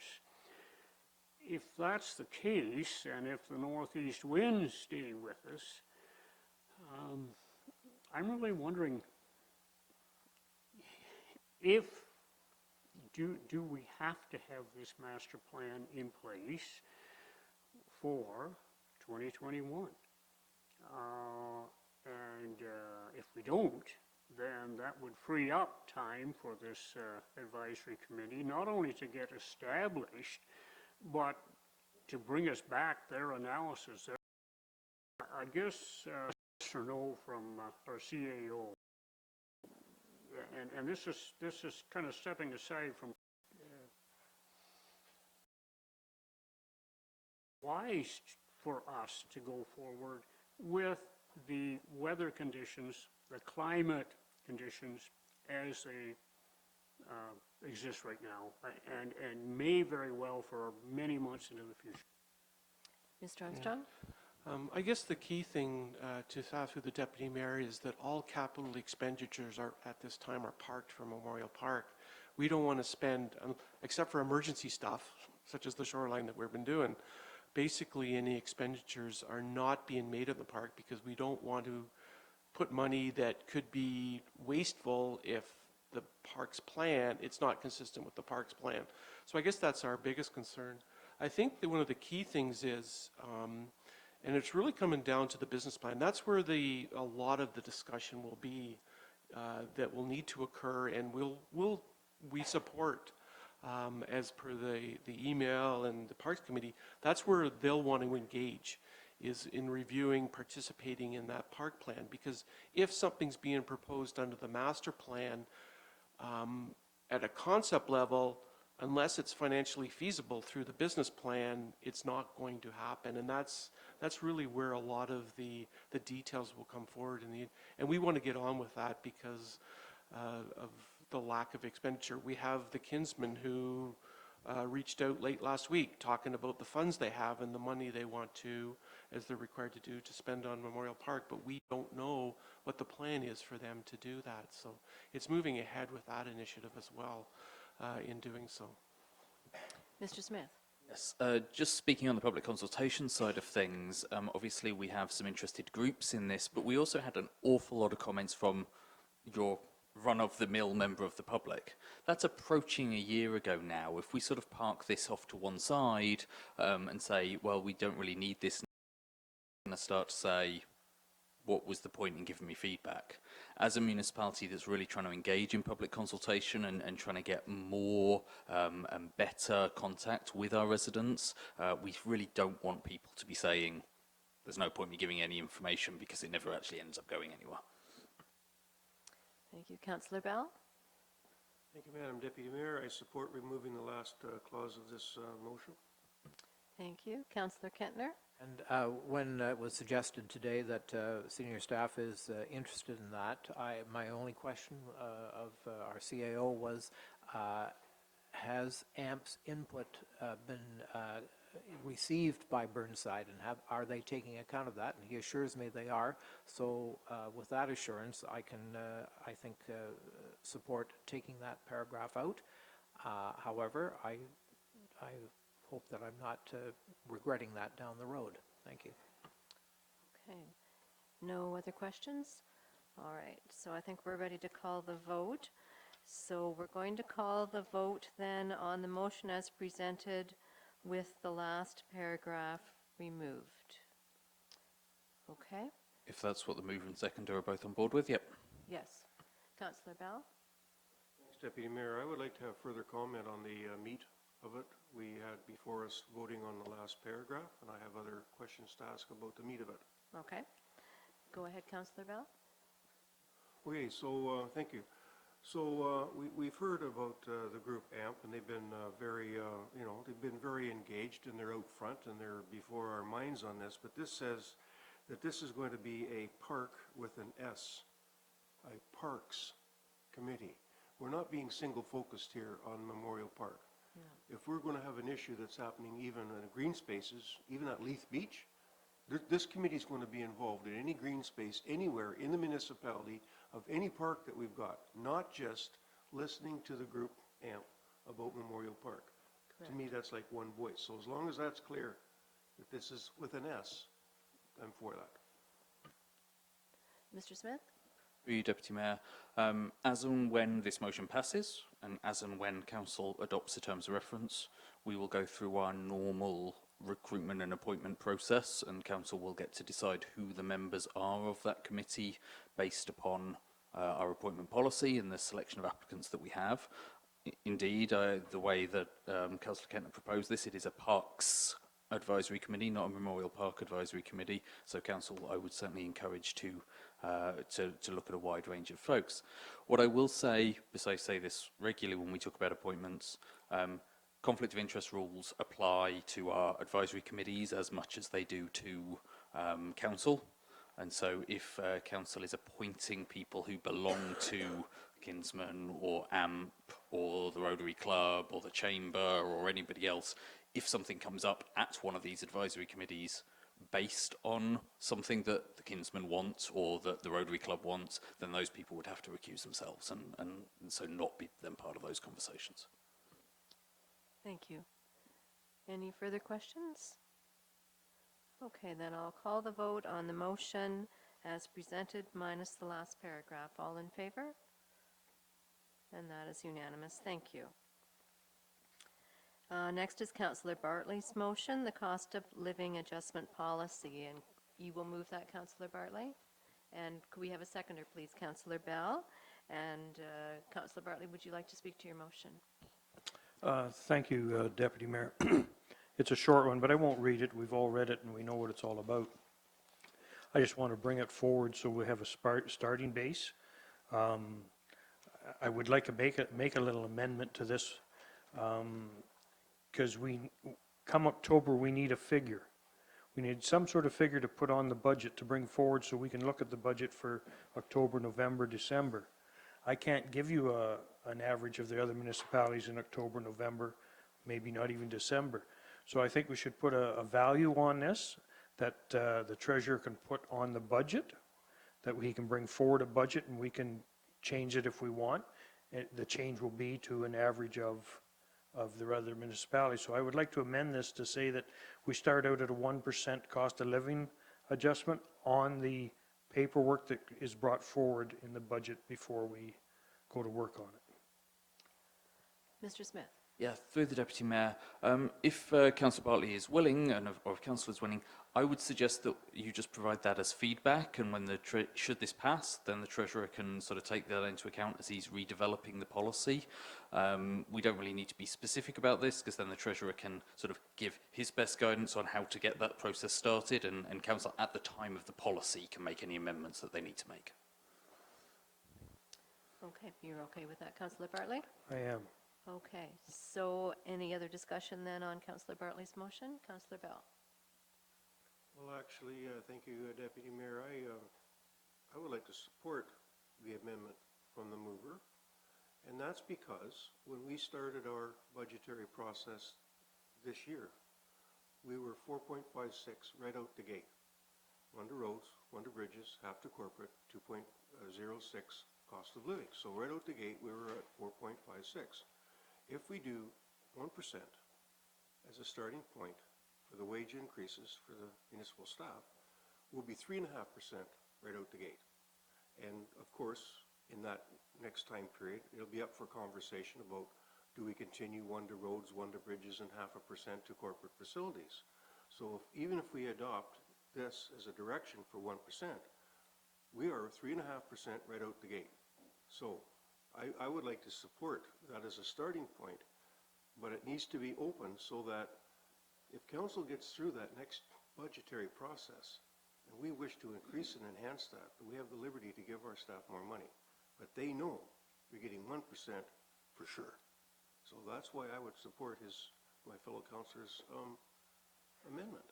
If that's the case, and if the northeast winds stay with us, I'm really wondering if, do we have to have this master plan in place for 2021? And if we don't, then that would free up time for this advisory committee, not only to get established, but to bring us back their analysis. I guess yes or no from our CAO, and this is kind of stepping aside from wise for us to go forward with the weather conditions, the climate conditions as they exist right now, and may very well for many months into the future. Mr. Armstrong? I guess the key thing to staff through the Deputy Mayor is that all capital expenditures are at this time are parked for Memorial Park. We don't want to spend, except for emergency stuff, such as the Shoreline that we've been doing, basically any expenditures are not being made at the park because we don't want to put money that could be wasteful if the park's plan, it's not consistent with the park's plan. So I guess that's our biggest concern. I think that one of the key things is, and it's really coming down to the business plan. That's where a lot of the discussion will be that will need to occur, and we support as per the email and the Parks Committee. That's where they'll want to engage, is in reviewing, participating in that park plan. Because if something's being proposed under the master plan at a concept level, unless it's financially feasible through the business plan, it's not going to happen. And that's really where a lot of the details will come forward. And we want to get on with that because of the lack of expenditure. We have the kinsmen who reached out late last week talking about the funds they have and the money they want to as they're required to do to spend on Memorial Park, but we don't know what the plan is for them to do that. So it's moving ahead with that initiative as well in doing so. Mr. Smith. Yes, just speaking on the public consultation side of things, obviously we have some interested groups in this, but we also had an awful lot of comments from your run-of-the-mill member of the public. That's approaching a year ago now. If we sort of park this off to one side and say, well, we don't really need this, and I start to say, what was the point in giving me feedback? As a municipality that's really trying to engage in public consultation and trying to get more and better contact with our residents, we really don't want people to be saying, there's no point in me giving any information because it never actually ends up going anywhere. Thank you. Councillor Bell? Thank you, Madam Deputy Mayor. I support removing the last clause of this motion. Thank you. Councillor Kentner? And when it was suggested today that senior staff is interested in that, my only question of our CAO was, has AMP's input been received by Burnside, and are they taking account of that? And he assures me they are. So with that assurance, I can, I think, support taking that paragraph out. However, I hope that I'm not regretting that down the road. Thank you. Okay. No other questions? All right. So I think we're ready to call the vote. So we're going to call the vote then on the motion as presented with the last paragraph removed. Okay? If that's what the mover and seconder are both on board with, yep. Yes. Councillor Bell? Thanks, Deputy Mayor. I would like to have further comment on the meat of it. We had before us voting on the last paragraph, and I have other questions to ask about the meat of it. Okay. Go ahead, Councillor Bell. Okay, so thank you. So we've heard about the group AMP, and they've been very, they've been very engaged, and they're out front, and they're before our minds on this. But this says that this is going to be a park with an S, a parks committee. We're not being single focused here on Memorial Park. No. If we're going to have an issue that's happening even in green spaces, even at Leith Beach, this committee is going to be involved in any green space anywhere in the municipality of any park that we've got, not just listening to the group AMP about Memorial Park. Correct. To me, that's like one voice. So as long as that's clear, that this is with an S, I'm for that. Mr. Smith? Through you, Deputy Mayor. As and when this motion passes, and as and when Council adopts the terms of reference, we will go through our normal recruitment and appointment process, and Council will get to decide who the members are of that committee based upon our appointment policy and the selection of applicants that we have. Indeed, the way that Councillor Kentner proposed this, it is a Parks Advisory Committee, not a Memorial Park Advisory Committee. So Council, I would certainly encourage to look at a wide range of folks. What I will say, because I say this regularly when we talk about appointments, conflict of interest rules apply to our advisory committees as much as they do to council. And so if council is appointing people who belong to Kinsman or AMP or the Rotary Club or the Chamber or anybody else, if something comes up at one of these advisory committees based on something that the Kinsman wants or that the Rotary Club wants, then those people would have to recuse themselves and so not be then part of those conversations. Thank you. Any further questions? Okay, then I'll call the vote on the motion as presented minus the last paragraph. All in favor? And that is unanimous. Thank you. Next is Councillor Bartley's motion, the cost of living adjustment policy. And you will move that, Councillor Bartley? And could we have a seconder, please? Councillor Bell. And Councillor Bartley, would you like to speak to your motion? Thank you, Deputy Mayor. It's a short one, but I won't read it. We've all read it and we know what it's all about. I just want to bring it forward so we have a starting base. I would like to make a little amendment to this because come October, we need a figure. We need some sort of figure to put on the budget to bring forward so we can look at the budget for October, November, December. I can't give you an average of the other municipalities in October, November, maybe not even December. So I think we should put a value on this that the treasurer can put on the budget, that we can bring forward a budget and we can change it if we want. The change will be to an average of the other municipalities. So I would like to amend this to say that we start out at a 1% cost of living adjustment on the paperwork that is brought forward in the budget before we go to work on it. Mr. Smith? Yeah, through the Deputy Mayor, if Councillor Bartley is willing, or if Councillor is willing, I would suggest that you just provide that as feedback, and when should this pass, then the Treasurer can sort of take that into account as he's redeveloping the policy. We don't really need to be specific about this, because then the Treasurer can sort of give his best guidance on how to get that process started, and Council at the time of the policy can make any amendments that they need to make. Okay, you're okay with that, Councillor Bartley? I am. Okay, so any other discussion then on Councillor Bartley's motion? Councillor Bell? Well, actually, thank you, Deputy Mayor. I would like to support the amendment from the mover, and that's because when we started our budgetary process this year, we were 4.56 right out the gate. 1 to roads, 1 to bridges, half to corporate, 2.06 cost of living. So right out the gate, we were at 4.56. If we do 1% as a starting point for the wage increases for the municipal staff, we'll be 3.5% right out the gate. And of course, in that next time period, it'll be up for conversation about, do we continue 1 to roads, 1 to bridges, and 0.5% to corporate facilities? So even if we adopt this as a direction for 1%, we are 3.5% right out the gate. So I would like to support that as a starting point, but it needs to be open so that if council gets through that next budgetary process, and we wish to increase and enhance that, we have the liberty to give our staff more money. But they know you're getting 1% for sure. So that's why I would support my fellow councillor's amendment.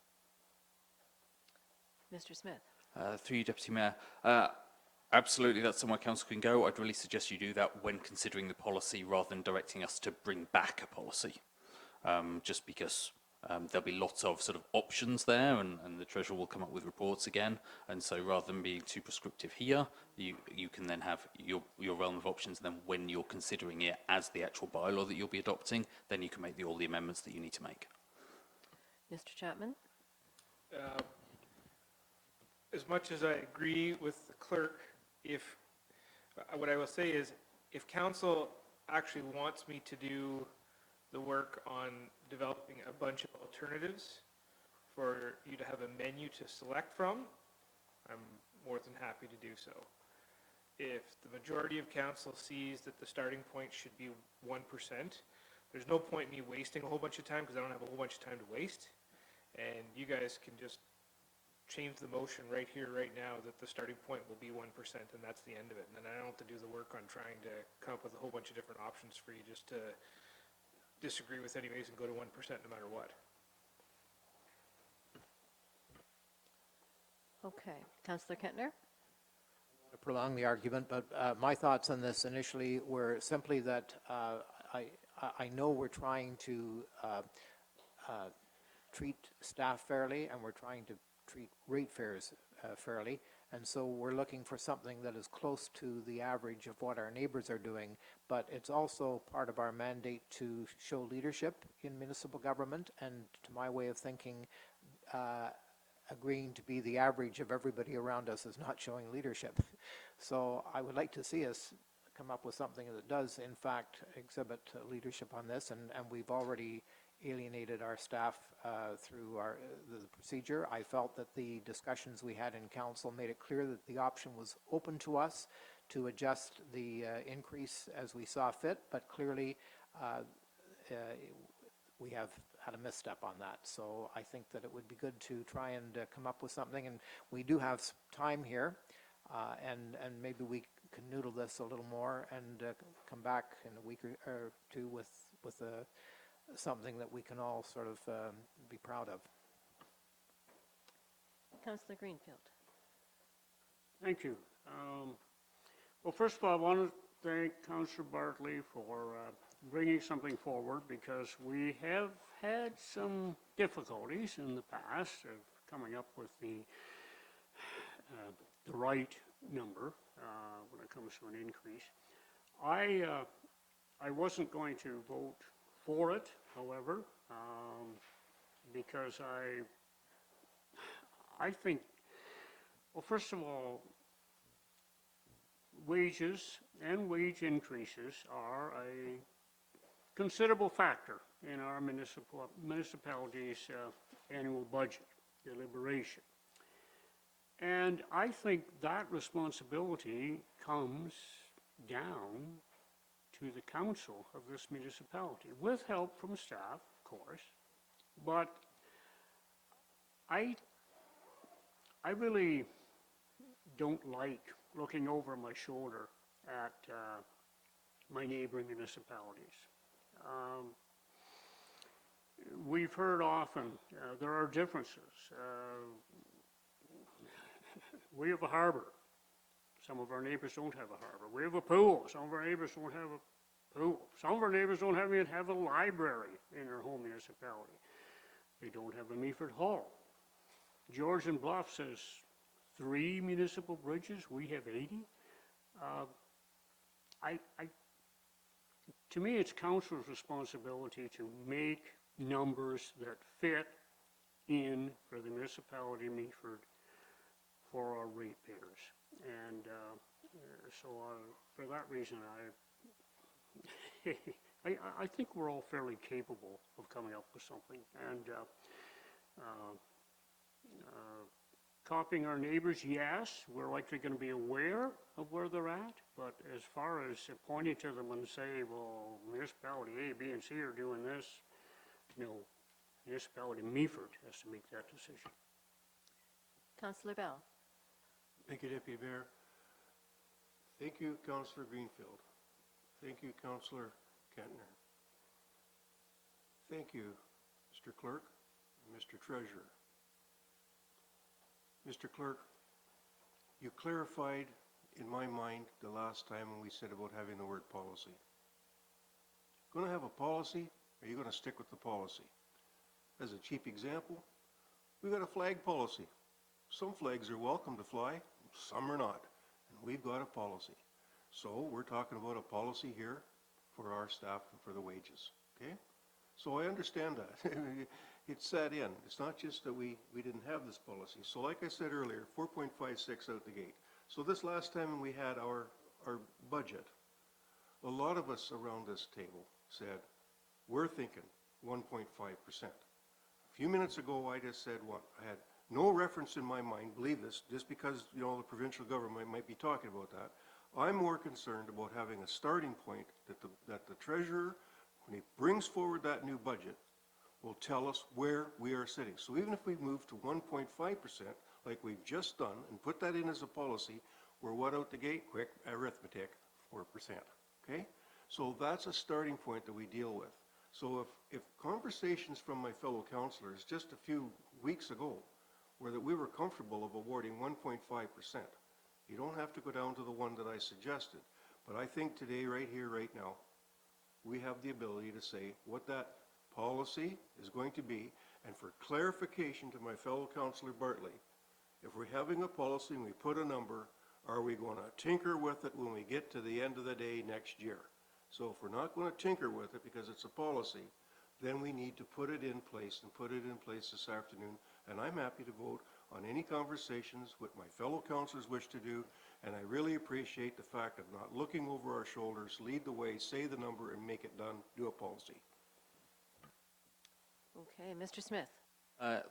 Mr. Smith? Through you, Deputy Mayor. Absolutely, that's somewhere Council can go. I'd really suggest you do that when considering the policy rather than directing us to bring back a policy. Just because there'll be lots of sort of options there, and the Treasurer will come up with reports again. And so rather than being too prescriptive here, you can then have your realm of options, and then when you're considering it as the actual bylaw that you'll be adopting, then you can make all the amendments that you need to make. Mr. Chapman? As much as I agree with the clerk, what I will say is, if council actually wants me to do the work on developing a bunch of alternatives for you to have a menu to select from, I'm more than happy to do so. If the majority of council sees that the starting point should be 1%, there's no point in me wasting a whole bunch of time, because I don't have a whole bunch of time to waste. And you guys can just change the motion right here, right now, that the starting point will be 1%, and that's the end of it. And then I don't have to do the work on trying to come up with a whole bunch of different options for you just to disagree with anyways and go to 1% no matter what. Okay. Councillor Kentner? To prolong the argument, but my thoughts on this initially were simply that I know we're trying to treat staff fairly, and we're trying to treat ratepays fairly, and so we're looking for something that is close to the average of what our neighbors are doing, but it's also part of our mandate to show leadership in municipal government, and to my way of thinking, agreeing to be the average of everybody around us is not showing leadership. So I would like to see us come up with something that does in fact exhibit leadership on this, and we've already alienated our staff through the procedure. I felt that the discussions we had in council made it clear that the option was open to us to adjust the increase as we saw fit, but clearly we have had a misstep on that. So I think that it would be good to try and come up with something, and we do have time here, and maybe we can noodle this a little more and come back in a week or two with something that we can all sort of be proud of. Councillor Greenfield? Thank you. Well, first of all, I want to thank Councillor Bartley for bringing something forward, because we have had some difficulties in the past of coming up with the right number when it comes to an increase. I wasn't going to vote for it, however, because I think, well, first of all, wages and wage increases are a considerable factor in our municipalities' annual budget deliberation. And I think that responsibility comes down to the council of this municipality, with help from staff, of course. But I really don't like looking over my shoulder at my neighboring municipalities. We've heard often there are differences. We have a harbor. Some of our neighbors don't have a harbor. We have a pool. Some of our neighbors don't have a pool. Some of our neighbors don't even have a library in their home municipality. They don't have a Meaford Hall. Georgian Bluff says 3 municipal bridges. We have 80. To me, it's council's responsibility to make numbers that fit in for the municipality of Meaford for our ratepayers. And so for that reason, I think we're all fairly capable of coming up with something. And copying our neighbors, yes, we're likely going to be aware of where they're at, but as far as pointing to them and say, well, municipality A, B, and C are doing this, no, municipality Meaford has to make that decision. Councillor Bell. Thank you, Deputy Mayor. Thank you, Councillor Greenfield. Thank you, Councillor Kentner. Thank you, Mr. Clerk and Mr. Treasurer. Mr. Clerk, you clarified in my mind the last time when we said about having the word policy. Going to have a policy, or are you going to stick with the policy? As a cheap example, we got a flag policy. Some flags are welcome to fly, some are not, and we've got a policy. So we're talking about a policy here for our staff and for the wages, okay? So I understand that. It's set in. It's not just that we didn't have this policy. So like I said earlier, 4.56 out the gate. So this last time when we had our budget, a lot of us around this table said, we're thinking 1.5%. A few minutes ago, I just said what? I had no reference in my mind, believe this, just because, you know, the provincial government might be talking about that. I'm more concerned about having a starting point that the treasurer, when he brings forward that new budget, will tell us where we are sitting. So even if we move to 1.5%, like we've just done, and put that in as a policy, we're what out the gate? Quick arithmetic, 4%, okay? So that's a starting point that we deal with. So if conversations from my fellow councillors just a few weeks ago were that we were comfortable of awarding 1.5%, you don't have to go down to the one that I suggested. But I think today, right here, right now, we have the ability to say what that policy is going to be, and for clarification to my fellow Councillor Bartley, if we're having a policy and we put a number, are we going to tinker with it when we get to the end of the day next year? So if we're not going to tinker with it because it's a policy, then we need to put it in place and put it in place this afternoon. And I'm happy to vote on any conversations what my fellow councillors wish to do. And I really appreciate the fact of not looking over our shoulders, lead the way, say the number, and make it done, do a policy. Okay, Mr. Smith.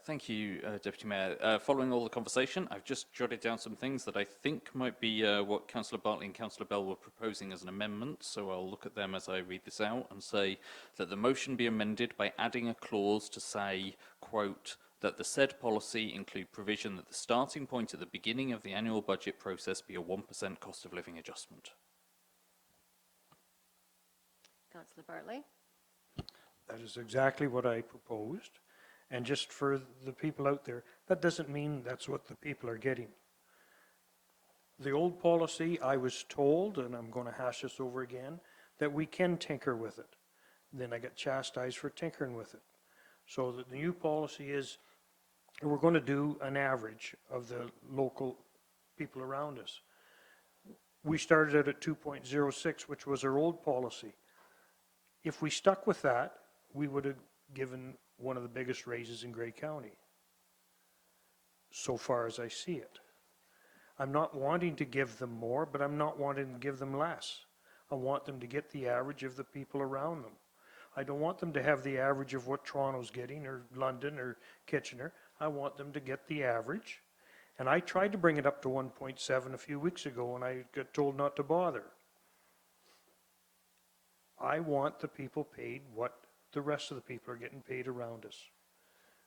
Thank you, Deputy Mayor. Following all the conversation, I've just jotted down some things that I think might be what Councillor Bartley and Councillor Bell were proposing as an amendment, so I'll look at them as I read this out and say that the motion be amended by adding a clause to say, quote, that the said policy include provision that the starting point at the beginning of the annual budget process be a 1% cost of living adjustment. Councillor Bartley. That is exactly what I proposed. And just for the people out there, that doesn't mean that's what the people are getting. The old policy, I was told, and I'm going to hash this over again, that we can tinker with it. Then I got chastised for tinkering with it. So the new policy is and we're going to do an average of the local people around us. We started out at 2.06, which was our old policy. If we stuck with that, we would have given one of the biggest raises in Grey County, so far as I see it. I'm not wanting to give them more, but I'm not wanting to give them less. I want them to get the average of the people around them. I don't want them to have the average of what Toronto's getting, or London, or Kitchener. I want them to get the average. And I tried to bring it up to 1.7 a few weeks ago, and I got told not to bother. I want the people paid what the rest of the people are getting paid around us.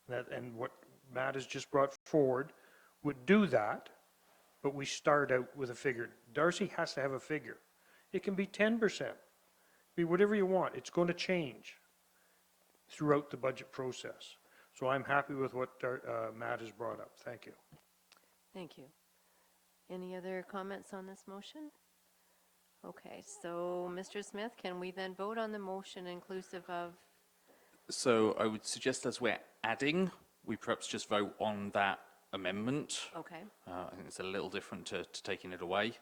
And what Matt has just brought forward would do that, but we start out with a figure. Darcy has to have a figure. It can be 10%, be whatever you want. It's going to change throughout the budget process. So I'm happy with what Matt has brought up. Thank you. Thank you. Any other comments on this motion? Okay, so Mr. Smith, can we then vote on the motion inclusive of? So I would suggest as we're adding, we perhaps just vote on that amendment. Okay. I think it's a little different to taking it away.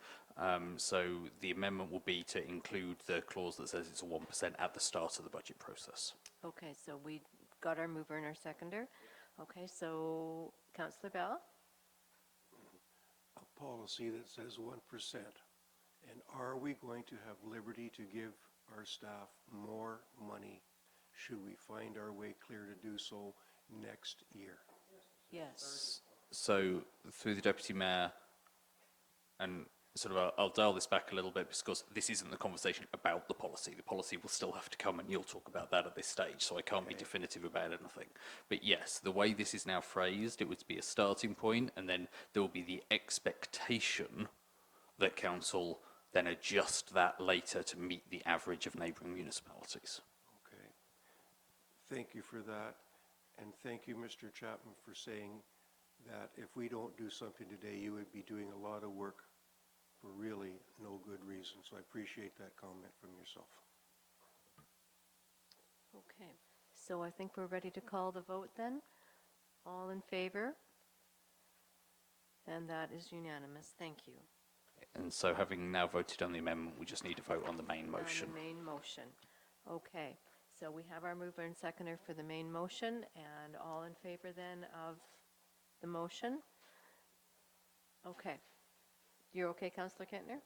So the amendment will be to include the clause that says it's a 1% at the start of the budget process. Okay, so we got our mover and our seconder. Okay, so Councillor Bell? A policy that says 1%. And are we going to have liberty to give our staff more money should we find our way clear to do so next year? Yes. So through the Deputy Mayor, and sort of I'll dial this back a little bit because this isn't the conversation about the policy. The policy will still have to come and you'll talk about that at this stage, so I can't be definitive about anything. But yes, the way this is now phrased, it would be a starting point, and then there will be the expectation that council then adjust that later to meet the average of neighbouring municipalities. Okay. Thank you for that. And thank you, Mr. Chapman, for saying that if we don't do something today, you would be doing a lot of work for really no good reason. So I appreciate that comment from yourself. Okay, so I think we're ready to call the vote then. All in favor? And that is unanimous. Thank you. And so having now voted on the amendment, we just need to vote on the main motion. On the main motion. Okay, so we have our mover and seconder for the main motion, and all in favor then of the motion? Okay. You're okay, Councillor Kentner?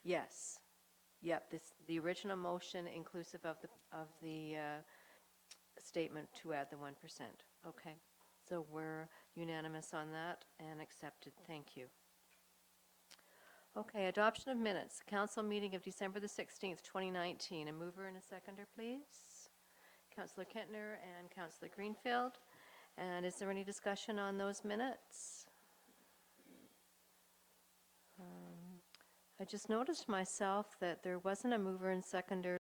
Yes. Yep, the original motion inclusive of the statement to add the 1%. Okay, so we're unanimous on that and accepted. Thank you. Okay, adoption of minutes. Council meeting of December the 16th, 2019. A mover and a seconder, please. Councillor Kentner and Councillor Greenfield. And is there any discussion on those minutes? I just noticed myself that there wasn't a mover and seconder.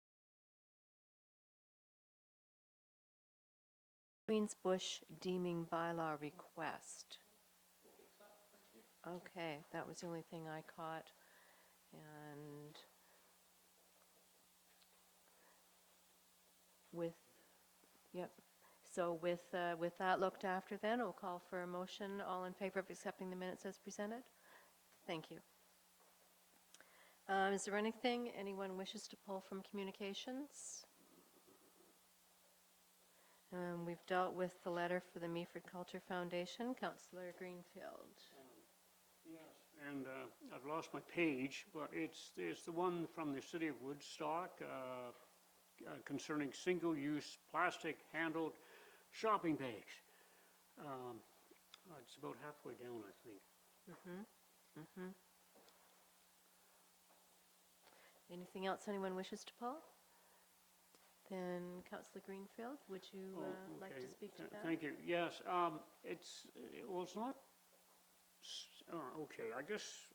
Queensbush deeming bylaw request. Okay, that was the only thing I caught. And so with that looked after then, we'll call for a motion. All in favor of accepting the minutes as presented? Thank you. Is there anything anyone wishes to pull from communications? We've dealt with the letter for the Meaford Culture Foundation. Councillor Greenfield. Yes, and I've lost my page, but it's the one from the city of Woodstock concerning single-use plastic handled shopping bags. It's about halfway down, I think. Anything else anyone wishes to pull? Then Councillor Greenfield, would you like to speak to that? Thank you. Yes, it was not. Okay, I guess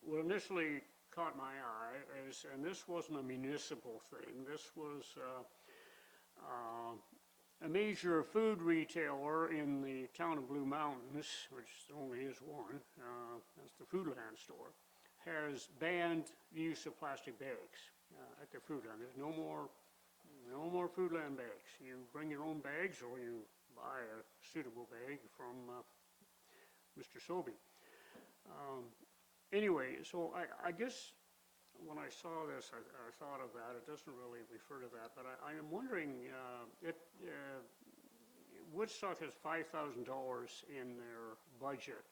what initially caught my eye is, and this wasn't a municipal thing. This was a major food retailer in the town of Blue Mountains, which only is one. That's the Foodland store. Has banned the use of plastic bags at their food line. There's no more No more Foodland bags. You bring your own bags or you buy a suitable bag from Mr. Sobey. Anyway, so I guess when I saw this, I thought of that. It doesn't really refer to that, but I am wondering, Woodstock has $5,000 in their budget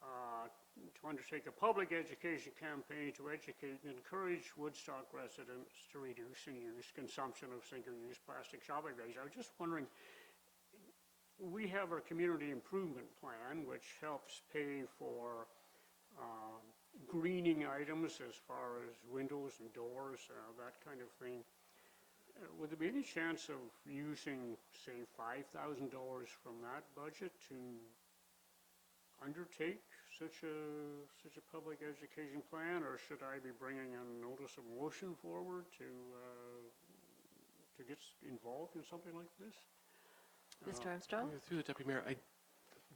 to undertake a public education campaign to educate and encourage Woodstock residents to reduce and use consumption of single-use plastic shopping bags. I was just wondering, we have our community improvement plan, which helps pay for greening items as far as windows and doors, that kind of thing. Would there be any chance of using, say, $5,000 from that budget to undertake such a public education plan, or should I be bringing a notice of motion forward to get involved in something like this? Mr. Armstrong? Through the Deputy Mayor,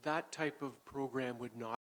that type of program would not